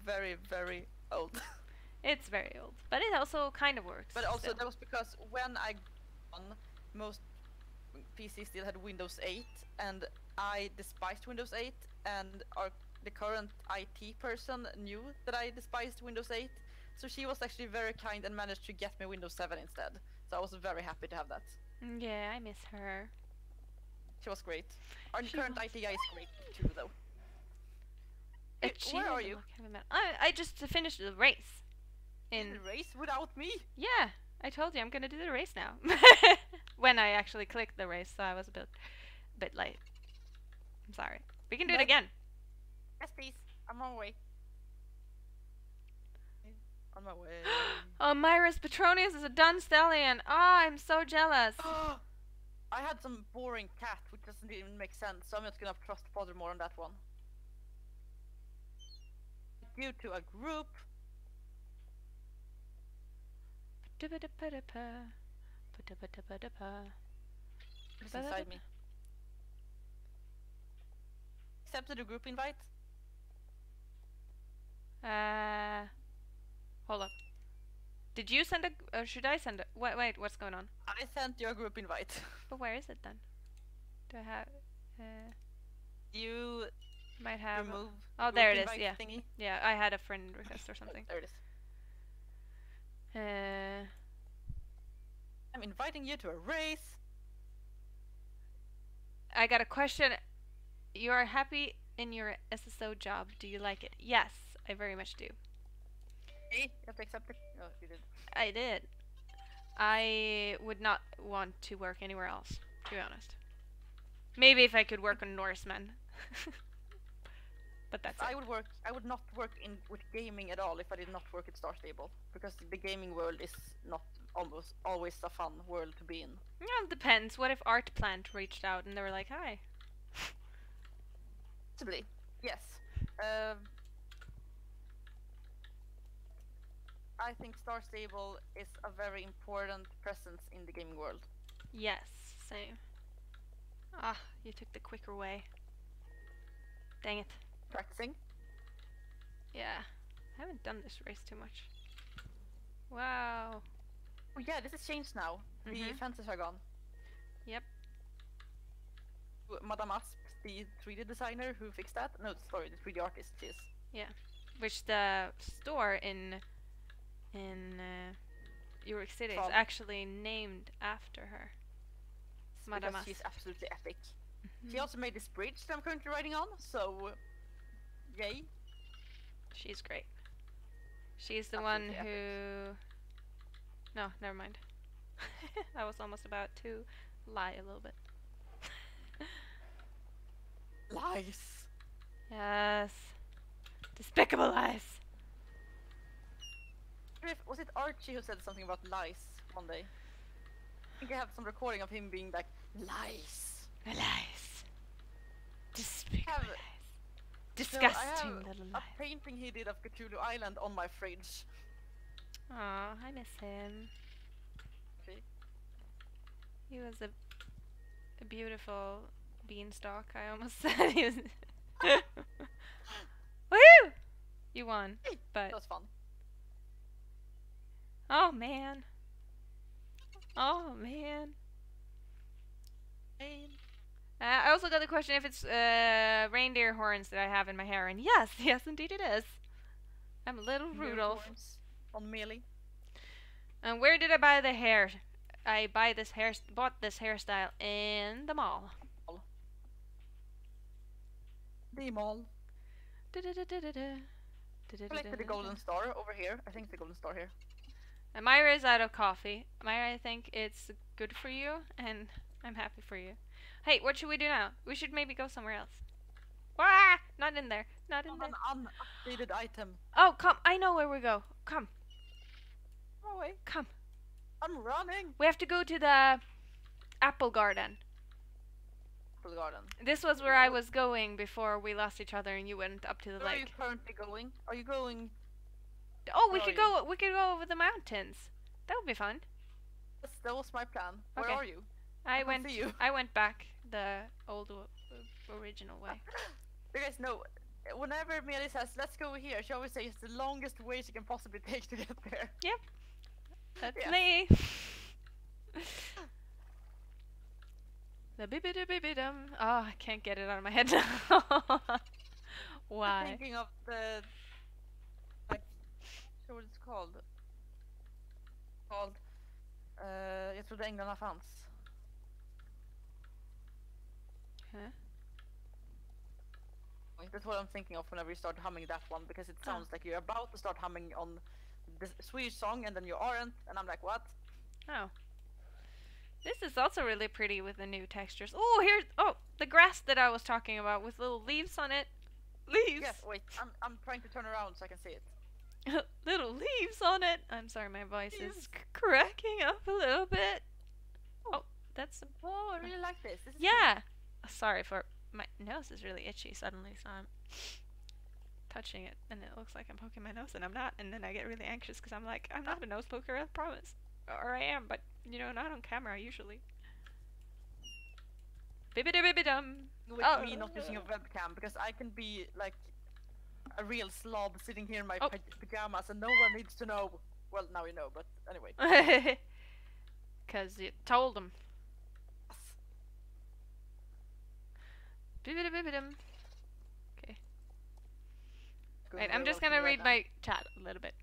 very, very old. It's very old, but it also kind of works. But also still. that was because when I got on, most PCs still had Windows 8, and I despised Windows 8, and the current IT person knew that I despised Windows 8, so she was actually very kind and managed to get me Windows 7 instead. So I was very happy to have that. Yeah, I miss her. She was great. Our current IT guy is great too, though. Where are you? I just finished the race. In the race without me? Yeah, I told you I'm gonna do the race now. When I actually clicked the race, so I was a bit late. I'm sorry. We can do it again. Yes, please. I'm on my way. On my way. Oh, Myra's Petronius is a dun stallion. Oh, I'm so jealous. I had some boring cat, which doesn't even make sense, so I'm just gonna trust Father more on that one. Due to a group. Who's inside me? Accepted a group invite? Hold up. Did you send a, or should I send it? Wait, what's going on? I sent your group invite. But where is it then? Do I have, you might have, remove oh, there it is, invite yeah. Thingy? Yeah, I had a friend request or something. There it is. I'm inviting you to a race. I got a question. You are happy in your SSO job. Do you like it? Yes, I very much do. Hey, you have to accept it. Oh, you did. I did. I would not want to work anywhere else, to be honest. Maybe if I could work on Norsemen. But that's it. I would not work with gaming at all if I did not work at Star Stable, because the gaming world is not almost always a fun world to be in. Well, it depends. What if Art Plant reached out and they were like, hi? Possibly, yes. I think Star Stable is a very important presence in the gaming world. Yes, same. Ah, you took the quicker way. Dang it. Practicing? Yeah. I haven't done this race too much. Wow. Oh yeah, this has changed now. The fences are gone. Yep. Madame Asp, the 3D designer who fixed that? No, sorry, the 3D artist is. Yeah. Which the store in York City is actually named after her. Madame Asp. She's absolutely epic. She also made this bridge that I'm currently riding on, so yay. She's great. She's the Absolutely one epic. who... No, never mind. I was almost about to lie a little bit. Lies. Yes. Despicable lies. Was it Archie who said something about lies one day? I think I have some recording of him being like, lies. Lies. Despicable Have- lies. So Disgusting I have little a lies. painting he did of Cthulhu Island on my fridge. Aw, I miss him. See? He was a beautiful beanstalk. I almost said he was... Woohoo! You won, but... That was fun. Oh, man. Oh, man. I also got the question if it's reindeer horns that I have in my hair, and yes, yes, indeed it is. I'm a little Rudolph. On Meli. And where did I buy the hair? I bought this hairstyle in the mall. The mall. Collected the golden star over here. I think it's the golden star here. And Myra is out of coffee. Myra, I think it's good for you, and I'm happy for you. Hey, what should we do now? We should maybe go somewhere else. Wah! Not in there. Not in there. An unupdated item. Oh, come. I know where we go. Come. Oh, wait. Come. I'm running. We have to go to the apple garden. Apple garden. This was where I was going before we lost each other and you went up to the Where are you lake. currently going? Are you going... Oh, we Where could are go over the mountains. That would be fun. That was my plan. Where Okay. are you? I can't went. see you. I went back the old original way. You guys know, whenever Meli says, let's go here, she always says it's the longest way she can possibly take to get there. Yep. That's Yeah. me. The bibidibidum. Oh, I can't get it out of my head now. Why? I'm thinking of the, like, what it's called. Jag trodde änglarna fanns. Huh? That's what I'm thinking of whenever you start humming that one, because it sounds like you're about to start humming on the Swedish song and then you aren't, and I'm like, what? Oh. This is also really pretty with the new textures. Oh, here's the grass that I was talking about with little leaves on it. Leaves. Yes, wait, I'm trying to turn around so I can see it. Little leaves on it. I'm sorry, my voice is cracking up a little bit. Oh, that's. Oh, I really like this. This is Yeah. Sorry for my nose is really itchy suddenly, so I'm touching it, and it looks like I'm poking my nose, and I'm not. And then I get really anxious because I'm like, I'm not a nose poker, I promise. Or I am, but you know, not on camera usually. Bibidibidum. with me not using a webcam, because I can be like a real slob sitting here in my pajamas and no one needs to know. Well, now you know, but anyway. Because you told them. Bibidibidum. Okay. Wait, I'm just gonna read my chat a little bit.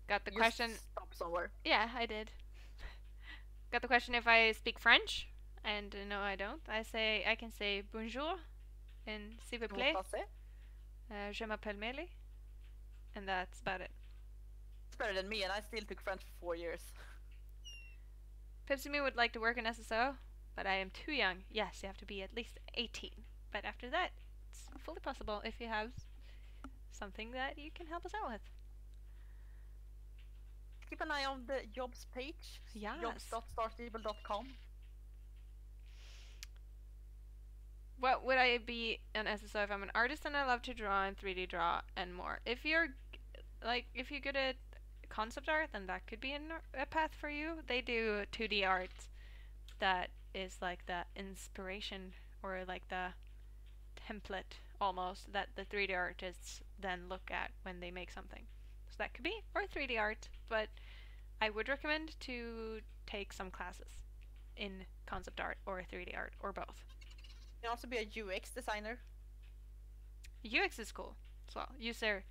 Got the question. Stop somewhere. Yeah, I did. Got the question if I speak French, and no, I don't. I can say bonjour and s'il vous plaît. Je m'appelle Meli, and that's about it. It's better than me, and I still took French for 4 years. Pepsi Me would like to work in SSO, but I am too young. Yes, you have to be at least 18. But after that, it's fully possible if you have something that you can help us out with. Keep an eye on the jobs page. Yes. Jobs.startable.com. What would I be an SSO if I'm an artist and I love to draw and 3D draw and more? If you're if you're good at concept art, then that could be a path for you. They do 2D art that is like the inspiration or like the template almost that the 3D artists then look at when they make something. So that could be, or 3D art, but I would recommend to take some classes in concept art or 3D art or both. You can also be a UX designer. UX is cool as well. User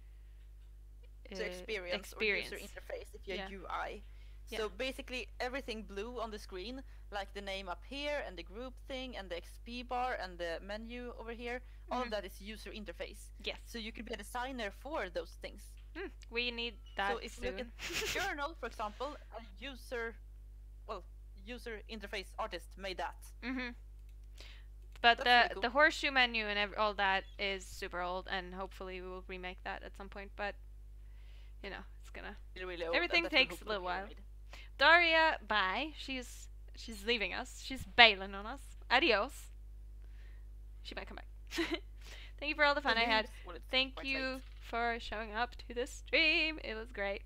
experience or user interface if you're UI. So basically everything blue on the screen, like the name up here and the group thing and the XP bar and the menu over here, all of that is user interface. Yes. So you could be a designer for those things. We need that so if you look at journal, for example, a user interface artist made that. But the horseshoe menu and all that is super old, and hopefully we will remake that at some point. But you know, it's gonna really old, everything takes a little while. Daria, bye. She's leaving us. She's bailing on us. Adios. She might come back. Thank you for all the fun I had. Thank you for showing up to this stream. It was great.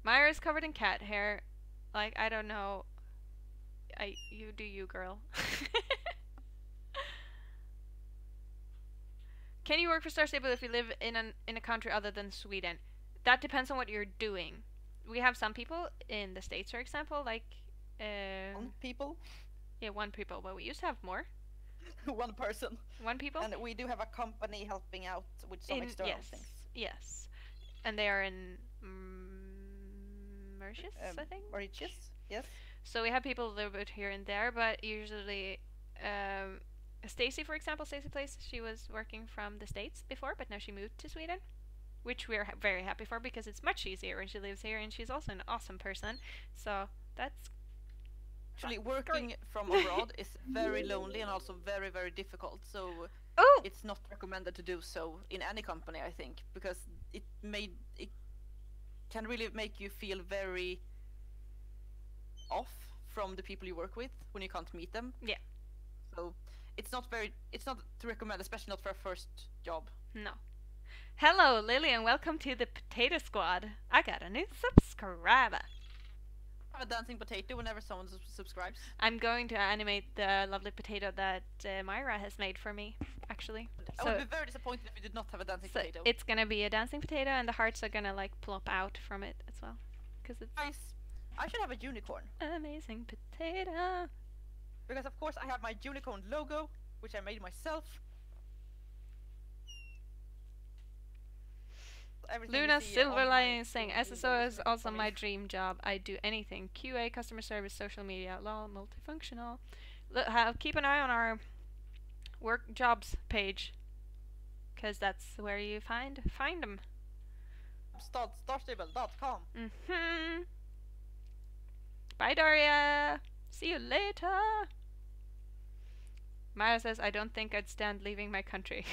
Myra's covered in cat hair. Like, I don't know. You do you, girl. Can you work for Star Stable if you live in a country other than Sweden? That depends on what you're doing. We have some people in the States, for example, like one people. Yeah, one people, but we used to have more. One person. One people. And we do have a company helping out with some external things. Yes, and they are in Mauritius, I think. Mauritius, yes. So we have people a little bit here and there, but usually, Stacy, for example, Stacy Place, she was working from the States before, but now she moved to Sweden, which we're very happy for because it's much easier when she lives here, and she's also an awesome person. So that's actually working from abroad is very lonely and also very, very difficult. So it's not recommended to do so in any company, I think, because it can really make you feel very off from the people you work with when you can't meet them. Yeah. So it's not to recommend, especially not for a first job. No. Hello, Lily, and welcome to the Potato Squad. I got a new subscriber. Have a dancing potato whenever someone subscribes. I'm going to animate the lovely potato that Myra has made for me, actually. I would be very disappointed if you did not have a dancing potato. It's gonna be a dancing potato, and the hearts are gonna like plop out from it as well, because it's nice. I should have a unicorn. Amazing potato. Because of course I have my unicorn logo, which I made myself. Luna Silverlining is saying SSO is also my dream job. I do anything. QA, customer service, social media, lol, multifunctional. Keep an eye on our work jobs page, because that's where you find them. Starstable.com. Bye, Daria. See you later. Maya says, I don't think I'd stand leaving my country.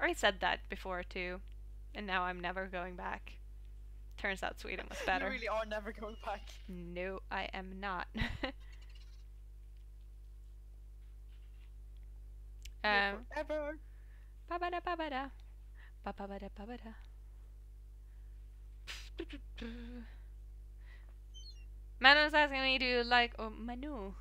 I said that before too, and now I'm never going back. Turns out Sweden was better. You really are never going back. No, I am not. Forever. Ba-ba-da, ba-ba-da. Ba-ba-ba-da, ba-ba-da. Manu is asking me, do you like... Oh, Manu.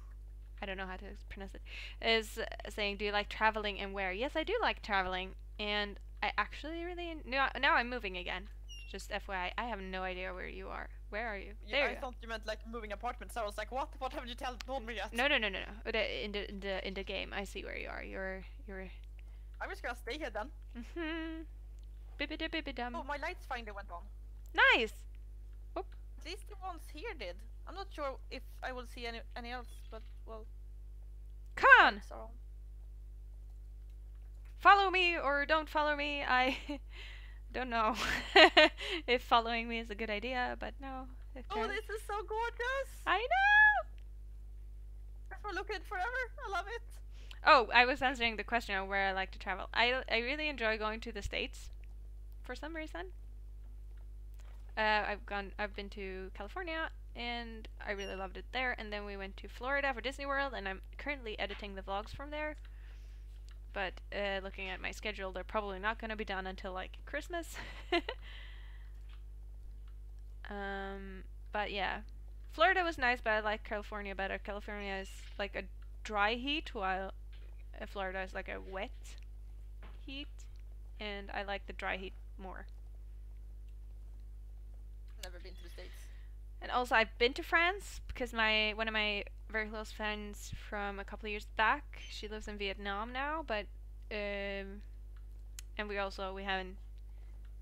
I don't know how to pronounce it. Is saying, do you like traveling and where? Yes, I do like traveling. And I actually really... Now I'm moving again. Just FYI, I have no idea where you are. Where are you? There I thought you meant like moving apartments. I was like, what? What haven't you told me yet? No. In the game, I see where you are. You're. I'm just gonna stay here then. Bibbidi-bibbidi-dum. Oh, my lights finally went on. Nice! Oop. At least the ones here did. I'm not sure if I will see any else, but well. Come on! Follow me or don't follow me. I don't know if following me is a good idea, but no. Oh, this is so gorgeous! I know! I've been looking at it forever. I love it. Oh, I was answering the question of where I like to travel. I really enjoy going to the States for some reason. I've been to California and I really loved it there, and then we went to Florida for Disney World, and I'm currently editing the vlogs from there. But looking at my schedule, they're probably not going to be done until like Christmas. But yeah, Florida was nice, but I like California better. California is like a dry heat, while Florida is like a wet heat, and I like the dry heat more. Never been to the States. And also I've been to France because one of my very close friends from a couple of years back, she lives in Vietnam now, but and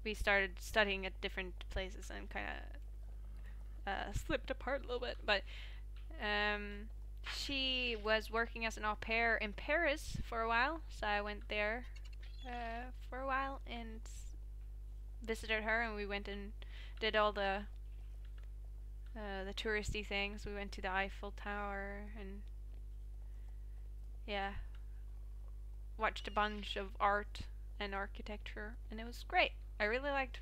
we started studying at different places and kind of slipped apart a little bit, but she was working as an au pair in Paris for a while, so I went there for a while and visited her, and we went and did all the touristy things. We went to the Eiffel Tower and yeah, watched a bunch of art and architecture, and it was great. I really liked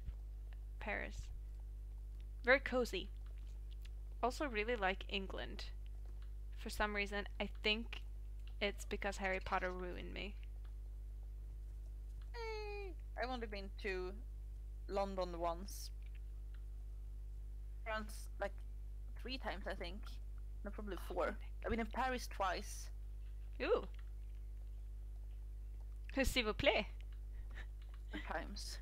Paris. Very cozy. Also really like England. For some reason, I think it's because Harry Potter ruined me. I've only been to London once. France like 3 times, I think. No, probably 4. I've been in Paris twice. Ooh. S'il vous plaît. 4 times.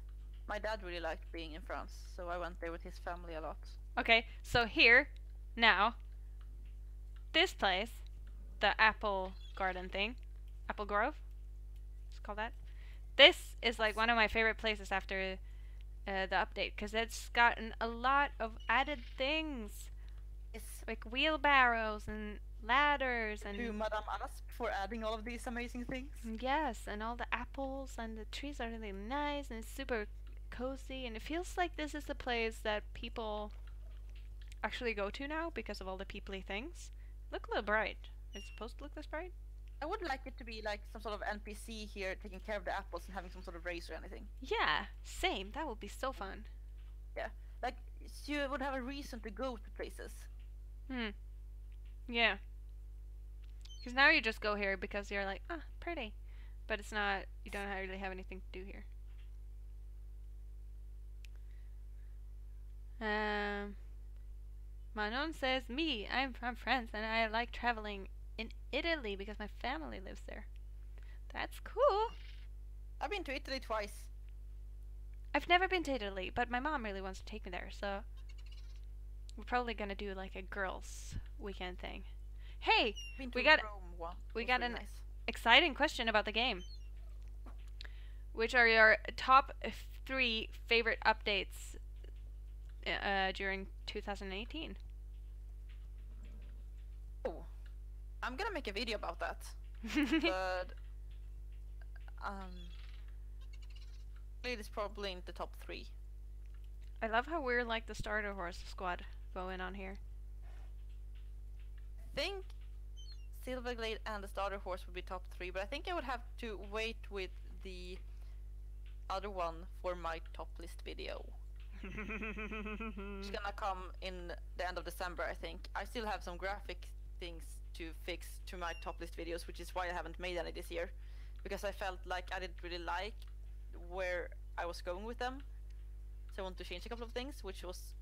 My dad really liked being in France, so I went there with his family a lot. Okay, so here, now, this place, the apple garden thing, Apple Grove, let's call that. This is like one of my favorite places after the update, because it's gotten a lot of added things. It's like wheelbarrows and ladders and... To Madame Asp for adding all of these amazing things. Yes, and all the apples and the trees are really nice and it's super cozy, and it feels like this is the place that people actually go to now because of all the peoply things. Look a little bright. Is it supposed to look this bright? I would like it to be like some sort of NPC here taking care of the apples and having some sort of race or anything. Yeah, same. That would be so fun. Yeah, like you would have a reason to go to places. Yeah. Because now you just go here because you're like, ah, pretty. But it's not, you don't really have anything to do here. Manon says, me, I'm from France and I like traveling in Italy because my family lives there. That's cool. I've been to Italy twice. I've never been to Italy, but my mom really wants to take me there, so we're probably gonna do like a girls' weekend thing. Hey, we got an exciting question about the game. Which are your top 3 favorite updates during 2018? Oh, I'm gonna make a video about that. But it is probably in the top 3. I love how we're like the starter horse squad going on here. I think Silverglade and the starter horse would be top 3, but I think I would have to wait with the other one for my top list video. It's gonna come in the end of December, I think. I still have some graphic things to fix to my top list videos, which is why I haven't made any this year, because I felt like I didn't really like where I was going with them, so I want to change a couple of things, which was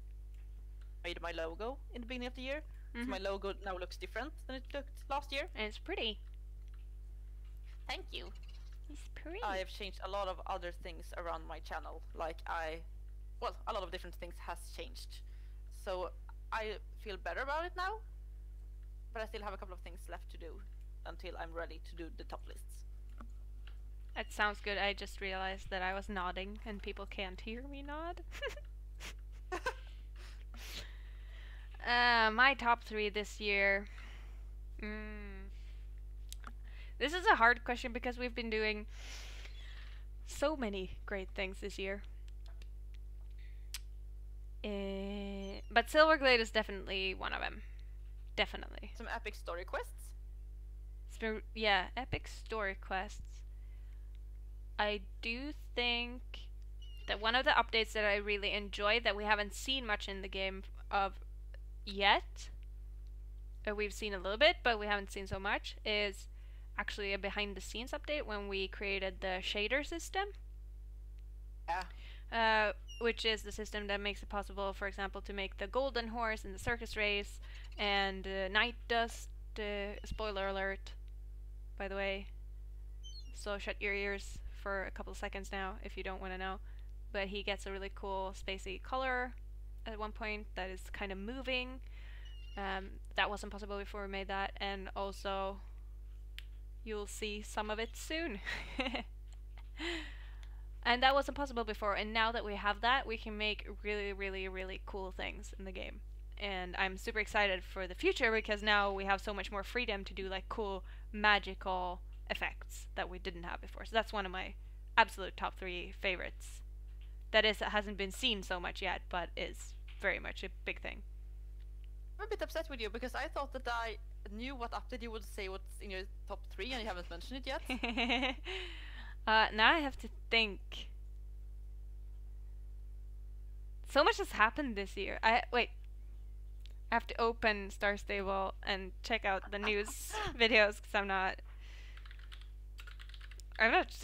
made my logo in the beginning of the year. So my logo now looks different than it looked last year. And it's pretty. Thank you. It's pretty. I have changed a lot of other things around my channel, like a lot of different things has changed. So I feel better about it now, but I still have a couple of things left to do until I'm ready to do the top lists. That sounds good. I just realized that I was nodding and people can't hear me nod. My top 3 this year. This is a hard question because we've been doing so many great things this year. But Silverglade is definitely one of them. Definitely. Some epic story quests? Yeah, epic story quests. I do think that one of the updates that I really enjoyed that we haven't seen much in the game of yet, we've seen a little bit, but we haven't seen so much, is actually a behind the scenes update when we created the shader system. Yeah. Which is the system that makes it possible, for example, to make the golden horse in the circus race and night dust. Spoiler alert, by the way. So shut your ears for a couple of seconds now if you don't want to know. But he gets a really cool spacey color at one point that is kind of moving. That wasn't possible before we made that, and also you'll see some of it soon. And that wasn't possible before, and now that we have that, we can make really, really, really cool things in the game. And I'm super excited for the future because now we have so much more freedom to do like cool magical effects that we didn't have before. So that's one of my absolute top 3 favorites. That is, it hasn't been seen so much yet, but is very much a big thing. I'm a bit upset with you because I thought that I knew what update you would say what's in your top 3 and you haven't mentioned it yet. Now I have to think. So much has happened this year. Wait. I have to open Star Stable and check out the news videos because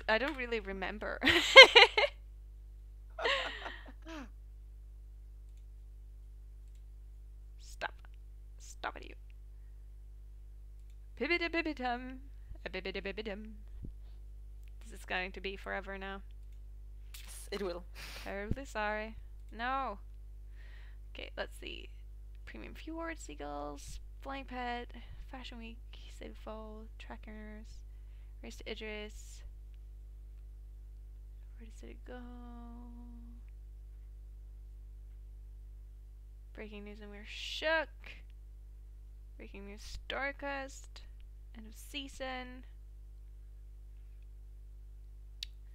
I don't really remember. Stop it, you. Bibidi-bibidi-dum. A-bibidi-bibidi-dum. This is going to be forever now. Yes, it will. Terribly sorry. No. Okay, let's see. Premium Fjord, Seagulls, Flying Pet, Fashion Week, Save Fall, Trackers, Race to Idris. Where did it go? Breaking news and we're shook. Breaking news Starcast. End of season.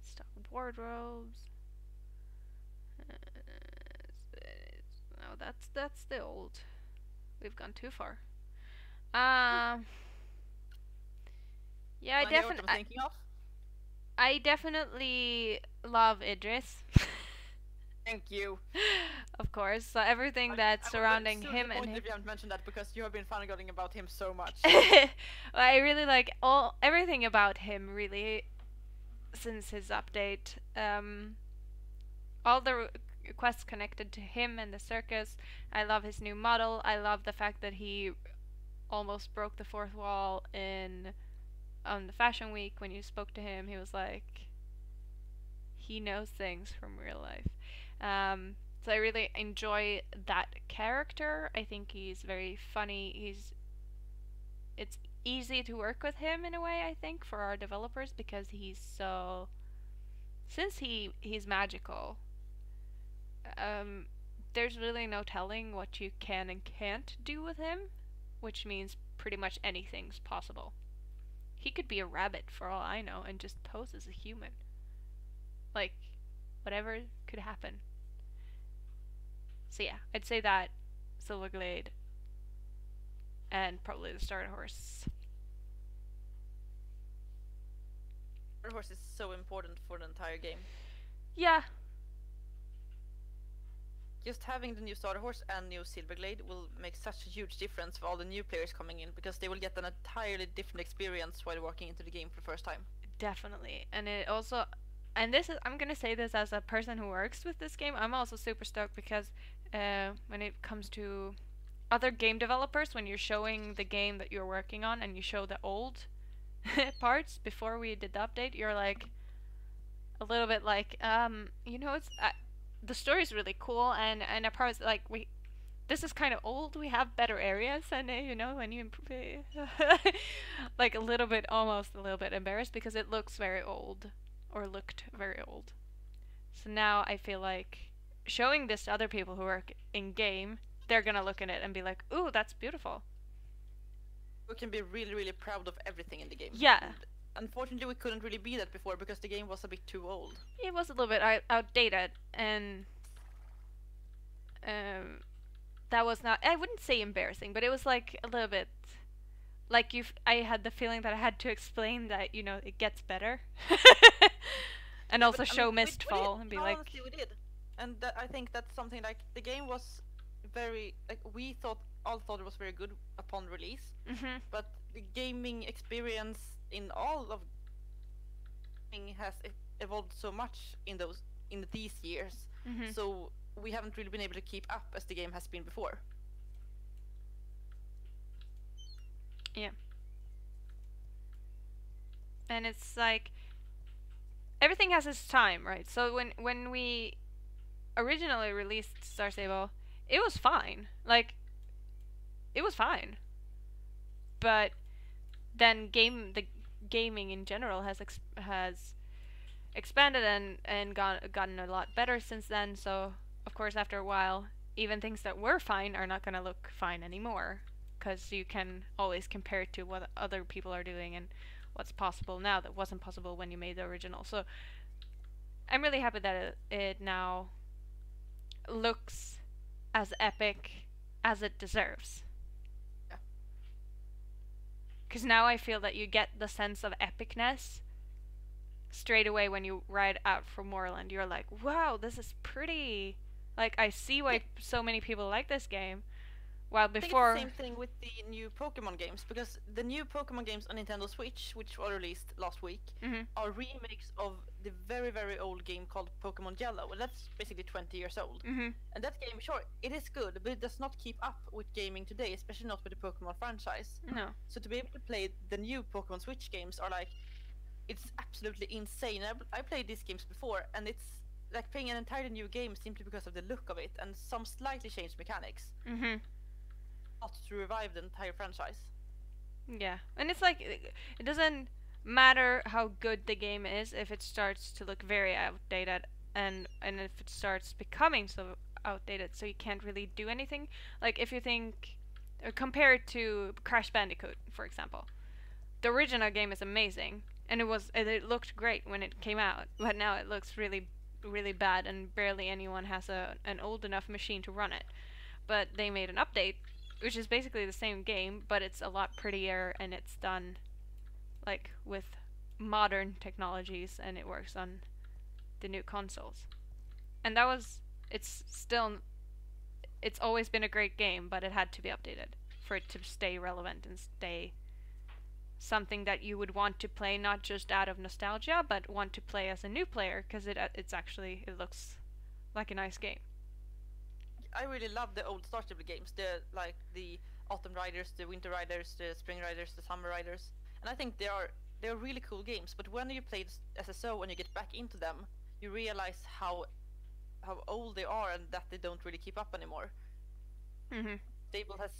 Stock wardrobes. No, that's the old. We've gone too far. Yeah, I definitely love Idris. Thank you. Of course. So everything that's surrounding him and if you haven't mentioned that because you have been fangirling about him so much. Well, I really like everything about him really since his update. All the quests connected to him and the circus. I love his new model. I love the fact that he almost broke the fourth wall on the fashion week. When you spoke to him, he was like, he knows things from real life. So I really enjoy that character. I think he's very funny. It's easy to work with him in a way, I think, for our developers, because since he's magical, there's really no telling what you can and can't do with him, which means pretty much anything's possible. He could be a rabbit for all I know and just pose as a human. Like, whatever could happen. So yeah, I'd say that, Silverglade, and probably the starter horse. Starter horse is so important for the entire game. Yeah. Just having the new starter horse and new Silverglade will make such a huge difference for all the new players coming in, because they will get an entirely different experience while walking into the game for the first time. Definitely. And it also, and this is, I'm gonna say this as a person who works with this game, I'm also super stoked because when it comes to other game developers, when you're showing the game that you're working on and you show the old parts before we did the update, you're like a little bit like, it's the story's really cool, and I promise, like, this is kind of old, we have better areas, and when you improve like almost a little bit embarrassed because it looks very old, or looked very old. So now I feel like showing this to other people who work in game, they're gonna look at it and be like, ooh, that's beautiful. We can be really, really proud of everything in the game. Yeah. And unfortunately, we couldn't really be that before because the game was a bit too old. It was a little bit outdated, and that was not, I wouldn't say embarrassing, but it was like a little bit like I had the feeling that I had to explain that, it gets better. And also show Mistfall and be like, honestly, we did. And I think that's something, like, the game was very, like, we all thought it was very good upon release, but the gaming experience in all of gaming has evolved so much in these years, so we haven't really been able to keep up as the game has been before. Yeah. And it's like, everything has its time, right? So when we originally released Star Stable, it was fine. Like, it was fine. But then the gaming in general has expanded and gotten a lot better since then. So of course, after a while, even things that were fine are not gonna look fine anymore, because you can always compare it to what other people are doing and what's possible now that wasn't possible when you made the original. So I'm really happy that it now looks as epic as it deserves. Yeah. Because now I feel that you get the sense of epicness straight away when you ride out from Moorland. You're like, wow, this is pretty. Like, I see why so many people like this game. While before, I think it's the same thing with the new Pokemon games, because the new Pokemon games on Nintendo Switch, which were released last week, are remakes of the very, very old game called Pokemon Yellow, and that's basically 20 years old. And that game, sure, it is good, but it does not keep up with gaming today, especially not with the Pokemon franchise. No. So to be able to play the new Pokemon Switch games are like, it's absolutely insane. I played these games before, and it's like playing an entirely new game simply because of the look of it and some slightly changed mechanics. Not to revive the entire franchise. Yeah, and it's like, it doesn't matter how good the game is if it starts to look very outdated, and if it starts becoming so outdated so you can't really do anything. Like, if you think, compare it to Crash Bandicoot, for example. The original game is amazing, and it looked great when it came out, but now it looks really, really bad, and barely anyone has an old enough machine to run it. But they made an update, which is basically the same game, but it's a lot prettier, and it's done like with modern technologies, and it works on the new consoles. And it's always been a great game, but it had to be updated for it to stay relevant and stay something that you would want to play, not just out of nostalgia, but want to play as a new player, because it looks like a nice game. I really love the old Star Stable games. The Autumn Riders, the Winter Riders, the Spring Riders, the Summer Riders, and I think they're really cool games. But when you play SSO and you get back into them, you realize how old they are and that they don't really keep up anymore. Stable has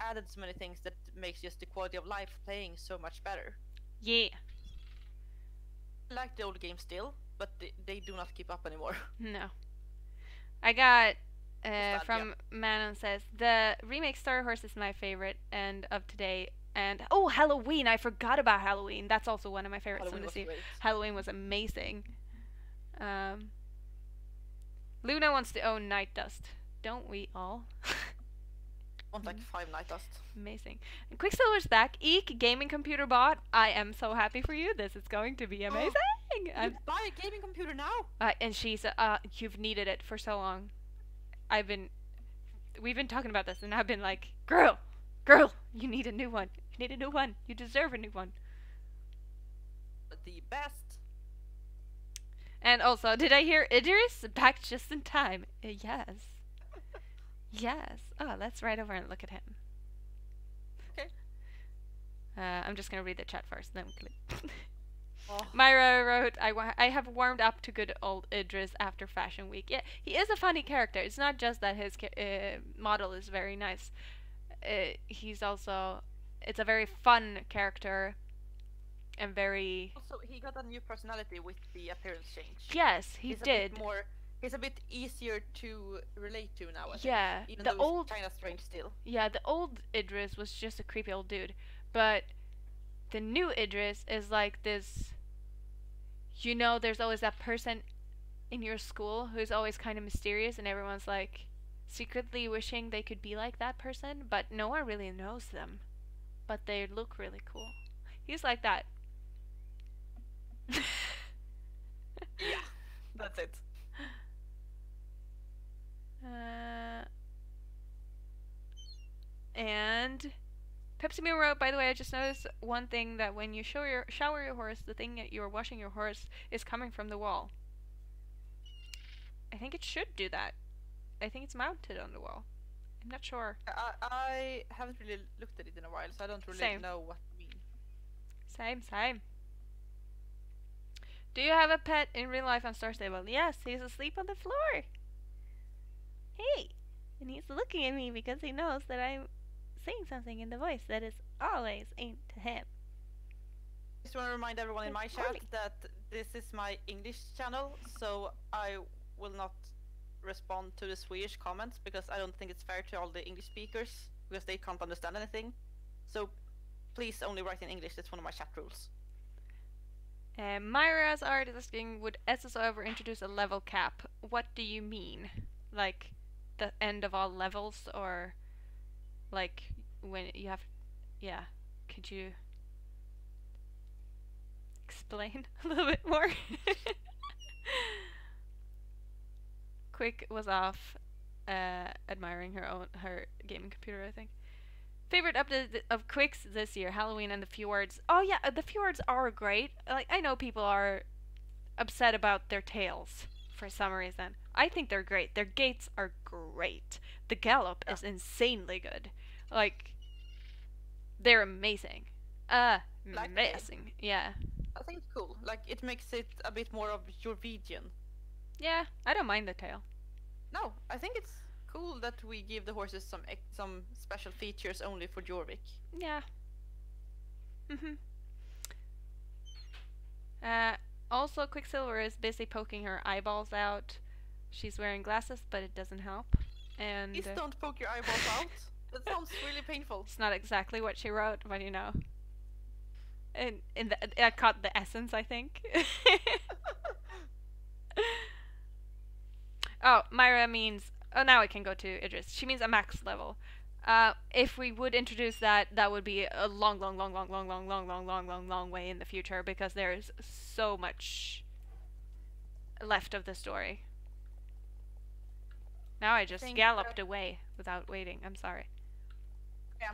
added so many things that makes just the quality of life playing so much better. Yeah. I like the old games still, but they do not keep up anymore. No. I got Nostalgia. from Manon says the remake Star Horse is my favorite and of today. And oh, Halloween! I forgot about Halloween. That's also one of my favorites Halloween from was this year. great. Halloween was amazing. Luna wants to own Night Dust. Don't we all? Want like 5 Night Dust. Amazing. And Quicksilver's back. Eek, gaming computer bot. I am so happy for you. This is going to be amazing. You buy a gaming computer now. And she's you've needed it for so long. We've been talking about this, and I've been like, girl, you need a new one. You need a new one. You deserve a new one. The best. And also, did I hear Idris back just in time? Yes. Yes. Oh, let's right over and look at him. Okay. I'm just gonna read the chat first, then we click. Oh. Myra wrote, I have warmed up to good old Idris after Fashion Week. Yeah, he is a funny character. It's not just that his model is very nice. He's also... It's a very fun character. And very... Also, he got a new personality with the appearance change. Yes, he did. He's a bit easier to relate to now, I yeah, think. Even the though old... he's kinda strange still. Yeah, the old Idris was just a creepy old dude. But the new Idris is like this... You know, there's always that person in your school who's always kind of mysterious and everyone's like secretly wishing they could be like that person, but no one really knows them. But they look really cool. He's like that. Yeah, that's it. And Pepsi Meal wrote, by the way, I just noticed one thing, that when you shower your horse, the thing that you're washing your horse is coming from the wall. I think it should do that. I think it's mounted on the wall. I'm not sure. I haven't really looked at it in a while, so I don't really know what to mean. Same. Do you have a pet in real life on Star Stable? Yes, he's asleep on the floor. Hey! And he's looking at me because he knows that I'm saying something in the voice that is always aimed to him. I just want to remind everyone in my chat that this is my English channel, so I will not respond to the Swedish comments because I don't think it's fair to all the English speakers because they can't understand anything. So please only write in English. That's one of my chat rules. Myra's art is asking, would SSO ever introduce a level cap? What do you mean? Like the end of all levels, or like when you have... Yeah, could you explain a little bit more? Quick was off admiring her gaming computer, I think. Favorite update of Quicks this year, Halloween and the Fjords. Oh yeah, the Fjords are great. Like, I know people are upset about their tails for some reason. I think they're great. Their gaits are great. The gallop is insanely good. Like, they're amazing. Amazing. Yeah. I think it's cool. Like, it makes it a bit more of Jorvidian. Yeah, I don't mind the tail. No, I think it's cool that we give the horses some special features only for Jorvik. Yeah. Also, Quicksilver is busy poking her eyeballs out. She's wearing glasses, but it doesn't help. And please don't poke your eyeballs out. That sounds really painful. It's not exactly what she wrote, but you know. And I caught the essence, I think. Oh, Myra means... Oh, now I can go to Idris. She means a max level. If we would introduce that, that would be a long way in the future, because there's so much left of the story. Now I just galloped away without waiting. I'm sorry. Yeah,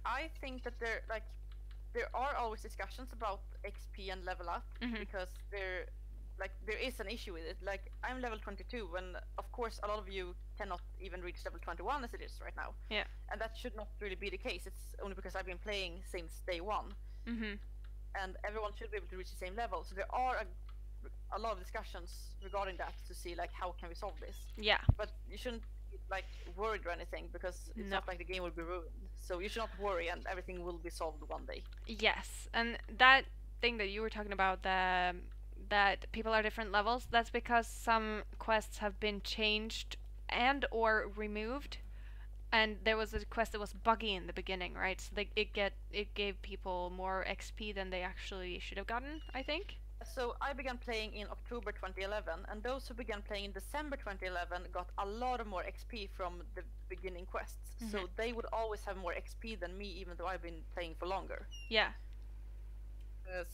I think that there are always discussions about XP and level up, because they're like there is an issue with it. Like I'm level 22 when of course a lot of you cannot even reach level 21 as it is right now. Yeah. And that should not really be the case. It's only because I've been playing since day one. Mm-hmm. And everyone should be able to reach the same level. So there are a lot of discussions regarding that to see like how can we solve this. Yeah. But you shouldn't be like worried or anything because it's No. not like the game will be ruined. So you should not worry and everything will be solved one day. Yes, and that thing that you were talking about, that people are different levels, that's because some quests have been changed and or removed. And there was a quest that was buggy in the beginning, right? So it gave people more XP than they actually should have gotten, I think. So I began playing in October 2011, and those who began playing in December 2011 got a lot of more XP from the beginning quests. Mm-hmm. So they would always have more XP than me, even though I've been playing for longer. Yeah.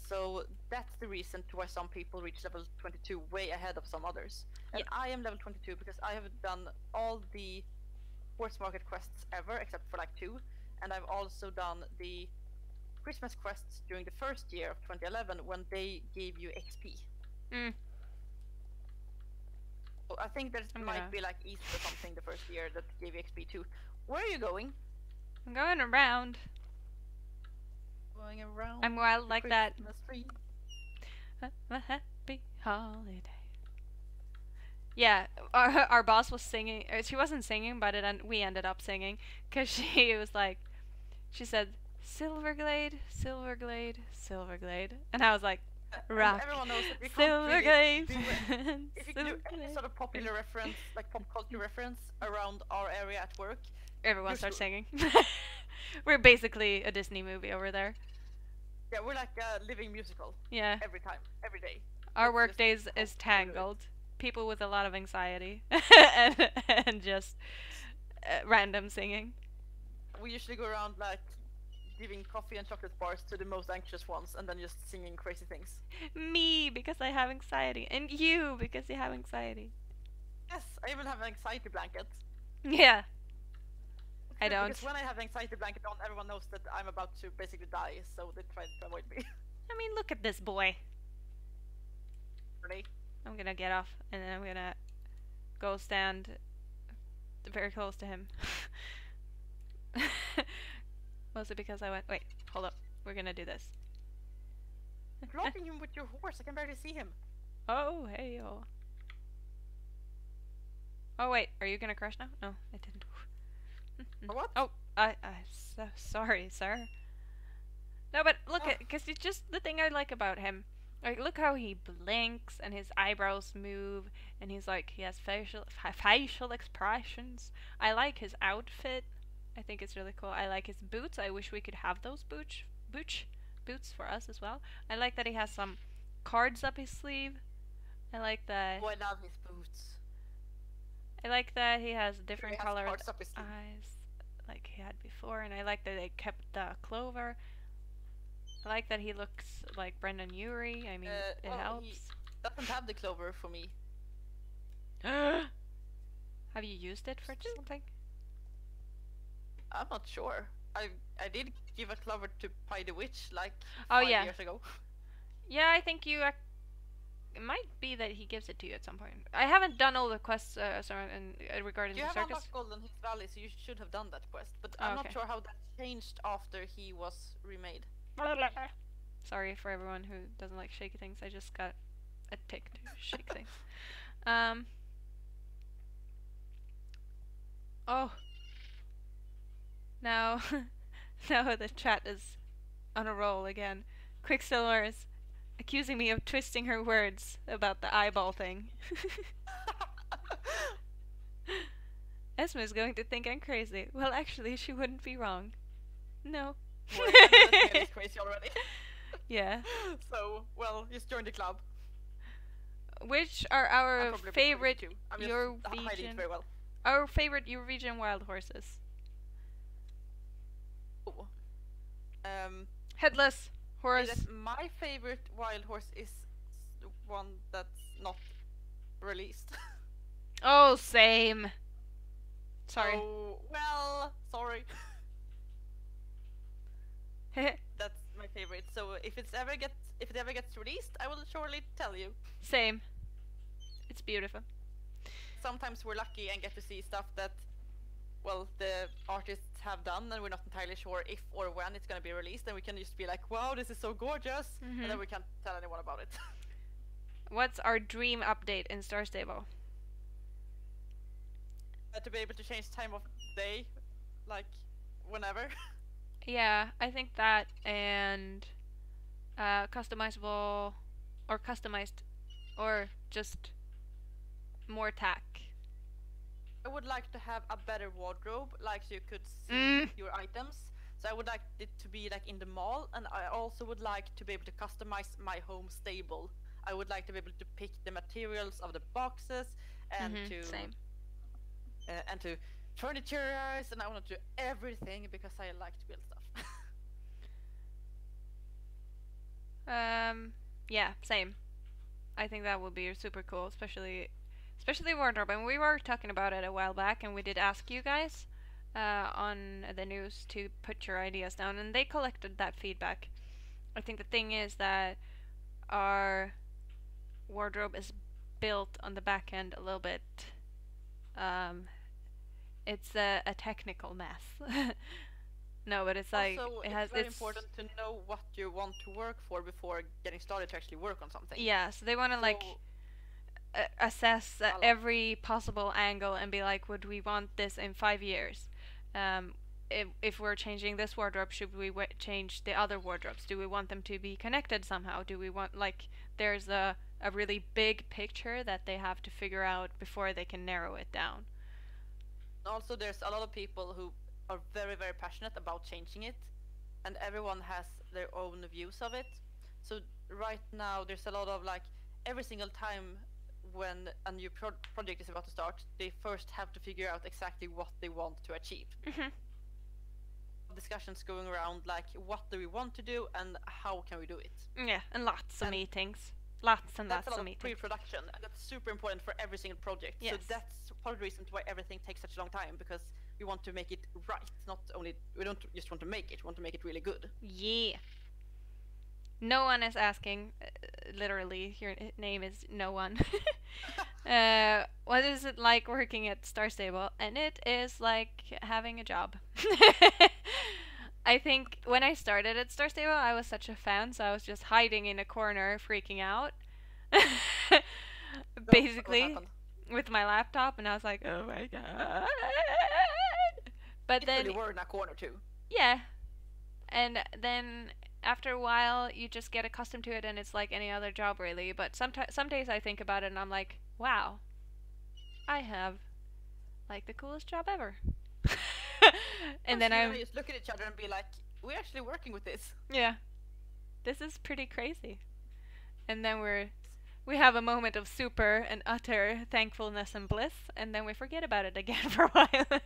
So that's the reason to why some people reach level 22 way ahead of some others. And Yeah. I am level 22 because I have done all the horse market quests ever, except for like 2, and I've also done the Christmas quests during the first year of 2011 when they gave you XP. Mm. So I think there might be like Easter or something the first year that gave you XP too. Where are you going? I'm going around. Going around. I'm wild like that. Tree. A happy holiday. Yeah, our boss was singing. She wasn't singing, but we ended up singing because she was like, she said, "Silverglade, Silverglade, Silverglade," and I was like, "Rock, everyone knows that you Silverglade." Really if you do any sort of popular reference, like pop culture reference around our area at work, everyone starts singing. We're basically a Disney movie over there. Yeah, we're like a living musical. Yeah. Every time, every day. Our work days is Tangled. People with a lot of anxiety and just random singing. We usually go around like giving coffee and chocolate bars to the most anxious ones and then just singing crazy things. Me, because I have anxiety. And you, because you have anxiety. Yes, I even have an anxiety blanket. Yeah. I don't. Because when I have an anxiety blanket on, everyone knows that I'm about to basically die, so they try to avoid me. I mean, look at this boy. Really? I'm gonna get off, and then I'm gonna go stand very close to him. Mostly because I went, wait, hold up. We're gonna do this. Blocking him with your horse, I can barely see him. Oh, hey, oh. Oh, wait, are you gonna crush now? No, I didn't. What? Oh, I'm so sorry, sir. No, but look at, because it's just the thing I like about him. Like, look how he blinks and his eyebrows move, and he's like, he has facial expressions. I like his outfit. I think it's really cool. I like his boots. I wish we could have those boots for us as well. I like that he has some cards up his sleeve. I like that. Oh, I love his boots. I like that he has different colored up his sleeve. eyes, like he had before, and I like that they kept the clover. I like that he looks like Brendan Urie. I mean, it helps. He doesn't have the clover for me. Have you used it for something? I'm not sure. I did give a clover to Pie the Witch like 5 years ago. Yeah, I think you. It might be that he gives it to you at some point. I haven't done all the quests regarding the circus. You have unlocked Golden Hills Valley, so you should have done that quest. But I'm not sure how that changed after he was remade. Sorry for everyone who doesn't like shaky things. I just got a tick to shake things. Oh. Now the chat is on a roll again. Quicksilver is accusing me of twisting her words about the eyeball thing. Esme is going to think I'm crazy. Well, actually, she wouldn't be wrong. No. Well, I know crazy already. Yeah. So, well, just join the club. Which are our favorite Eurovision? Very well. Our favorite Eurovision wild horses? Oh. Headless horse. My favorite wild horse is the one that's not released. Oh, same. Sorry. Oh, well, sorry. That's my favorite. So if it's ever gets if it ever gets released, I will surely tell you. Same. It's beautiful. Sometimes we're lucky and get to see stuff that, well, the artists have done, and we're not entirely sure if or when it's going to be released, and we can just be like, wow, this is so gorgeous, and then we can't tell anyone about it. What's our dream update in Star Stable? To be able to change time of day, like, whenever. Yeah, I think that, and customizable, or customized, or just more tack. I would like to have a better wardrobe, like so you could see your items. So I would like it to be like in the mall, and I also would like to be able to customize my home stable. I would like to be able to pick the materials of the boxes and and to furniturize, and I want to do everything because I like to build stuff. Yeah, same. I think that would be super cool, especially wardrobe. And we were talking about it a while back, and we did ask you guys on the news to put your ideas down, and they collected that feedback. I think the thing is that our wardrobe is built on the back end a little bit. It's a technical mess. No, but it's like also, it's very important to know what you want to work for before getting started to actually work on something. Yeah, so they want to like assess every possible angle and be like, would we want this in 5 years? If we're changing this wardrobe, should we change the other wardrobes? Do we want them to be connected somehow? Do we want, like, there's a really big picture that they have to figure out before they can narrow it down. Also, there's a lot of people who are very, very passionate about changing it, and everyone has their own views of it. So right now there's a lot of, like, every single time when a new project is about to start, they first have to figure out exactly what they want to achieve. Discussions going around, like, what do we want to do and how can we do it? Yeah, and lots of meetings. Lots and lots of meetings. Pre-production, and that's super important for every single project. Yes. So that's part of the reason why everything takes such a long time, because we want to make it right. Not only, we don't just want to make it, we want to make it really good. Yeah. No one is asking, literally, your name is no one. What is it like working at Star Stable? And it is like having a job. I think when I started at Star Stable, I was such a fan, so I was just hiding in a corner, freaking out. Basically, with my laptop, and I was like, oh my god. But you then really were in a corner too. Yeah. And then after a while, you just get accustomed to it, and it's like any other job, really. But some days I think about it, and I'm like, wow, I have, like, the coolest job ever. And then I just look at each other and be like, we're actually working with this. Yeah. This is pretty crazy. And then we have a moment of super and utter thankfulness and bliss, and then we forget about it again for a while.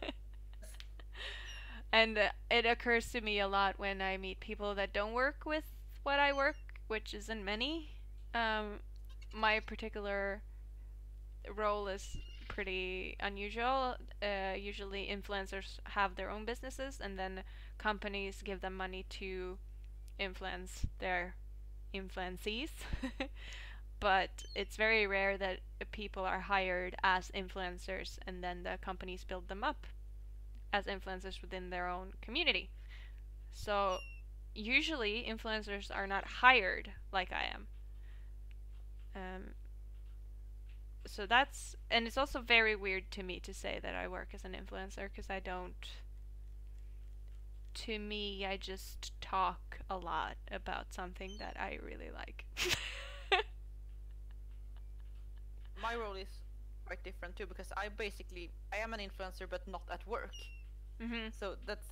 And it occurs to me a lot when I meet people that don't work with what I work, which isn't many. My particular role is pretty unusual. Usually influencers have their own businesses, and then companies give them money to influence their influencees. But it's very rare that people are hired as influencers and then the companies build them up as influencers within their own community. So usually influencers are not hired like I am. So that's, and it's also very weird to me to say that I work as an influencer, because I don't. To me, I just talk a lot about something that I really like. My role is quite different too, because I am an influencer but not at work. So that's,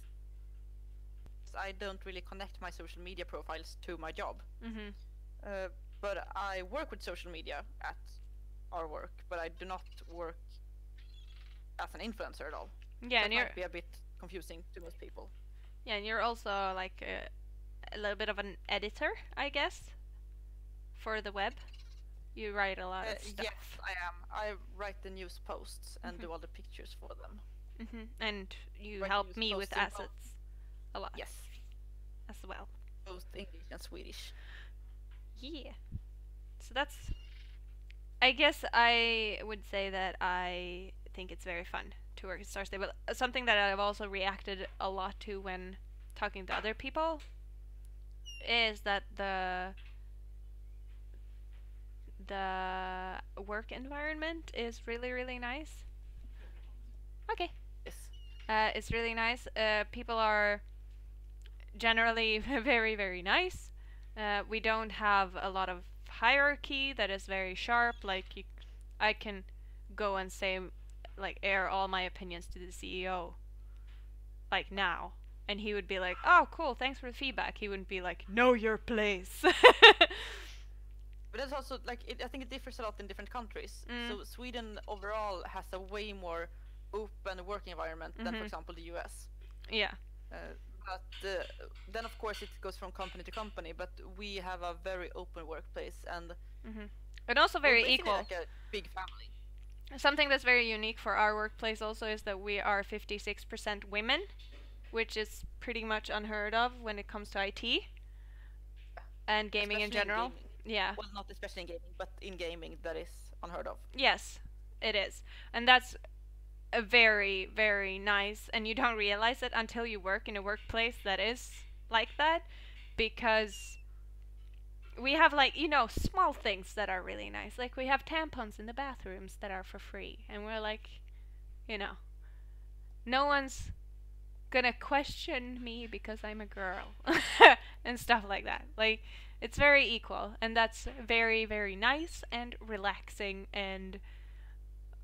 I don't really connect my social media profiles to my job. But I work with social media at our work, but I do not work as an influencer at all. Yeah, that might be a bit confusing to most people. Yeah, and you're also like a little bit of an editor, I guess, for the web. You write a lot of stuff. Yes, I am. I write the news posts and do all the pictures for them. And you help me with assets a lot. Yes. As well. Both English and Swedish. Yeah. So that's. I guess I would say that I think it's very fun to work at Star Stable. Something that I've also reacted a lot to when talking to other people is that the work environment is really, really nice. Okay. Yes. It's really nice. People are generally very, very nice. We don't have a lot of hierarchy that is very sharp. Like, I can go and say, like, air all my opinions to the CEO, like, now. And he would be like, oh, cool, thanks for the feedback. He wouldn't be like, know your place. But that's also like I think it differs a lot in different countries. So Sweden overall has a way more open working environment than, for example, the US. Yeah. But then, of course, it goes from company to company. But we have a very open workplace and also very we're equal. like a big family. Something that's very unique for our workplace also is that we are 56% women, which is pretty much unheard of when it comes to IT and gaming in general. Yeah. Well, not especially in gaming, but in gaming that is unheard of. Yes, it is. And that's a very, very nice, and you don't realize it until you work in a workplace that is like that, because we have, like, you know, small things that are really nice. Like, we have tampons in the bathrooms that are for free, and we're like, you know, no one's gonna question me because I'm a girl and stuff like that. Like, it's very equal, and that's very, very nice and relaxing. And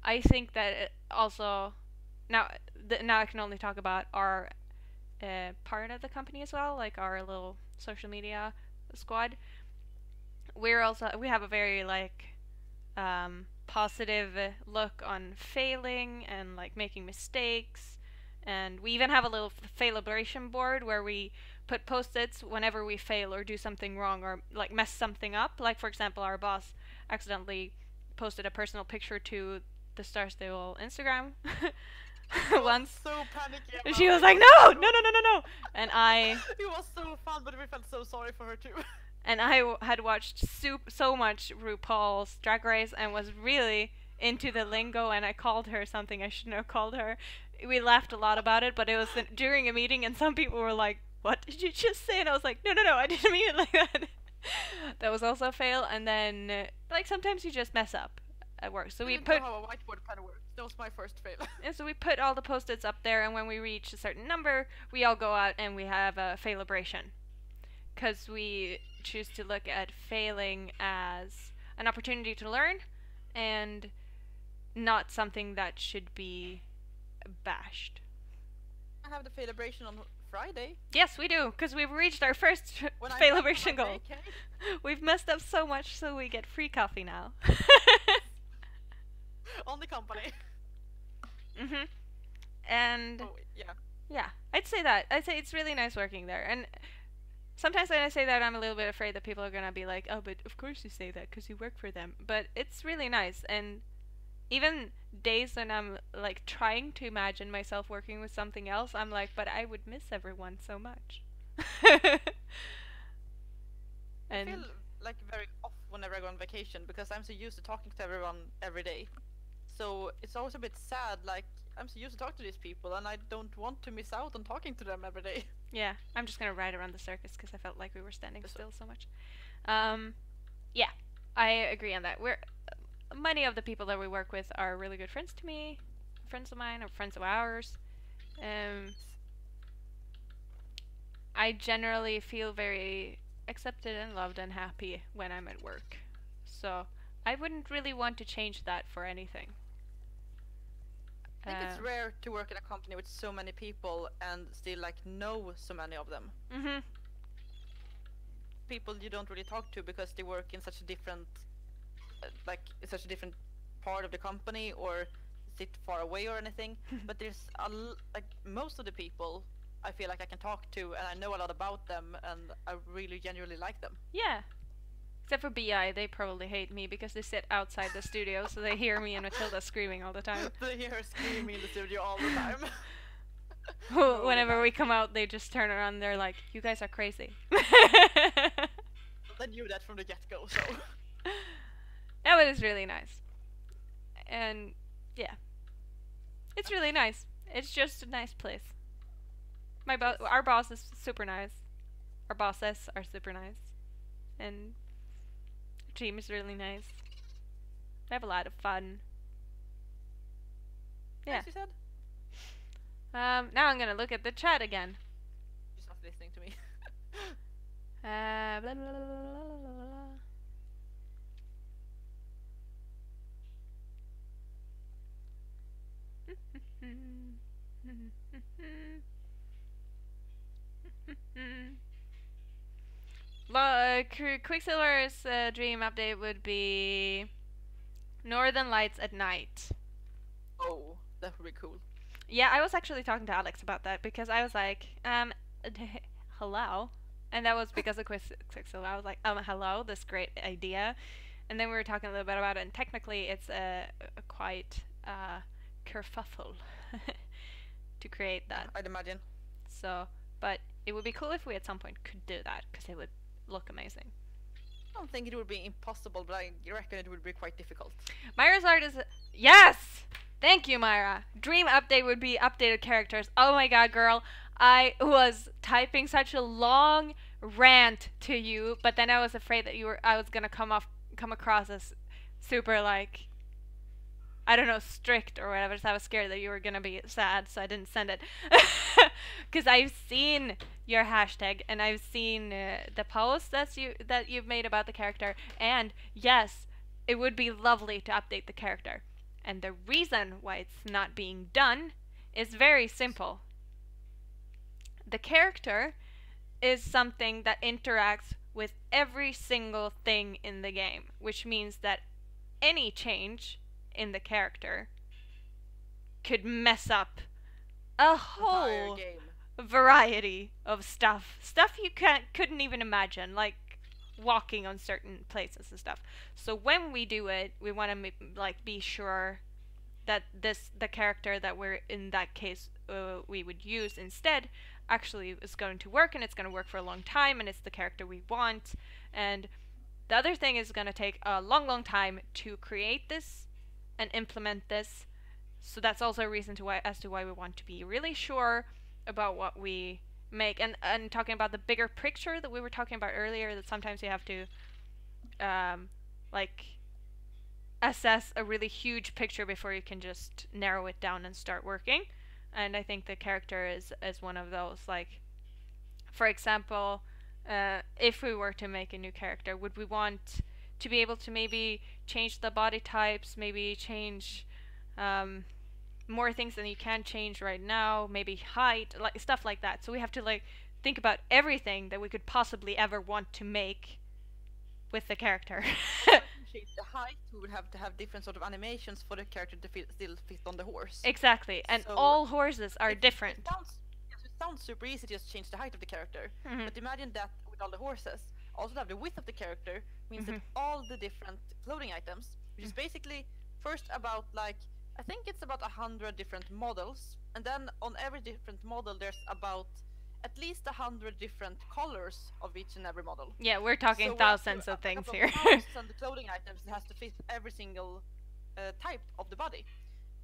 I think that it also now I can only talk about our part of the company as well, like our little social media squad. We have a very, like, positive look on failing and, like, making mistakes. And we even have a little failabration board where we put post-its whenever we fail or do something wrong or, like, mess something up. Like, for example, our boss accidentally posted a personal picture to the Star Stable Instagram once. So panicky. And she was like, no! And I... It was so fun, but we felt so sorry for her too. And I had watched so much RuPaul's Drag Race and was really into the lingo, and I called her something I shouldn't have called her. We laughed a lot about it, but it was during a meeting, and some people were like, what did you just say? And I was like, no, I didn't mean it like that. That was also a fail. And then, like, sometimes you just mess up at work. So we put... how a whiteboard pen works. That was my first fail. And so we put all the post-its up there, and when we reach a certain number, we all go out and we have a failabration. Because we choose to look at failing as an opportunity to learn and not something that should be bashed. I have the failabration on Friday. Yes, we do, because we've reached our first failabration goal. We've messed up so much, so we get free coffee now. On the company. And yeah, I'd say that. I'd say it's really nice working there. And sometimes when I say that, I'm a little bit afraid that people are gonna be like, oh, but of course you say that because you work for them. But it's really nice. And even days when I'm, like, trying to imagine myself working with something else, I'm like, but I would miss everyone so much. I feel like very off whenever I go on vacation because I'm so used to talking to everyone every day. So it's always a bit sad, like, I'm so used to talk to these people and I don't want to miss out on talking to them every day. Yeah, I'm just gonna ride around the circus because I felt like we were standing still so much. Yeah, I agree on that. Many of the people that we work with are really good friends to me, friends of mine or friends of ours. I generally feel very accepted and loved and happy when I'm at work. So I wouldn't really want to change that for anything. I think it's rare to work in a company with so many people and still, like, know so many of them. People you don't really talk to because they work in such a different, such a different part of the company or sit far away or anything. But there's like most of the people I feel like I can talk to and I know a lot about them and I really genuinely like them. Yeah. Except for BI, they probably hate me because they sit outside the studio, so they hear me and Matilda screaming all the time. They hear her screaming in the studio all the time. Whenever we come out, they just turn around and they're like, you guys are crazy. I knew that from the get-go, so... That was really nice. And, yeah. It's really nice. It's just a nice place. Our boss is super nice. Our bosses are super nice. And the team is really nice. We have a lot of fun. Yeah. As you said. Now I'm gonna look at the chat again. She's not listening to me. Blah, blah, blah, blah, blah, blah. Quicksilver's dream update would be Northern Lights at night. Oh, that would be cool. Yeah, I was actually talking to Alex about that because I was like, hello. And that was because of Quicksilver. I was like, hello, this great idea. And then we were talking a little bit about it, and technically it's a quite kerfuffle to create that. I'd imagine. So, but it would be cool if we at some point could do that, because it would look amazing. I don't think it would be impossible, but I reckon it would be quite difficult. Myra's art is... Yes! Thank you, Myra. Dream update would be updated characters. Oh my god, girl. I was typing such a long rant to you, but then I was afraid that I was gonna come across as super, like, I don't know, strict or whatever, so I was scared that you were gonna be sad, so I didn't send it. Because I've seen your hashtag, and I've seen the posts that you've made about the character, and yes, it would be lovely to update the character. And the reason why it's not being done is very simple. The character is something that interacts with every single thing in the game, which means that any change in the character could mess up a whole variety of stuff you couldn't even imagine, like walking on certain places and stuff. So when we do it, we want to like be sure that the character that we're in that case we would use instead actually is going to work, and it's going to work for a long time, and it's the character we want. And the other thing is going to take a long time to create this and implement this. So that's also a reason as to why we want to be really sure about what we make. And talking about the bigger picture that we were talking about earlier, that sometimes you have to like assess a really huge picture before you can just narrow it down and start working. And I think the character is one of those. Like, for example, if we were to make a new character, would we want to be able to maybe change the body types, maybe change more things than you can change right now, maybe height, like stuff like that. So we have to like think about everything that we could possibly ever want to make with the character. Change the height, we would have to have different sort of animations for the character to still fit on the horse. Exactly, and so all horses are different. It sounds super easy to just change the height of the character, but imagine that with all the horses. Also have the width of the character means that all the different clothing items, which is basically first about like, I think it's about 100 different models, and then on every different model there's about at least 100 different colors of each and every model. Yeah, we're talking so thousands of things here. And the clothing items has to fit every single type of the body.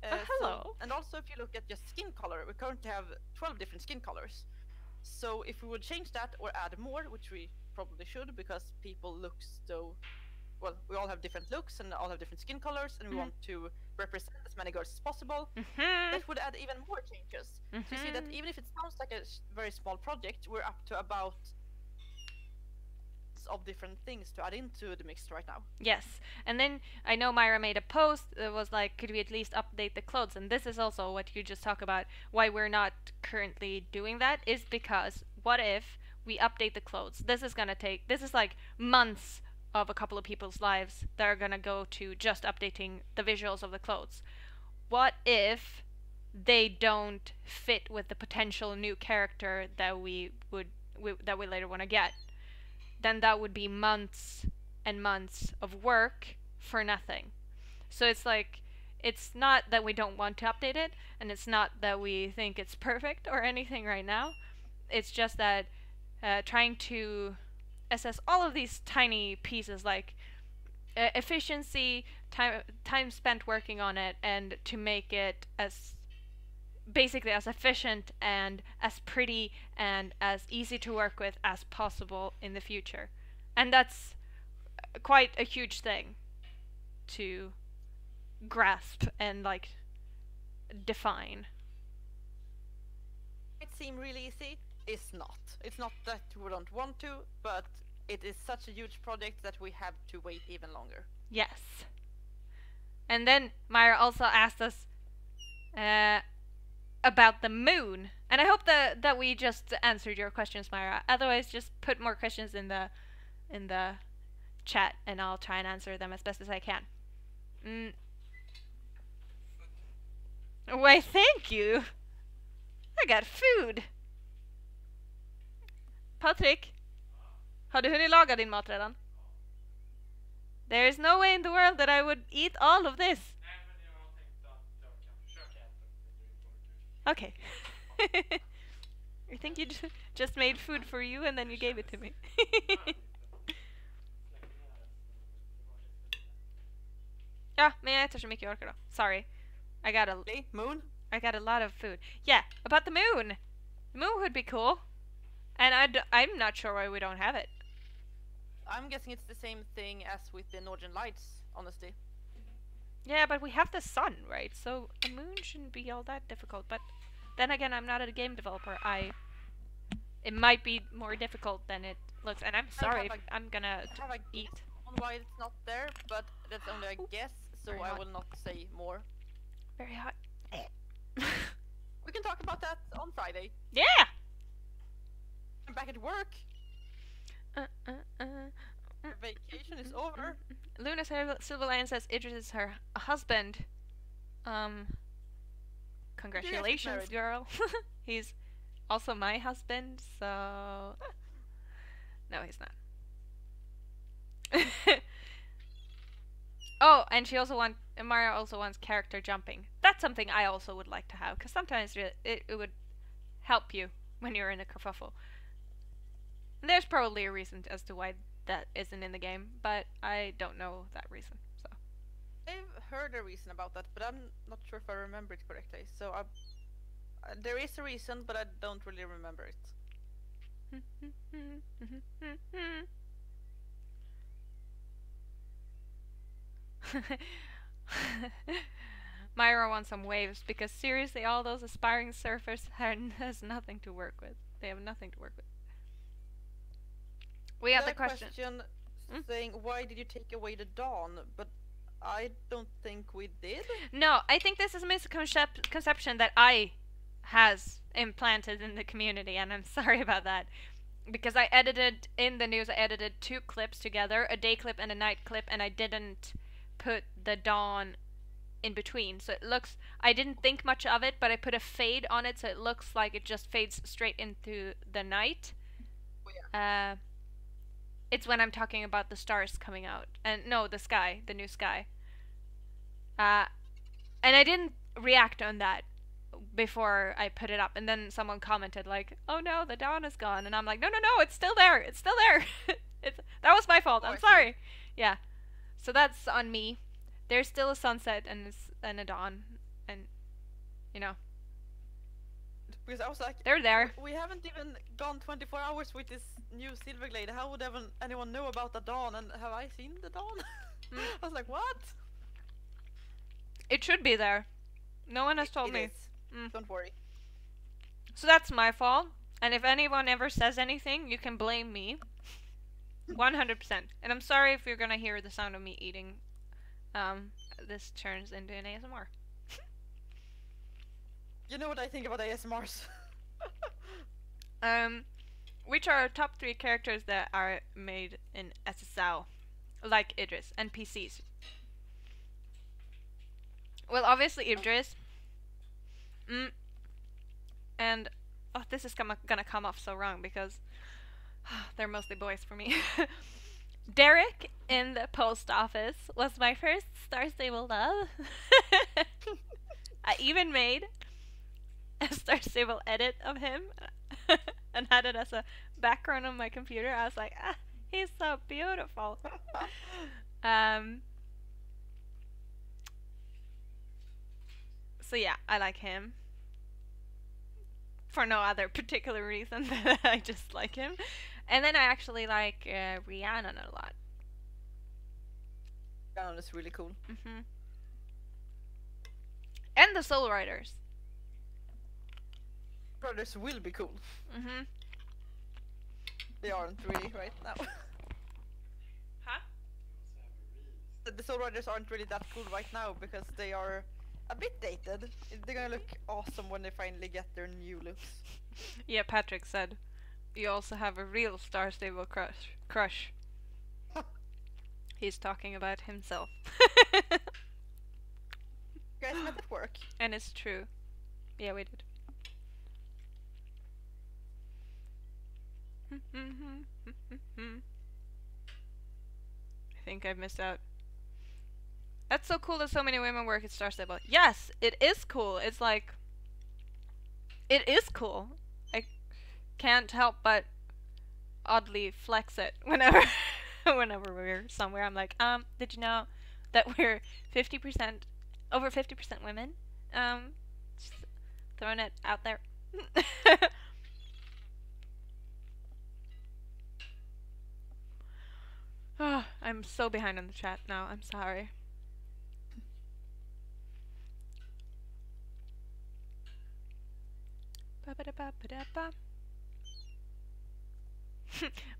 Hello. So, and also if you look at just skin color, we currently have 12 different skin colors. So if we would change that or add more, which we probably should, because people look so... Well, we all have different looks and all have different skin colors, and we want to represent as many girls as possible. That would add even more changes. So you see that even if it sounds like a very small project, we're up to about of different things to add into the mix right now. Yes, and then I know Myra made a post that was like, could we at least update the clothes? And this is also what you just talked about, why we're not currently doing that, is because what if we update the clothes? This is like months of a couple of people's lives that are gonna go to just updating the visuals of the clothes. What if they don't fit with the potential new character that we later want to get? Then that would be months and months of work for nothing. So it's like, it's not that we don't want to update it, and it's not that we think it's perfect or anything right now. It's just that trying to assess all of these tiny pieces like efficiency, time spent working on it, and to make it as basically as efficient and as pretty and as easy to work with as possible in the future. And that's quite a huge thing to grasp and like define. It seems really easy. It's not. It's not that we don't want to, but it is such a huge project that we have to wait even longer. Yes. And then Myra also asked us about the moon, and I hope that we just answered your questions, Myra. Otherwise, just put more questions in the chat, and I'll try and answer them as best as I can. Why, thank you. I got food. Patrik, har du hunnit laga din mat redan? There is no way in the world that I would eat all of this. Okay. I think you just made food for you and then you gave it to me. Ja, men jag äter så mycket jag orkar då. Sorry. I got a lot of food. Yeah, about the moon. The moon would be cool. And I'm not sure why we don't have it. I'm guessing it's the same thing as with the Northern Lights, honestly. Yeah, but we have the sun, right? So a moon shouldn't be all that difficult. But then again, I'm not a game developer. It might be more difficult than it looks. And I'm sorry if I'm gonna eat. On why it's not there, but that's only a guess, so I will not say more. Very hot. We can talk about that on Friday. Yeah! I'm back at work. Vacation is over. Luna Silverlion says Idris is her husband. Congratulations, girl. He's also my husband, so... No, he's not. Oh, and she also Mario also wants character jumping. That's something I also would like to have, because sometimes it would help you when you're in a kerfuffle. And there's probably a reason as to why that isn't in the game, but I don't know that reason. So I've heard a reason about that, but I'm not sure if I remember it correctly. So there is a reason, but I don't really remember it. Myra wants some waves because seriously, all those aspiring surfers has nothing to work with. They have nothing to work with. We have the question saying, why did you take away the dawn? But I don't think we did. No, I think this is a misconception that I has implanted in the community, and I'm sorry about that. Because I edited, in the news, I edited 2 clips together, a day clip and a night clip, and I didn't put the dawn in between. So it looks, I didn't think much of it, but I put a fade on it so it looks like it just fades straight into the night. Oh, yeah. It's when I'm talking about the stars coming out. And no, the sky, the new sky. And I didn't react on that before I put it up. And then someone commented like, oh no, the dawn is gone. And I'm like, no, it's still there. It's still there. That was my fault. I'm sorry. Yeah. So that's on me. There's still a sunset and a dawn. And, you know. Because I was like, they're there. We haven't even gone 24 hours with this new Silverglade. How would anyone know about the dawn? And have I seen the dawn? I was like, what? It should be there. No one has told me. Don't worry. So that's my fault. And if anyone ever says anything, you can blame me. 100%. And I'm sorry if you're gonna hear the sound of me eating. This turns into an ASMR. You know what I think about ASMRs? Which are top 3 characters that are made in SSL, like Idris, and PCs? Well, obviously Idris. And oh, this is gonna come off so wrong because they're mostly boys for me. Derek in the post office was my first Star Stable love. I even made a Star Stable edit of him and had it as a background on my computer. I was like, He's so beautiful. Um. So yeah, I like him. For no other particular reason than I just like him. And then I actually like Rhiannon a lot. Rhiannon is really cool. And the Soul Riders. Riders will be cool. They aren't really right now. Huh? The Soul Riders aren't really that cool right now because they are a bit dated. They're gonna look awesome when they finally get their new looks. Yeah, Patrick said, you also have a real Star Stable crush. He's talking about himself. You guys met at work. And it's true. Yeah, we did. I think I've missed out. That's so cool that so many women work at Star Stable. Yes, it is cool. It's like... It is cool. I can't help but oddly flex it whenever whenever we're somewhere. I'm like, did you know that we're 50%, over 50% women? Just throwing it out there. Oh, I'm so behind on the chat now. I'm sorry.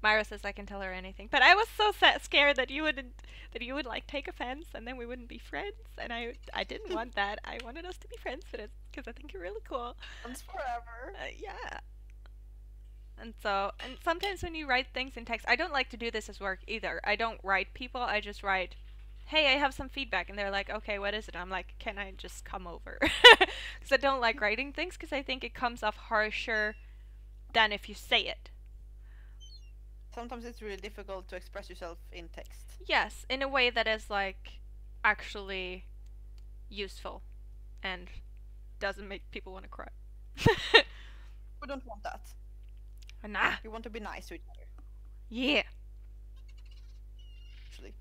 Myra says I can tell her anything, but I was so scared that you would like take offense and then we wouldn't be friends, and I didn't want that. I wanted us to be friends with it because I think you're really cool. Friends forever. Yeah. And sometimes when you write things in text, I don't like to do this as work either. I don't write people. I just write, hey, I have some feedback, and they're like, okay, what is it? I'm like, can I just come over? Because I don't like writing things because I think it comes off harsher than if you say it. Sometimes it's really difficult to express yourself in text. Yes, in a way that is like actually useful and doesn't make people want to cry. We don't want that. Nah. We want to be nice to each other. Yeah. Actually.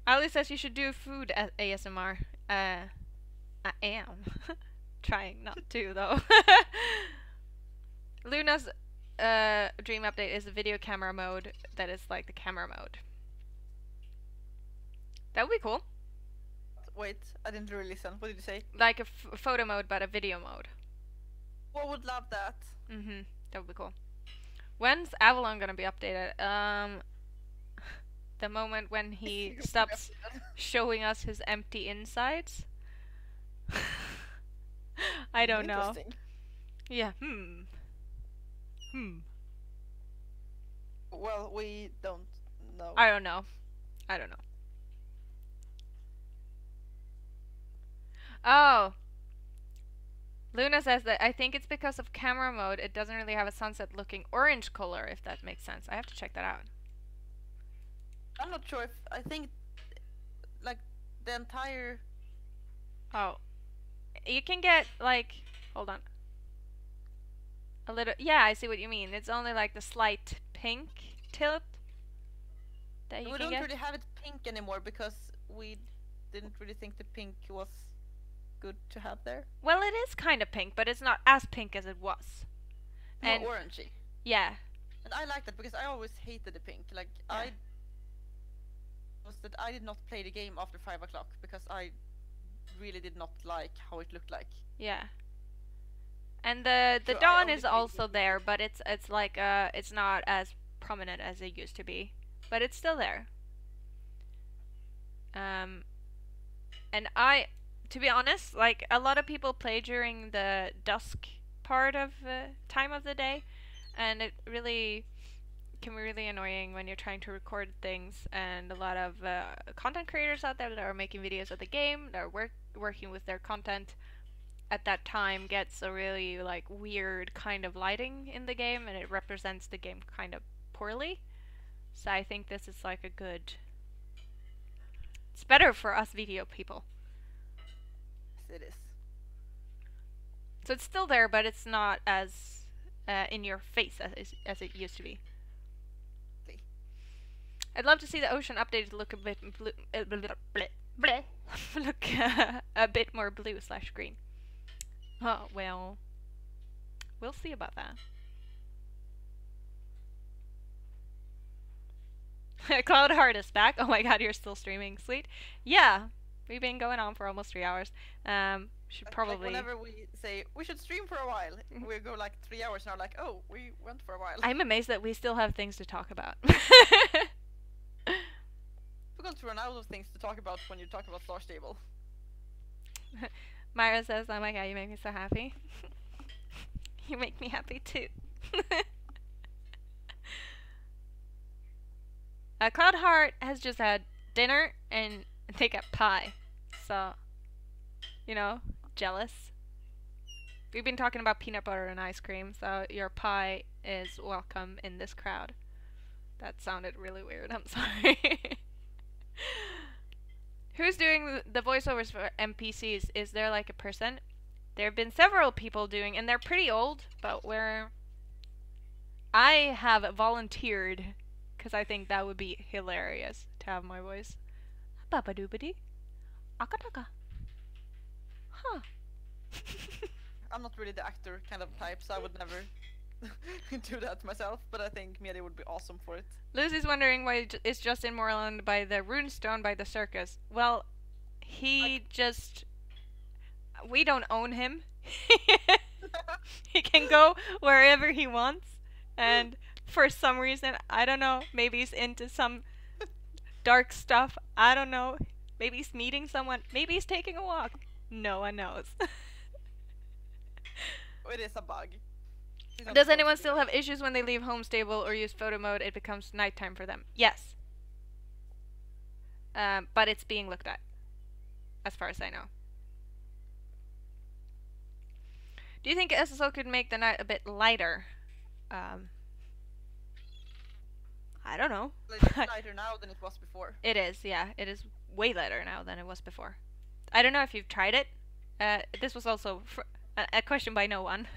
Ali says you should do food ASMR. I am. Trying not to, though. Luna's dream update is a video camera mode that is like the camera mode. That would be cool. Wait, I didn't really listen. What did you say? Like a photo mode, but a video mode. I would love that. That would be cool. When's Avalon gonna be updated? The moment when he stops showing us his empty insides? I don't know. Yeah, Well, we don't know. I don't know. Oh! Luna says that I think it's because of camera mode, it doesn't really have a sunset looking orange color, if that makes sense. I have to check that out. I'm not sure if... I think... like, the entire... Oh. You can get, like... Hold on. A little... Yeah, I see what you mean. It's only like the slight pink tilt that you we can don't get. really have it pink anymore because we didn't really think the pink was good to have there. Well, it is kind of pink, but it's not as pink as it was. And more orangey. Yeah. And I like that because I always hated the pink. Like, yeah. I did not play the game after 5 o'clock because I really did not like how it looked like. Yeah. And the so dawn is also there, but it's like it's not as prominent as it used to be, but it's still there. And to be honest, like a lot of people play during the dusk part of time of the day, and it really can be really annoying when you're trying to record things. And a lot of content creators out there that are making videos of the game, that are working with their content at that time, gets a really like weird kind of lighting in the game, and it represents the game kind of poorly. So I think this is like a good... It's better for us video people. It is. So it's still there, but it's not as in your face as it used to be. I'd love to see the ocean updated to look a bit blue, look a bit more blue/green. Oh well, we'll see about that. Cloud Heart is back. Oh my god, you're still streaming. Sweet. Yeah, we've been going on for almost 3 hours. Should probably... Like whenever we say, we should stream for a while, we go like 3 hours and are like, oh, we went for a while. I'm amazed that we still have things to talk about. Difficult to run out of things to talk about when you talk about Star Stable. Myra says, oh my god, you make me so happy. You make me happy too. Cloud Heart has just had dinner and they got pie. So, you know, jealous. We've been talking about peanut butter and ice cream, so your pie is welcome in this crowd. That sounded really weird, I'm sorry. Who's doing the voiceovers for NPCs? Is there like a person? There have been several people doing, and they're pretty old, but I have volunteered, because I think that would be hilarious to have my voice. Babadoobity. Akataka. Huh. I'm not really the actor kind of type, so I would never do that myself, but I think Meli would be awesome for it. Lucy's wondering why is Justin Moreland by the runestone by the circus. Well, we don't own him. He can go wherever he wants, and for some reason, I don't know, maybe he's into some dark stuff, I don't know, maybe he's meeting someone, maybe he's taking a walk. No one knows. It is a bug. Does anyone still have issues when they leave home stable or use photo mode? It becomes nighttime for them. Yes. But it's being looked at, as far as I know. Do you think SSL could make the night a bit lighter? I don't know. It's lighter now than it was before. It is, yeah. It is way lighter now than it was before. I don't know if you've tried it. This was also a question by no one.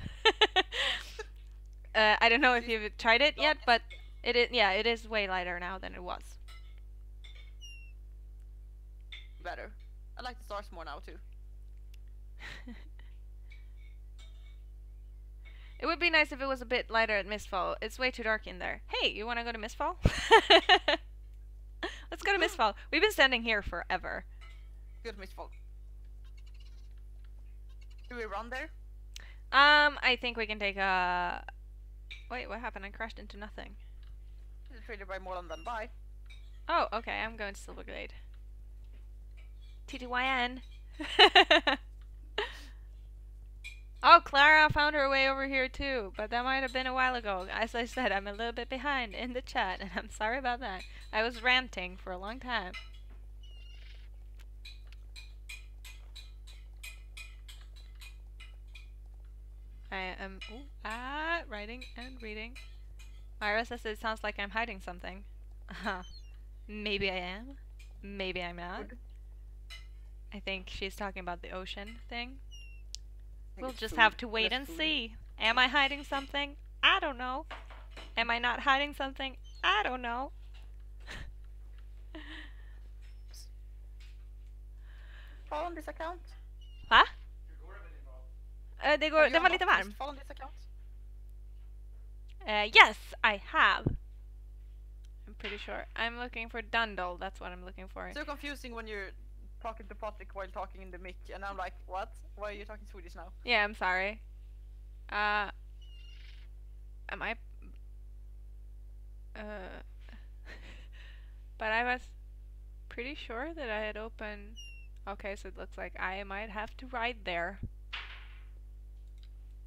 I don't know if you've tried it yet, but it is way lighter now than it was. Better. I like the stars more now too. It would be nice if it was a bit lighter at Mistfall. It's way too dark in there. Hey, you want to go to Mistfall? Let's go to Mistfall. We've been standing here forever. Good Mistfall. Do we run there? I think we can take a... Wait, what happened? I crashed into nothing. It's traded by more than buy. Oh, okay. I'm going to Silverglade. TTYN. Oh, Clara found her way over here too, but that might have been a while ago. As I said, I'm a little bit behind in the chat, and I'm sorry about that. I was ranting for a long time. I am writing and reading. Myra says it sounds like I'm hiding something. Maybe I am. Maybe I'm not. I think she's talking about the ocean thing. We'll just have to wait and see. Am I hiding something? I don't know. Am I not hiding something? I don't know. Follow on this account. Va? Den var lite varm. Follow on this account. Yes, I have. I'm pretty sure. I'm looking for Dundle. That's what I'm looking for. So confusing when you're talking to Patrick while talking in the mic, and I'm like, what? Why are you talking Swedish now? Yeah, I'm sorry. Am I... But I was pretty sure that I had opened... Okay, so it looks like I might have to ride there.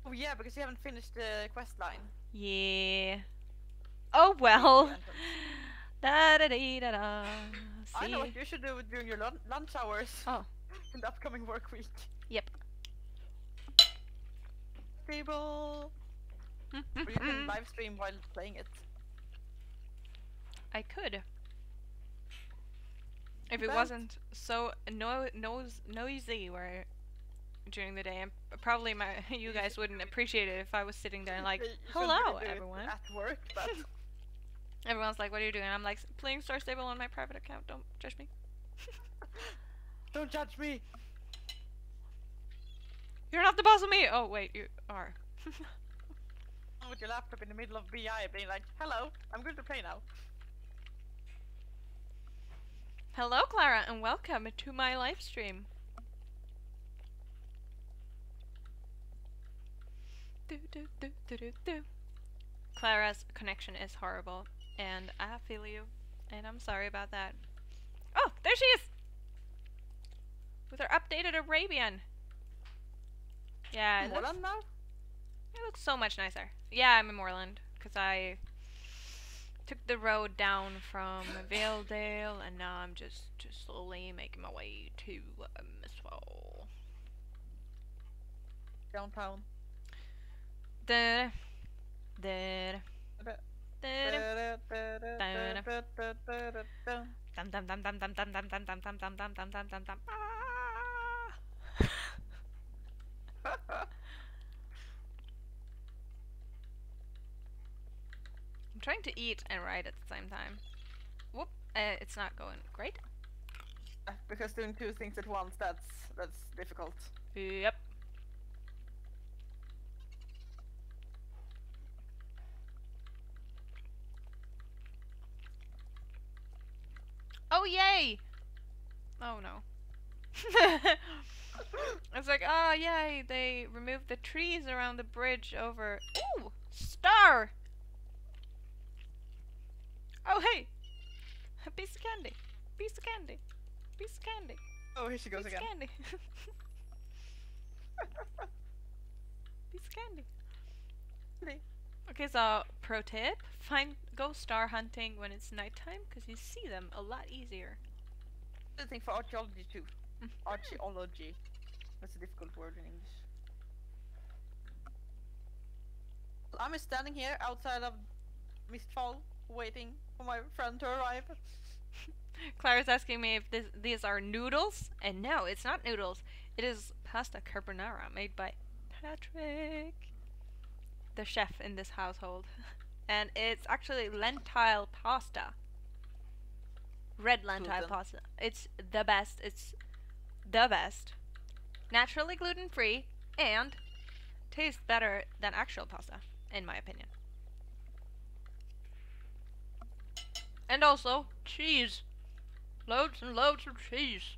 Oh yeah, because you haven't finished the quest line. Yeah. Oh well. Da da da da da. I know what you should do during your lunch hours. Oh. In the upcoming work week. Yep. Table. Or you can live stream while playing it. I could. If it wasn't so noisy where during the day, and probably you guys wouldn't appreciate it if I was sitting there like, hello everyone. At work, but Everyone's like, what are you doing? I'm like, playing Star Stable on my private account. Don't judge me. Don't judge me! You're not the boss of me! Oh, wait, you are. With your laptop in the middle of BI being like, hello, I'm going to play now. Hello, Clara, and welcome to my live stream. Clara's connection is horrible, and I feel you, and I'm sorry about that. Oh, there she is! With her updated Arabian. Yeah, Moreland now? It looks so much nicer. Yeah, I'm in Moreland, because I took the road down from Valedale, and now I'm just slowly making my way to Miswell. Downtown. Da da da dum dum dum dum dum dum dum dum dum dum dum dum dum dum dum dum. I'm trying to eat and write at the same time. Whoop! It's not going great. Because doing two things at once, that's difficult. Yep. Oh yay! Oh no. It's like, oh yay, they removed the trees around the bridge over. Ooh! Star! Oh hey! A piece of candy. Piece of candy. Piece of candy. Oh, here she goes again. Candy. Piece of candy. Okay, so pro tip: go star hunting when it's nighttime, because you see them a lot easier. I think for archaeology too. Archaeology. That's a difficult word in English. I'm standing here outside of Mistfall, waiting for my friend to arrive. Clara's asking me if these are noodles, and no, it's not noodles. It is pasta carbonara made by Patrick, the chef in this household. And it's actually lentil pasta. Red lentil pasta. It's the best. It's the best. Naturally gluten-free and tastes better than actual pasta, in my opinion. And also, cheese. Loads and loads of cheese.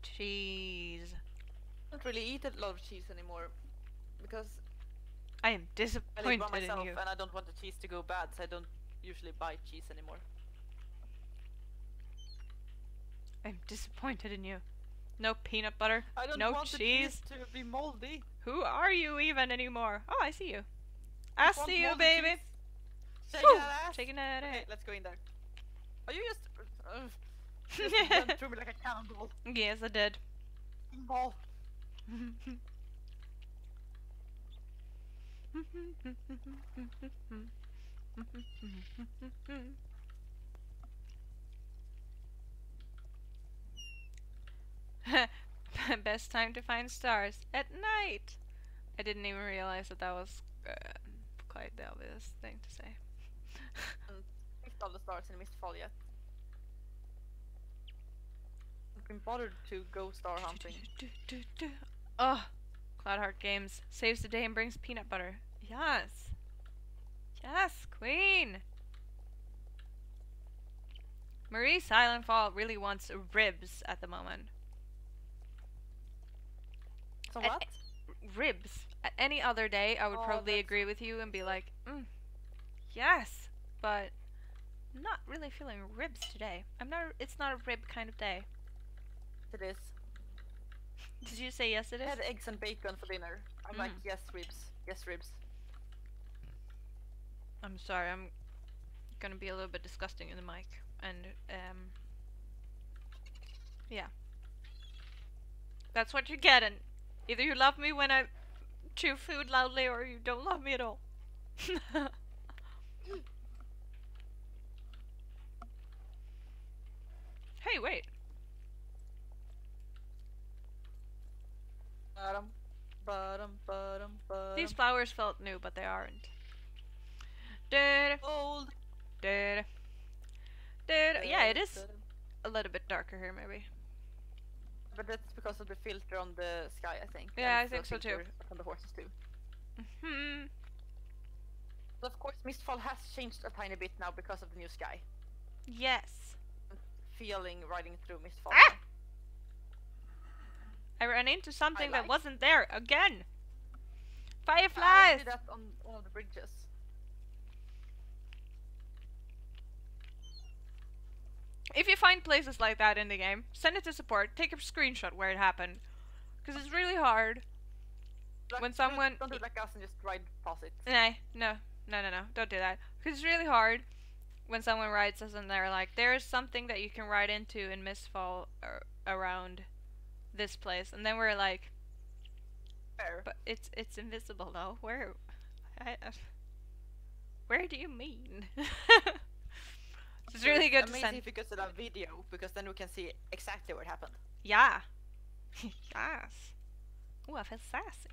Cheese. I don't really eat a lot of cheese anymore because I am I disappointed live by myself in you. and I don't want the cheese to go bad, so I don't usually buy cheese anymore. I'm disappointed in you. No peanut butter. I don't no want cheese. the cheese to be moldy. Who are you even anymore? Oh, I see you. I want see you, moldy baby. cheese. Shaking Woo! that ass. Shaking that Okay, ass. let's go in there. Are you just went through me like a cannonball? Yes, I did. Ball. Best time to find stars at night. I didn't even realize that was quite the obvious thing to say. Missed all the stars in Mistfall yet. I've been bothered to go star hunting. Oh, Cloudheart Games saves the day and brings peanut butter. Yes. Yes, queen. Marie Silentfall really wants ribs at the moment. So what? Ribs. At any other day, I would probably agree with you and be like, yes, but I'm not really feeling ribs today. It's not a rib kind of day. It is. Did you say yes it I is? had eggs and bacon for dinner. I'm like, yes, ribs. Yes, ribs. I'm sorry, I'm gonna be a little bit disgusting in the mic. And, yeah. That's what you're getting. Either you love me when I chew food loudly, or you don't love me at all. Hey, wait. These flowers felt new, but they aren't. Dude, Old. dude, dude. Yeah, it is a little bit darker here, maybe. But that's because of the filter on the sky, I think. Yeah, and I think so too. On the horses too. Hmm. But of course, Mistfall has changed a tiny bit now because of the new sky. Yes. Feeling riding through Mistfall. Ah! I ran into something that wasn't there again. Fireflies. I did that on one of the bridges. If you find places like that in the game, send it to support. Take a screenshot where it happened, because it's really hard when someone don't do it like us and just ride past it. No, don't do that. Because it's really hard when someone writes us and they're like, "There's something that you can ride into in Mistfall around this place," and then we're like, Where? "But it's invisible though. Where? Where do you mean?" It's really good to send. Amazing if you could send a video, because then we can see exactly what happened. Yeah. Yes. Ooh, I feel sassy.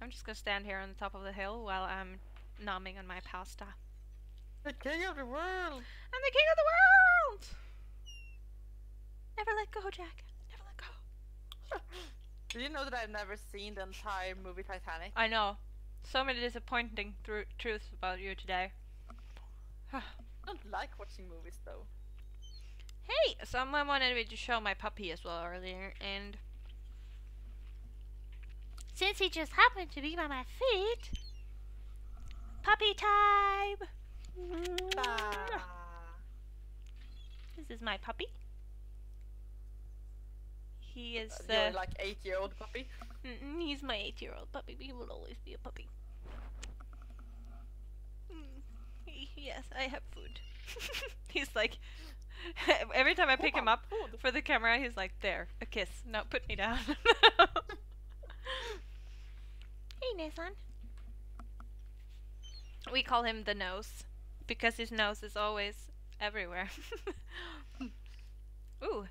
I'm just gonna stand here on the top of the hill while I'm nomming on my pasta. The king of the world! I'm the king of the world! Never let go, Jack. Never let go. Did you know that I've never seen the entire movie Titanic? I know. So many disappointing truths about you today. I don't like watching movies though. Hey! Someone wanted me to show my puppy as well earlier, and since he just happened to be by my feet, puppy time! This is my puppy. He is you're like 8-year-old puppy? He's my 8-year-old puppy, but he will always be a puppy. Yes, I have food. He's like, every time I pick him up for the camera, he's like, there, a kiss. No, put me down. Hey, Nathan. We call him the nose, because his nose is always everywhere. Ooh.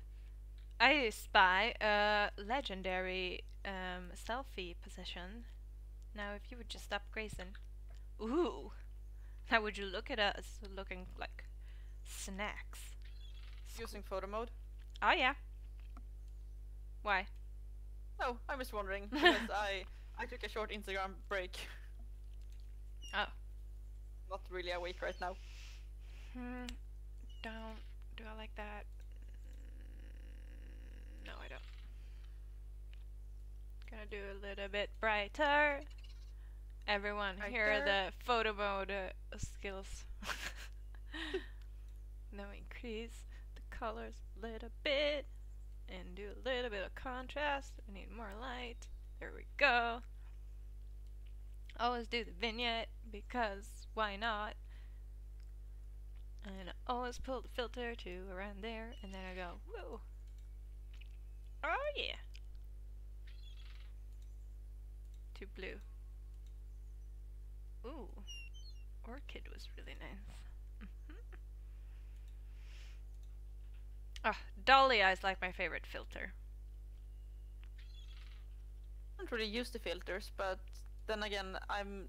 I spy a legendary selfie position. Now, if you would just stop grazing. Ooh. How would you look at us looking like snacks? Using photo mode? Oh, yeah. Why? No, I was wondering, because I took a short Instagram break. Oh. Not really awake right now. Do I like that? No, I don't. Gonna do a little bit brighter. Everyone, here are the photo mode skills. Now increase the colors a little bit and do a little bit of contrast. We need more light. There we go. Always do the vignette because why not? And I always pull the filter to around there, and then I go, whoa. Oh yeah. To blue. Ooh, orchid was really nice. Ah, dolly eyes like my favorite filter. I don't really use the filters, but then again, I'm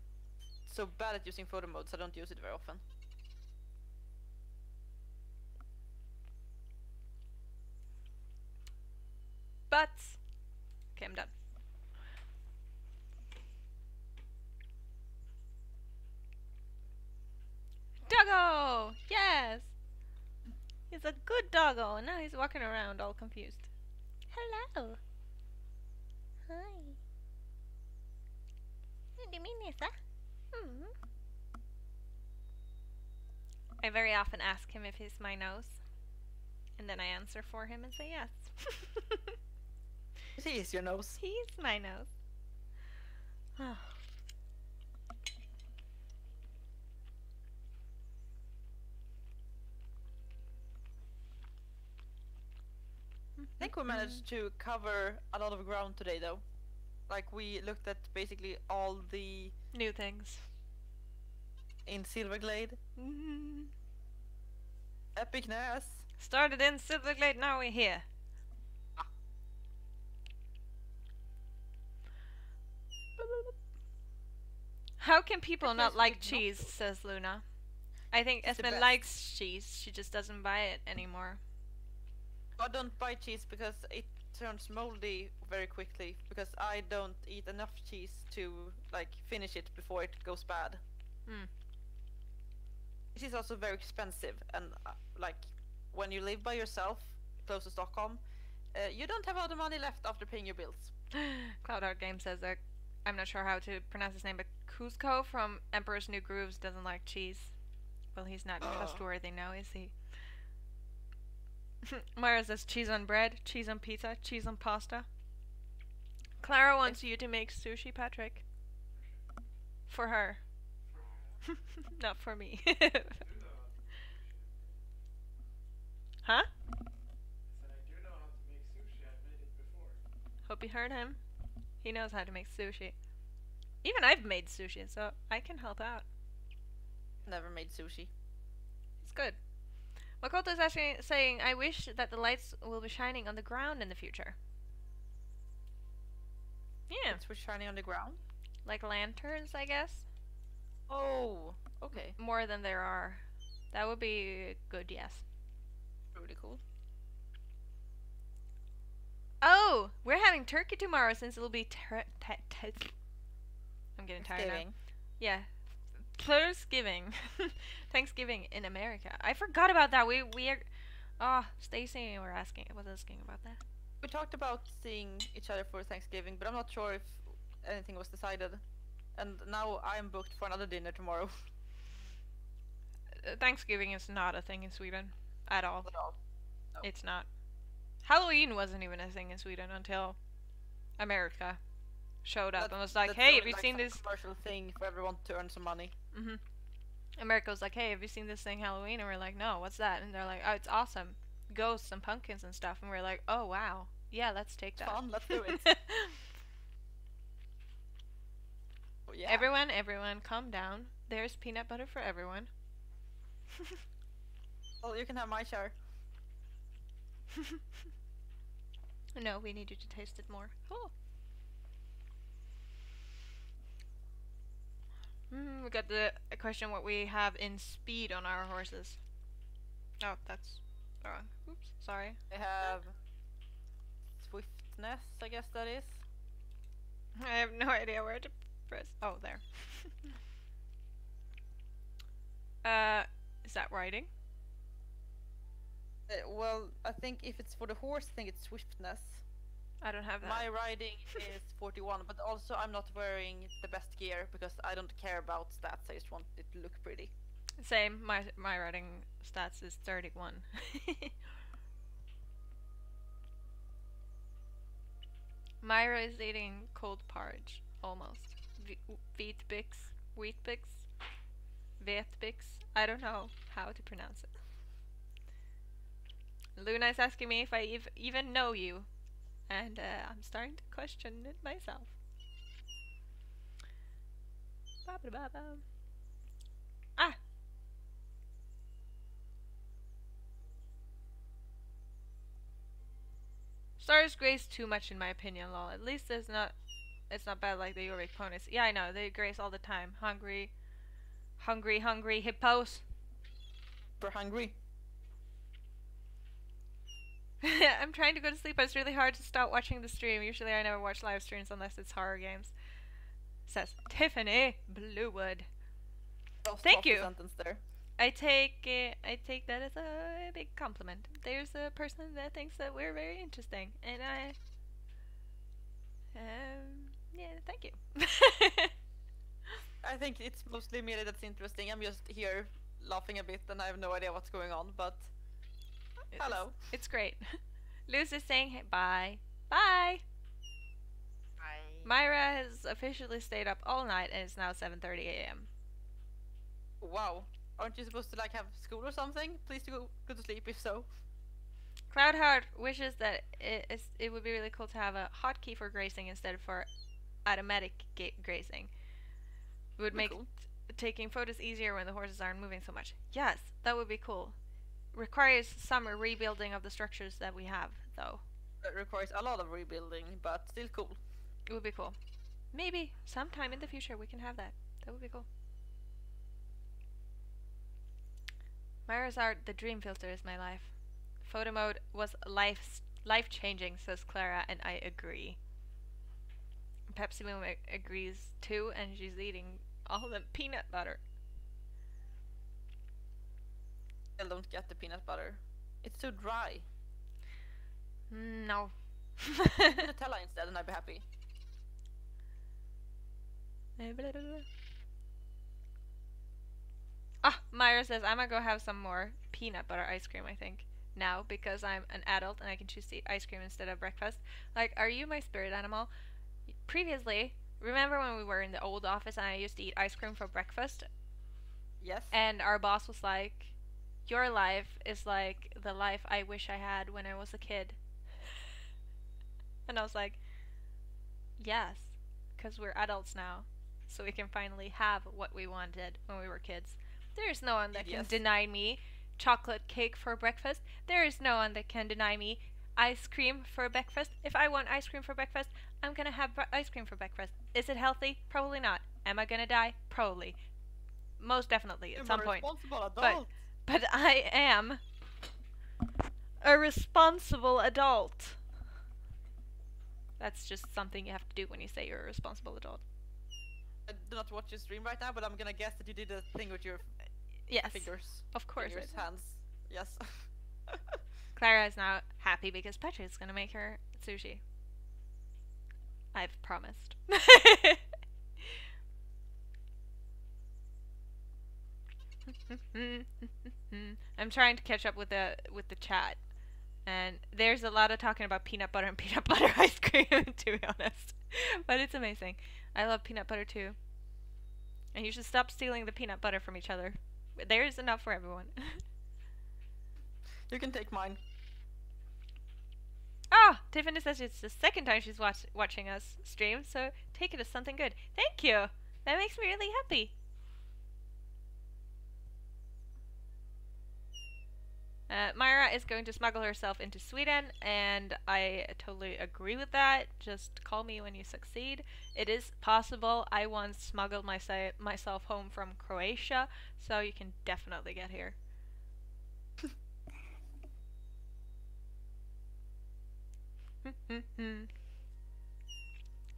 so bad at using photo modes, I don't use it very often. But okay, I'm done. Doggo! Yes! He's a good doggo, and now he's walking around all confused. Hello! Hi. What do you mean, Nissa? I very often ask him if he's my nose, and then I answer for him and say yes. He is your nose. He's my nose. Oh. I think we managed to cover a lot of ground today though. Like we looked at basically all the new things in Silverglade. Epicness. Started in Silverglade, now we're here. How can people It not tastes like good, cheese, not says Luna. I think It's the Esme best. likes cheese, she just doesn't buy it anymore. I don't buy cheese because it turns moldy very quickly, because I don't eat enough cheese to like finish it before it goes bad. Hmm. It is also very expensive, and like when you live by yourself close to Stockholm, you don't have all the money left after paying your bills. Cloud Art Game says that, I'm not sure how to pronounce his name, but Cusco from Emperor's New Grooves doesn't like cheese. Well, he's not trustworthy now, is he? Myra says cheese on bread, cheese on pizza, cheese on pasta. Clara wants you to make sushi, Patrick. For her. Not for me. Huh? Hope you heard him. He knows how to make sushi. Even I've made sushi, so I can help out. Never made sushi. It's good. Makoto is actually saying, I wish that the lights will be shining on the ground in the future. Yeah. It's for shining on the ground? Like lanterns, I guess. Oh, okay. More than there are. That would be good, yes. Really cool. Oh! We're having turkey tomorrow since it'll be I'm getting tired now. Yeah. Thanksgiving. Thanksgiving in America. I forgot about that. We are... Oh, Stacy was asking about that. We talked about seeing each other for Thanksgiving, but I'm not sure if anything was decided. And now I'm booked for another dinner tomorrow. Thanksgiving is not a thing in Sweden. At all. Not at all. No. It's not. Halloween wasn't even a thing in Sweden until America showed up and was like, hey, have you seen this commercial thing for everyone to earn some money? Mm-hmm. America was like, hey, have you seen this thing Halloween? And we're like, no, what's that? And they're like, oh, it's awesome. Ghosts and pumpkins and stuff. And we're like, oh, wow. Yeah, let's take that. Fun, let's do it. Oh, yeah. Everyone, calm down. There's peanut butter for everyone. Well, you can have my share. No, we need you to taste it more. Oh. We got the question what we have in speed on our horses. Oh, that's wrong. Oops, sorry. They have swiftness, I guess that is. I have no idea where to press. Oh, there. Is that riding? Well, I think if it's for the horse, I think it's swiftness. I don't have that. My riding is 41, but also I'm not wearing the best gear because I don't care about stats. I just want it to look pretty. Same. My riding stats is 31. Myra is eating cold porridge, almost. Vetbix. I don't know how to pronounce it. Luna is asking me if I even know you, and I'm starting to question it myself. Ah! Stars grace too much in my opinion, lol. At least it's not bad like the Yorick ponies. Yeah, I know, they grace all the time. Hungry hippos. We're hungry. I'm trying to go to sleep, but it's really hard to stop watching the stream. Usually I never watch live streams unless it's horror games. Says Tiffany Bluewood. Thank you. There. I take that as a big compliment. There's a person that thinks that we're very interesting, and yeah, thank you. I think it's mostly Meli that's interesting. I'm just here laughing a bit, and I have no idea what's going on, but hello. It's great. Luz is saying hey, bye. Bye. Bye. Myra has officially stayed up all night, and it's now 7:30 a.m. Wow. Aren't you supposed to like have school or something? Please go to sleep if so. Cloudheart wishes that it would be really cool to have a hotkey for grazing instead for automatic grazing. It would make taking photos easier when the horses aren't moving so much. Yes, that would be cool. Requires some rebuilding of the structures that we have, though. It requires a lot of rebuilding, but still cool. It would be cool. Maybe sometime in the future we can have that. That would be cool. Myra's art, the dream filter is my life. Photo mode was life-changing, says Clara, and I agree. Pepsi Moon agrees too, and she's eating all the peanut butter. I don't get the peanut butter. It's too dry. No. Nutella instead, and I'd be happy. Ah, Myra says I'm gonna go have some more peanut butter ice cream, I think, now, because I'm an adult and I can choose to eat ice cream instead of breakfast. Like, are you my spirit animal? Previously, remember when we were in the old office and I used to eat ice cream for breakfast? Yes. And our boss was like, your life is like the life I wish I had when I was a kid. And I was like, yes, because we're adults now, so we can finally have what we wanted when we were kids. There is no one that can deny me chocolate cake for breakfast. There is no one that can deny me ice cream for breakfast. If I want ice cream for breakfast, I'm gonna have ice cream for breakfast. Is it healthy? Probably not. Am I gonna die? Probably. Most definitely at some point. But I am a responsible adult. That's just something you have to do when you say you're a responsible adult. I do not watch your stream right now, but I'm gonna guess that you did a thing with your fingers. Of course. Fingers, hands. Yes. Clara is now happy because Petra's gonna make her sushi. I've promised. I'm trying to catch up with the chat, and there's a lot of talking about peanut butter and peanut butter ice cream, to be honest. But it's amazing. I love peanut butter too. And you should stop stealing the peanut butter from each other. There's enough for everyone. You can take mine. Ah, Tiffany says it's the second time she's watching us stream, so take it as something good. Thank you. That makes me really happy. Myra is going to smuggle herself into Sweden, and I totally agree with that. Just call me when you succeed. It is possible. I once smuggled myself home from Croatia, so you can definitely get here.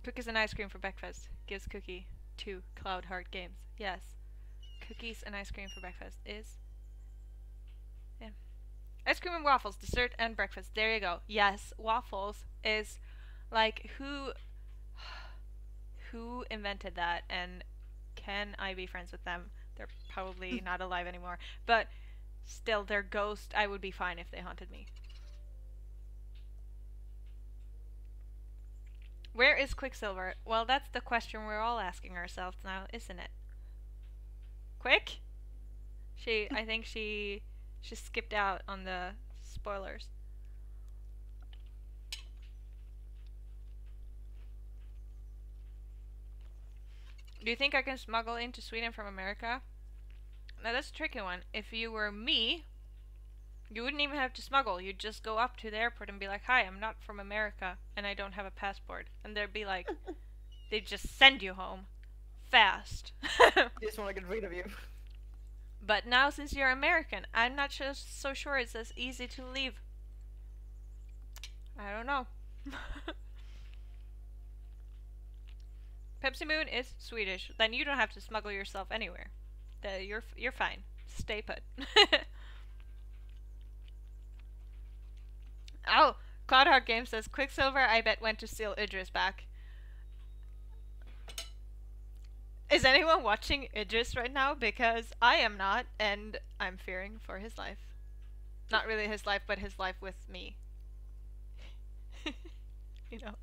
Cookies and ice cream for breakfast. Gives Cookie 2 Cloud Heart games. Yes. Cookies and ice cream for breakfast is... yeah. Ice cream and waffles, dessert and breakfast. There you go. Yes, waffles is like who invented that, and can I be friends with them? They're probably not alive anymore, but still, their ghost, I would be fine if they haunted me. Where is Quicksilver? Well, that's the question we're all asking ourselves now, isn't it? Quick? I think she skipped out on the spoilers. Do you think I can smuggle into Sweden from America? Now that's a tricky one. If you were me, you wouldn't even have to smuggle. You'd just go up to the airport and be like, hi, I'm not from America, and I don't have a passport. And they'd be like, they'd just send you home. Fast. Just want to get rid of you. But now, since you're American, I'm not so sure it's as easy to leave. I don't know. Pepsi Moon is Swedish. Then you don't have to smuggle yourself anywhere. You're fine. Stay put. Oh, Cloudheart Game says Quicksilver, I bet, went to steal Idris back. Is anyone watching Idris right now? Because I am not, and I'm fearing for his life. Not really his life, but his life with me. You know.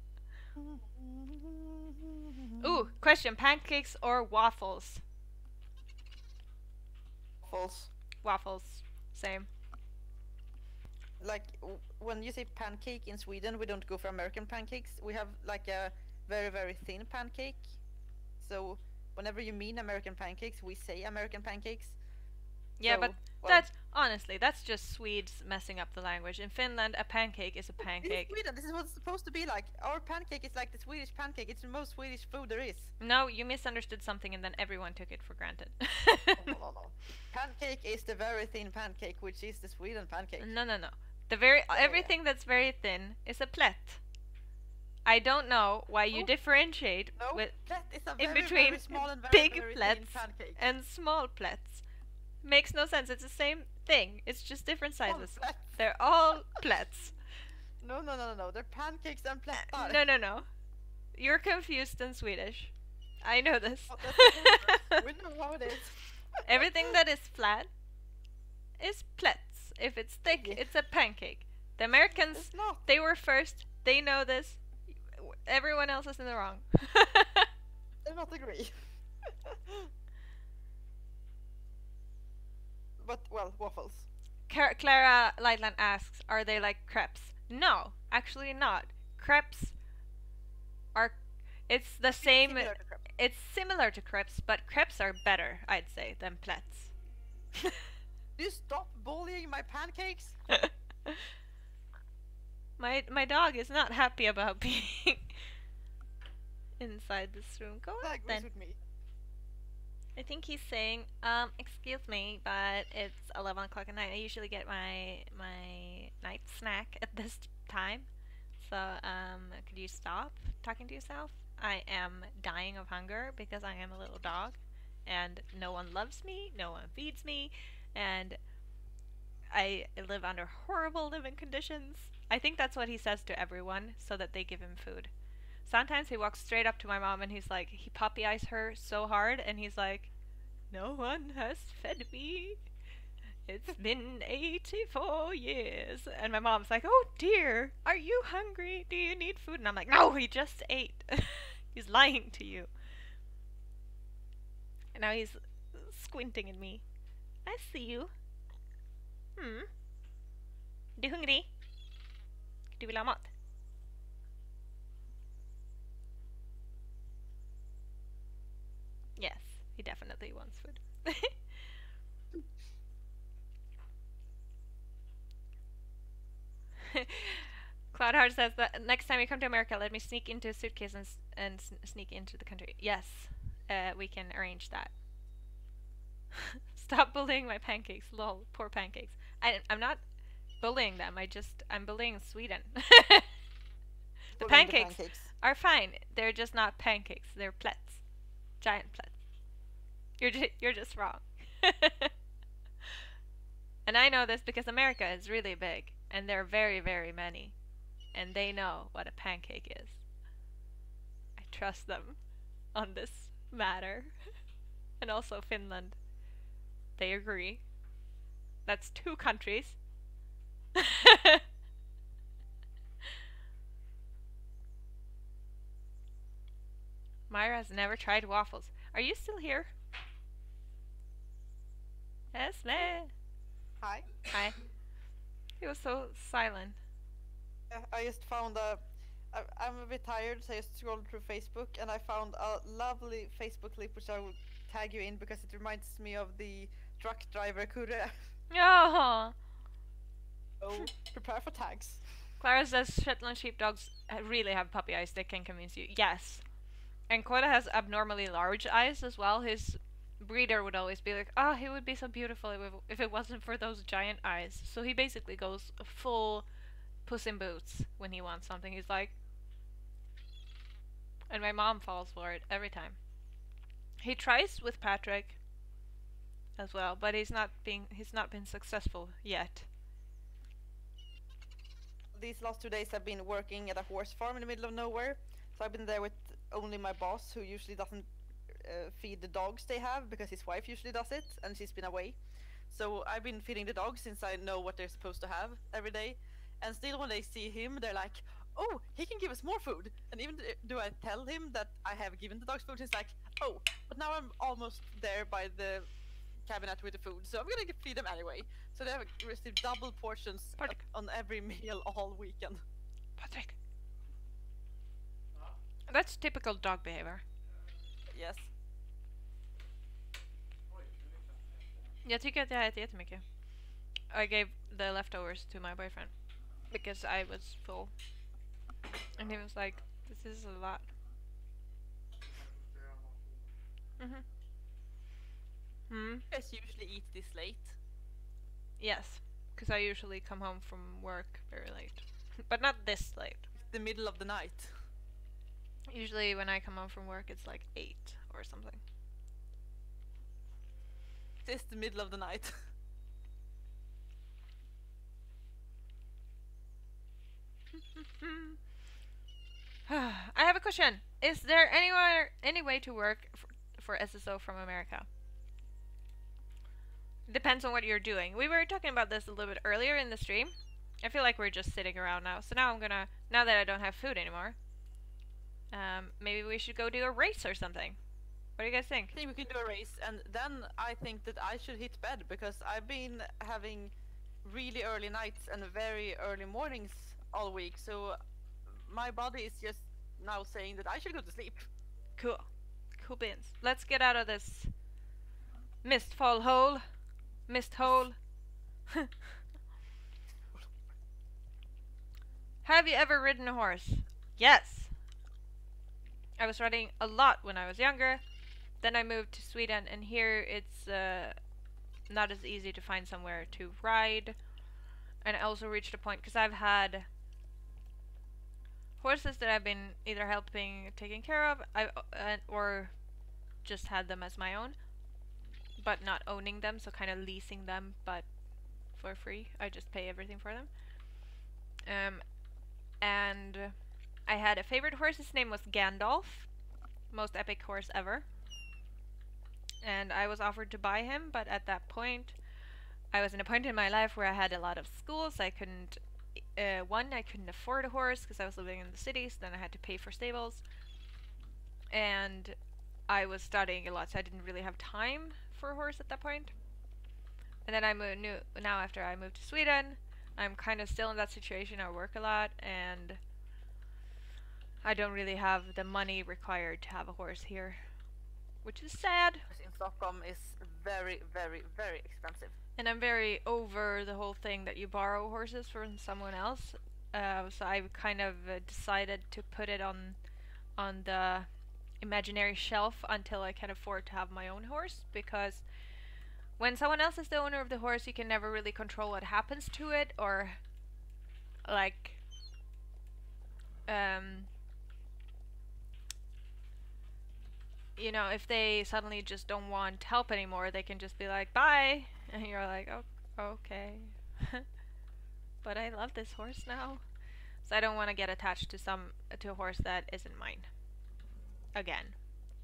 Ooh, question. Pancakes or waffles? Waffles. Waffles. Same. Like, when you say pancake in Sweden, we don't go for American pancakes. We have, like, a very, very thin pancake. So... whenever you mean American pancakes, we say American pancakes. Yeah, So, but well, that's honestly, that's just Swedes messing up the language. In Finland, a pancake is a in pancake. Sweden, this is what it's supposed to be like. Our pancake is like the Swedish pancake. It's the most Swedish food there is. No, you misunderstood something, and then everyone took it for granted. No. Pancake is the very thin pancake, which is the Sweden pancake. No. Everything that's very thin is a plätt. I don't know why you differentiate with in between very small and big very plätts thin pancake. and small plätts. Makes no sense. It's the same thing. It's just different sizes. They're all plätts. No. They're pancakes and plättar. No. You're confused in Swedish. I know this. Oh, we know how it is. Everything that is flat is plätts. If it's thick, it's a pancake. The Americans, It's not. they were first. They know this. Everyone else is in the wrong. I not agree. But, well, waffles. Clara Lightland asks, are they like crepes? No, actually not. Crepes are... It's the same... Similar to crepes. It's similar to crepes, but crepes are better, I'd say, than plätts. Do you stop bullying my pancakes? My dog is not happy about being inside this room. Go That on agrees then. with me. I think he's saying, excuse me, but it's 11 o'clock at night. I usually get my night snack at this time. So, could you stop talking to yourself? I am dying of hunger because I am a little dog and no one loves me, no one feeds me, and I live under horrible living conditions. I think that's what he says to everyone so that they give him food. Sometimes he walks straight up to my mom and he's like, he puppy eyes her so hard and he's like, no one has fed me. It's been 84 years. And my mom's like, oh dear, are you hungry? Do you need food? And I'm like, no, he just ate. He's lying to you. And now he's squinting at me. I see you. Du hungrig? Du vill ha mat? Yes, he definitely wants food. Cloudheart says that next time you come to America, let me sneak into a suitcase and sneak into the country. Yes, we can arrange that. Stop bullying my pancakes. Lol, poor pancakes. I'm not bullying them. I'm bullying Sweden. The pancakes are fine. They're just not pancakes. They're plätts. Giant plätts. You're just wrong. And I know this because America is really big, and there are very, very many, and they know what a pancake is. I trust them on this matter. And also Finland. They agree. That's 2 countries. Myra has never tried waffles. Are you still here? Esme! Hi. Hi. He was so silent. I just found I'm a bit tired, so I just scrolled through Facebook and I found a lovely Facebook clip which I will tag you in because it reminds me of the truck driver Kurre. Oh. So prepare for tags. Clara says Shetland sheepdogs really have puppy eyes. They can convince you. Yes. And Koda has abnormally large eyes as well. His breeder would always be like, oh, he would be so beautiful if it wasn't for those giant eyes. So he basically goes full Puss in Boots when he wants something. He's like... And my mom falls for it every time. He tries with Patrick as well, but he's not been successful yet. These last 2 days I've been working at a horse farm in the middle of nowhere. So I've been there with only my boss, who usually doesn't feed the dogs they have because his wife usually does it and she's been away. So I've been feeding the dogs since I know what they're supposed to have every day. And still when they see him, they're like, oh, he can give us more food. And even do I tell him that I have given the dogs food, he's like, oh, but now I'm almost there by the cabinet with the food, so I'm gonna feed them anyway. So they have received double portions on every meal all weekend. Patrick. That's typical dog behavior. Yes. Jag tycker att jag äter jättemycket. I gave the leftovers to my boyfriend because I was full. And he was like, this is a lot. Mhm. Hmm. You guys usually eat this late? Yes, because I usually come home from work very late. But not this late. It's the middle of the night. Usually when I come home from work it's like 8 or something. It is the middle of the night. I have a question. Is there any way to work for SSO from America? Depends on what you're doing. We were talking about this a little bit earlier in the stream. I feel like we're just sitting around now. So now now that I don't have food anymore, maybe we should go do a race or something. What do you guys think? I think we can do a race, and then I think that I should hit bed because I've been having really early nights and very early mornings all week. So my body is just now saying that I should go to sleep. Cool. Cool beans. Let's get out of this mistfall hole. Mist hole. Have you ever ridden a horse? Yes. I was riding a lot when I was younger. Then I moved to Sweden, and here it's not as easy to find somewhere to ride. And I also reached a point, because I've had horses that I've been either helping taking care of, or just had them as my own, but not owning them, so kind of leasing them, but for free. I just pay everything for them. And I had a favorite horse. His name was Gandalf, most epic horse ever. And I was offered to buy him, but at that point, I was in a point in my life where I had a lot of schools. I couldn't, I couldn't afford a horse because I was living in the city, so then I had to pay for stables. And I was studying a lot, so I didn't really have time for a horse at that point. And then now after I moved to Sweden, I'm kind of still in that situation. I work a lot, and I don't really have the money required to have a horse here, which is sad. In Stockholm is very, very, very expensive. And I'm very over the whole thing that you borrow horses from someone else. So I've kind of decided to put it on the imaginary shelf until I can afford to have my own horse, because when someone else is the owner of the horse, you can never really control what happens to it, or like you know, if they suddenly just don't want help anymore, they can just be like, bye, and you're like, oh, okay. But I love this horse now, so I don't want to get attached to a horse that isn't mine again,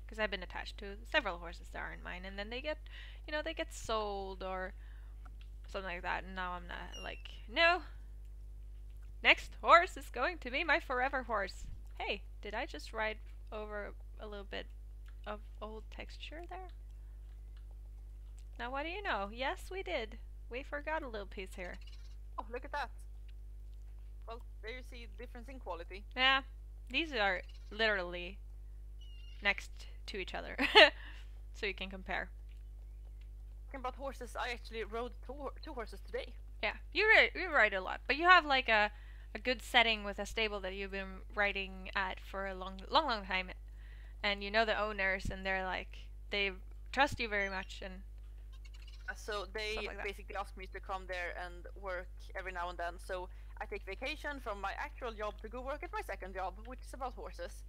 because I've been attached to several horses that aren't mine, and then they get, you know, they get sold or something like that, and now I'm not like, no, next horse is going to be my forever horse. Hey, did I just ride over a little bit of old texture there? Now what do you know? Yes, we did. We forgot a little piece here. Oh, look at that. Well, there you see the difference in quality. Yeah, these are literally next to each other, so you can compare. Talking about horses, I actually rode two horses today. Yeah, you ride a lot, but you have like a good setting with a stable that you've been riding at for a long time, and you know the owners, and they're like, they trust you very much, and so they like basically ask me to come there and work every now and then. So I take vacation from my actual job to go work at my second job, which is about horses.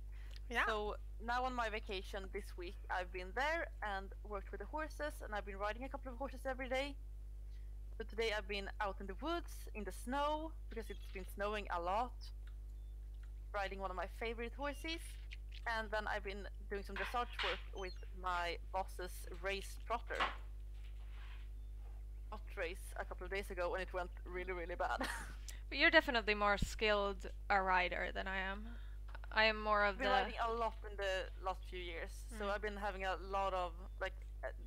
yeah. So now on my vacation this week, I've been there and worked with the horses, and I've been riding a couple of horses every day. So today I've been out in the woods, in the snow, because it's been snowing a lot, riding one of my favorite horses. And then I've been doing some dressage work with my boss's race trotter. Race a couple of days ago, and it went really, really bad. But you're definitely more skilled a rider than I am. I am more of I've been riding a lot in the last few years, so I've been having a lot of, like,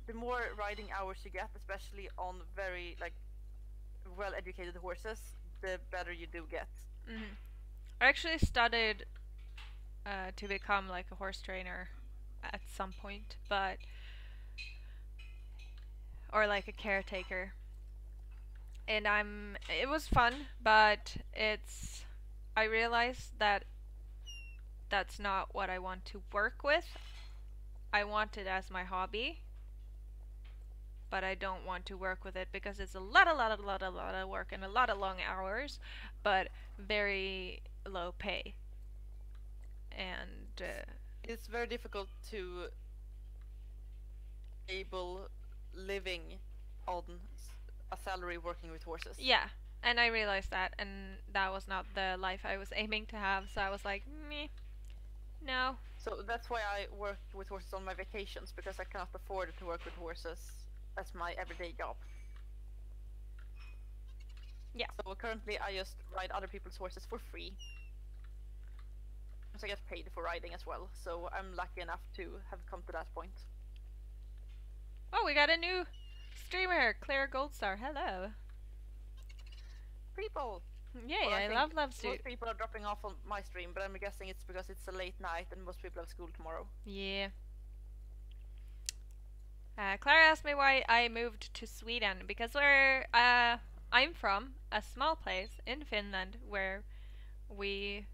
the more riding hours you get, especially on very, like, well-educated horses, the better you do get. I actually studied to become like a horse trainer at some point, but or like a caretaker. And it was fun, but I realized that that's not what I want to work with. I want it as my hobby, but I don't want to work with it because it's a lot of work and a lot of long hours, but very low pay. And it's very difficult to able living on a salary working with horses. yeah, and I realized that, and that was not the life I was aiming to have, so I was like, meh, no. So that's why I work with horses on my vacations, because I cannot afford to work with horses as my everyday job. Yeah. So currently I just ride other people's horses for free. So I get paid for riding as well, so I'm lucky enough to have come to that point. Oh, we got a new streamer, Claire Goldstar. Hello. People! Yay, Well, I love Suit. Most people are dropping off on my stream, but I'm guessing it's because it's a late night and most people have school tomorrow. Yeah. Claire asked me why I moved to Sweden, because where I'm from, a small place in Finland where we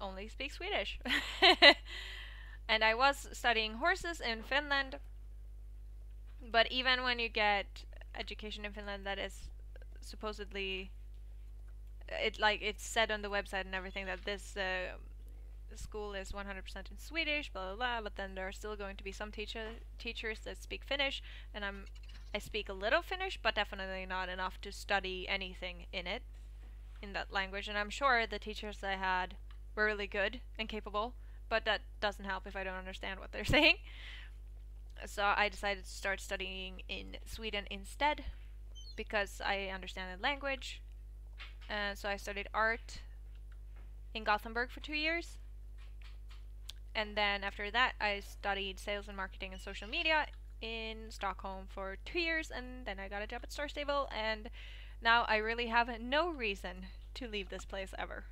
only speak Swedish. And I was studying horses in Finland, but even when you get education in Finland that is supposedly it's said on the website and everything that this school is 100% in Swedish, blah blah blah, but then there are still going to be some teachers that speak Finnish, and I speak a little Finnish, but definitely not enough to study anything in that language, and I'm sure the teachers I had were really good and capable, but that doesn't help if I don't understand what they're saying. So I decided to start studying in Sweden instead, because I understand the language. So I studied art in Gothenburg for 2 years. And then after that I studied sales and marketing and social media in Stockholm for 2 years, and then I got a job at Star Stable, and now I really have no reason to leave this place ever.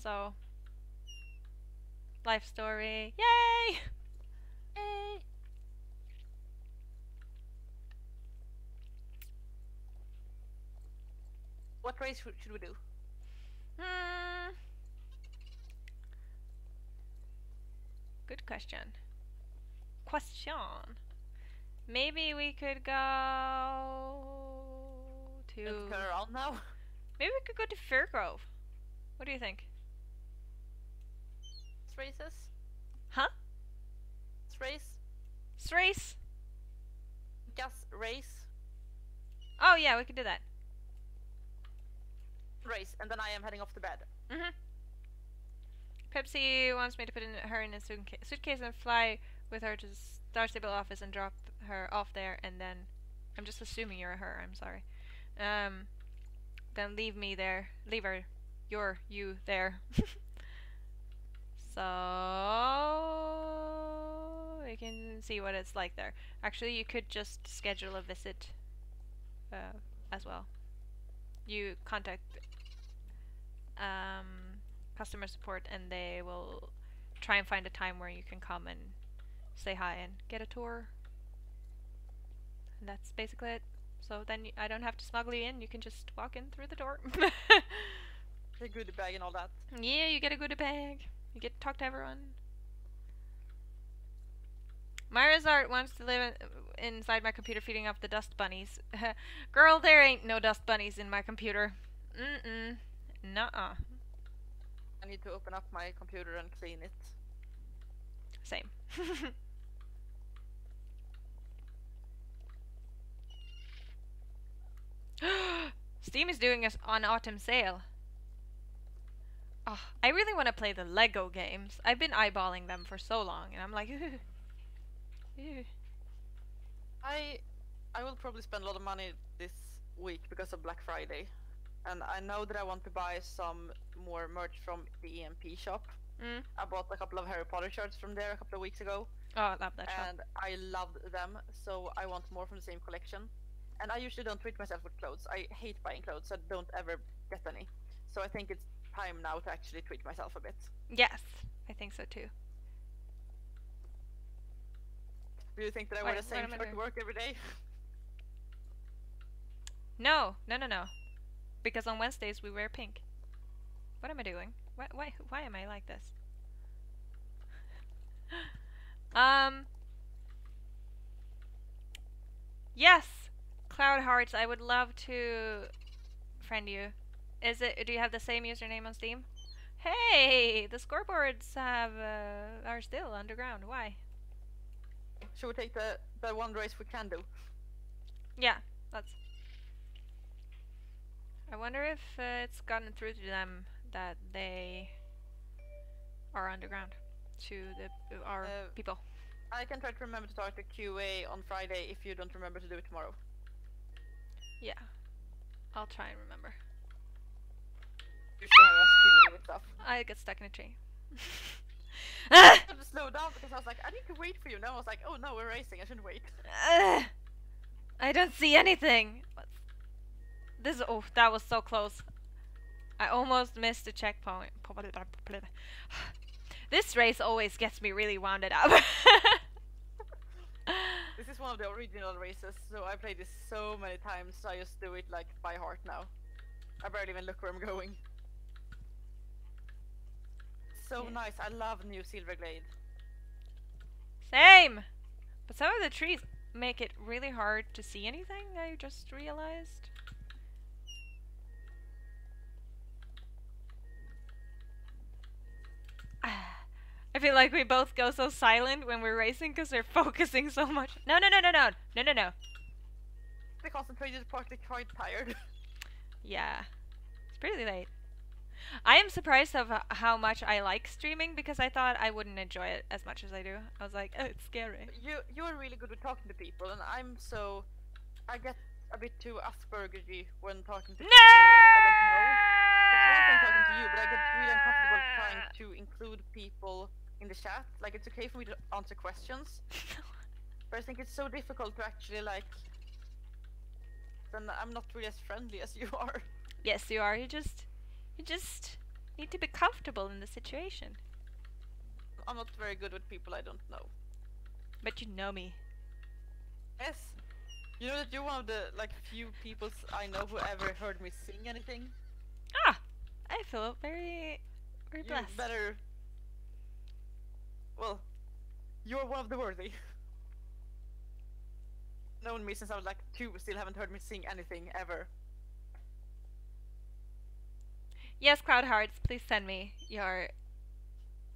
So, life story. Yay! Yay! What race should we do? Good question. Maybe we could go to... Let's turn around now. Maybe we could go to Fairgrove. What do you think? Races? Huh? Race? Race? Just race? Oh yeah, we could do that. Race, and then I am heading off to bed. Pepsi wants me to put her in a suitcase and fly with her to the Star Stable office and drop her off there, and then... I'm just assuming you're a her, I'm sorry. Then leave me there. Leave her. You there. So... we can see what it's like there. Actually, you could just schedule a visit as well. You contact customer support and they will try and find a time where you can come and say hi and get a tour. And that's basically it. So then I don't have to smuggle you in, you can just walk in through the door. The goodie bag and all that. Yeah, you get a goodie bag. You get to talk to everyone. Myra's art wants to live inside my computer feeding off the dust bunnies. Girl, there ain't no dust bunnies in my computer. Nuh-uh. I need to open up my computer and clean it. Same. Steam is doing an autumn sale. Oh, I really want to play the Lego games. I've been eyeballing them for so long, and I'm like, ew. I will probably spend a lot of money this week because of Black Friday. And I know that I want to buy some more merch from the EMP shop. I bought a couple of Harry Potter shirts from there a couple of weeks ago. Oh, I love that shop. And I loved them, so I want more from the same collection. And I usually don't treat myself with clothes. I hate buying clothes, so I don't ever get any. So I think it's time now to actually treat myself a bit. Yes, I think so too. Do you think that I wear the same shirt to work every day? No. Because on Wednesdays we wear pink. What am I doing? Why am I like this? Yes! Cloud Hearts, I would love to friend you. Do you have the same username on Steam? Hey! The scoreboards are still underground. Why? Should we take the one race we can do? Yeah, let's. I wonder if it's gotten through to them that they are underground to our people. I can try to remember to talk to QA on Friday if you don't remember to do it tomorrow. Yeah, I'll try and remember. Stuff. I got stuck in a tree. I had to slow down because I was like, I need to wait for you. Now I was like, oh no, we're racing. I shouldn't wait. I don't see anything. Oh, that was so close. I almost missed the checkpoint. This race always gets me really wounded up. This is one of the original races, so I played this so many times, so I just do it like by heart now. I barely even look where I'm going. So nice, I love new Silverglade. Same! But some of the trees make it really hard to see anything, I just realized. I feel like we both go so silent when we're racing because we're focusing so much. No. The concentrated partly quite tired. Yeah. It's pretty late. I am surprised of how much I like streaming because I thought I wouldn't enjoy it as much as I do. I was like, oh, it's scary. You're really good with talking to people, and I get a bit too Asperger-y when talking to people I don't know. It's one thing talking to you, but I get really uncomfortable trying to include people in the chat. Like, it's okay for me to answer questions, but I think it's so difficult to actually, like, then I'm not really as friendly as you are. Yes, you are. You just need to be comfortable in the situation. I'm not very good with people I don't know. But you know me. Yes. You know that you're one of the, like, few people I know who ever heard me sing anything. Ah! I feel very blessed. You better... Well, you're one of the worthy. Known me since I was like 2, still haven't heard me sing anything ever. Yes, Crowd Hearts, please send me your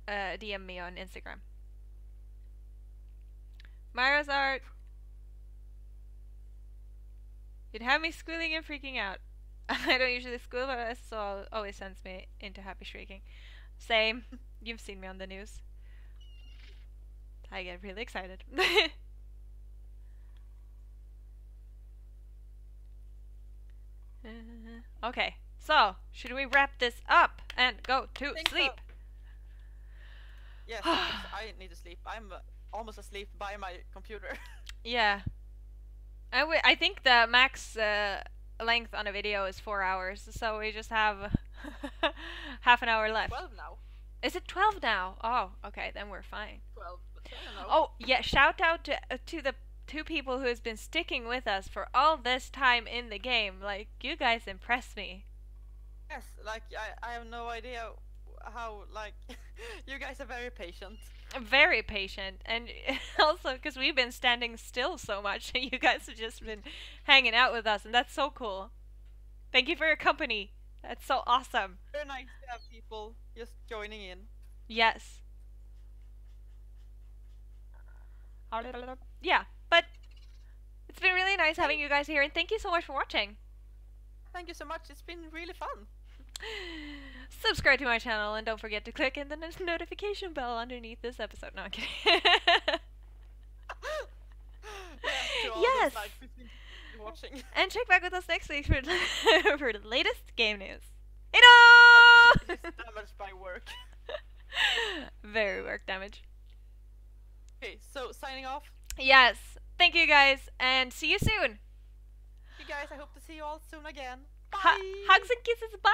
DM me on Instagram. Myra's art. You'd have me squealing and freaking out. I don't usually squeal, but so always sends me into happy shrieking. Same. You've seen me on the news. I get really excited. Okay, so should we wrap this up and go to sleep? So. Yes, I need to sleep. I'm almost asleep by my computer. Yeah. I think the max length on a video is 4 hours, so we just have half an hour left. 12 now. Is it 12 now? Oh, okay, then we're fine. 12, but I don't know. Oh, yeah, shout out to the 2 people who has been sticking with us for all this time in the game. Like, you guys impress me. Yes, like, I have no idea how, like, you guys are very patient. Very patient, and also because we've been standing still so much, and you guys have just been hanging out with us, and that's so cool. Thank you for your company. That's so awesome. Very nice to have people just joining in. Yes. Yeah, but it's been really nice having you guys here, and thank you so much for watching. Thank you so much. It's been really fun. Subscribe to my channel, and don't forget to click in the notification bell underneath this episode. No, I'm kidding. Yes. Watching. And check back with us next week for for the latest game news. Hey-do! Damaged by work. Very work damage. Okay, so signing off. Yes. Thank you guys, and see you soon. You guys, I hope to see you all soon again. Bye. Hugs and kisses. Bye.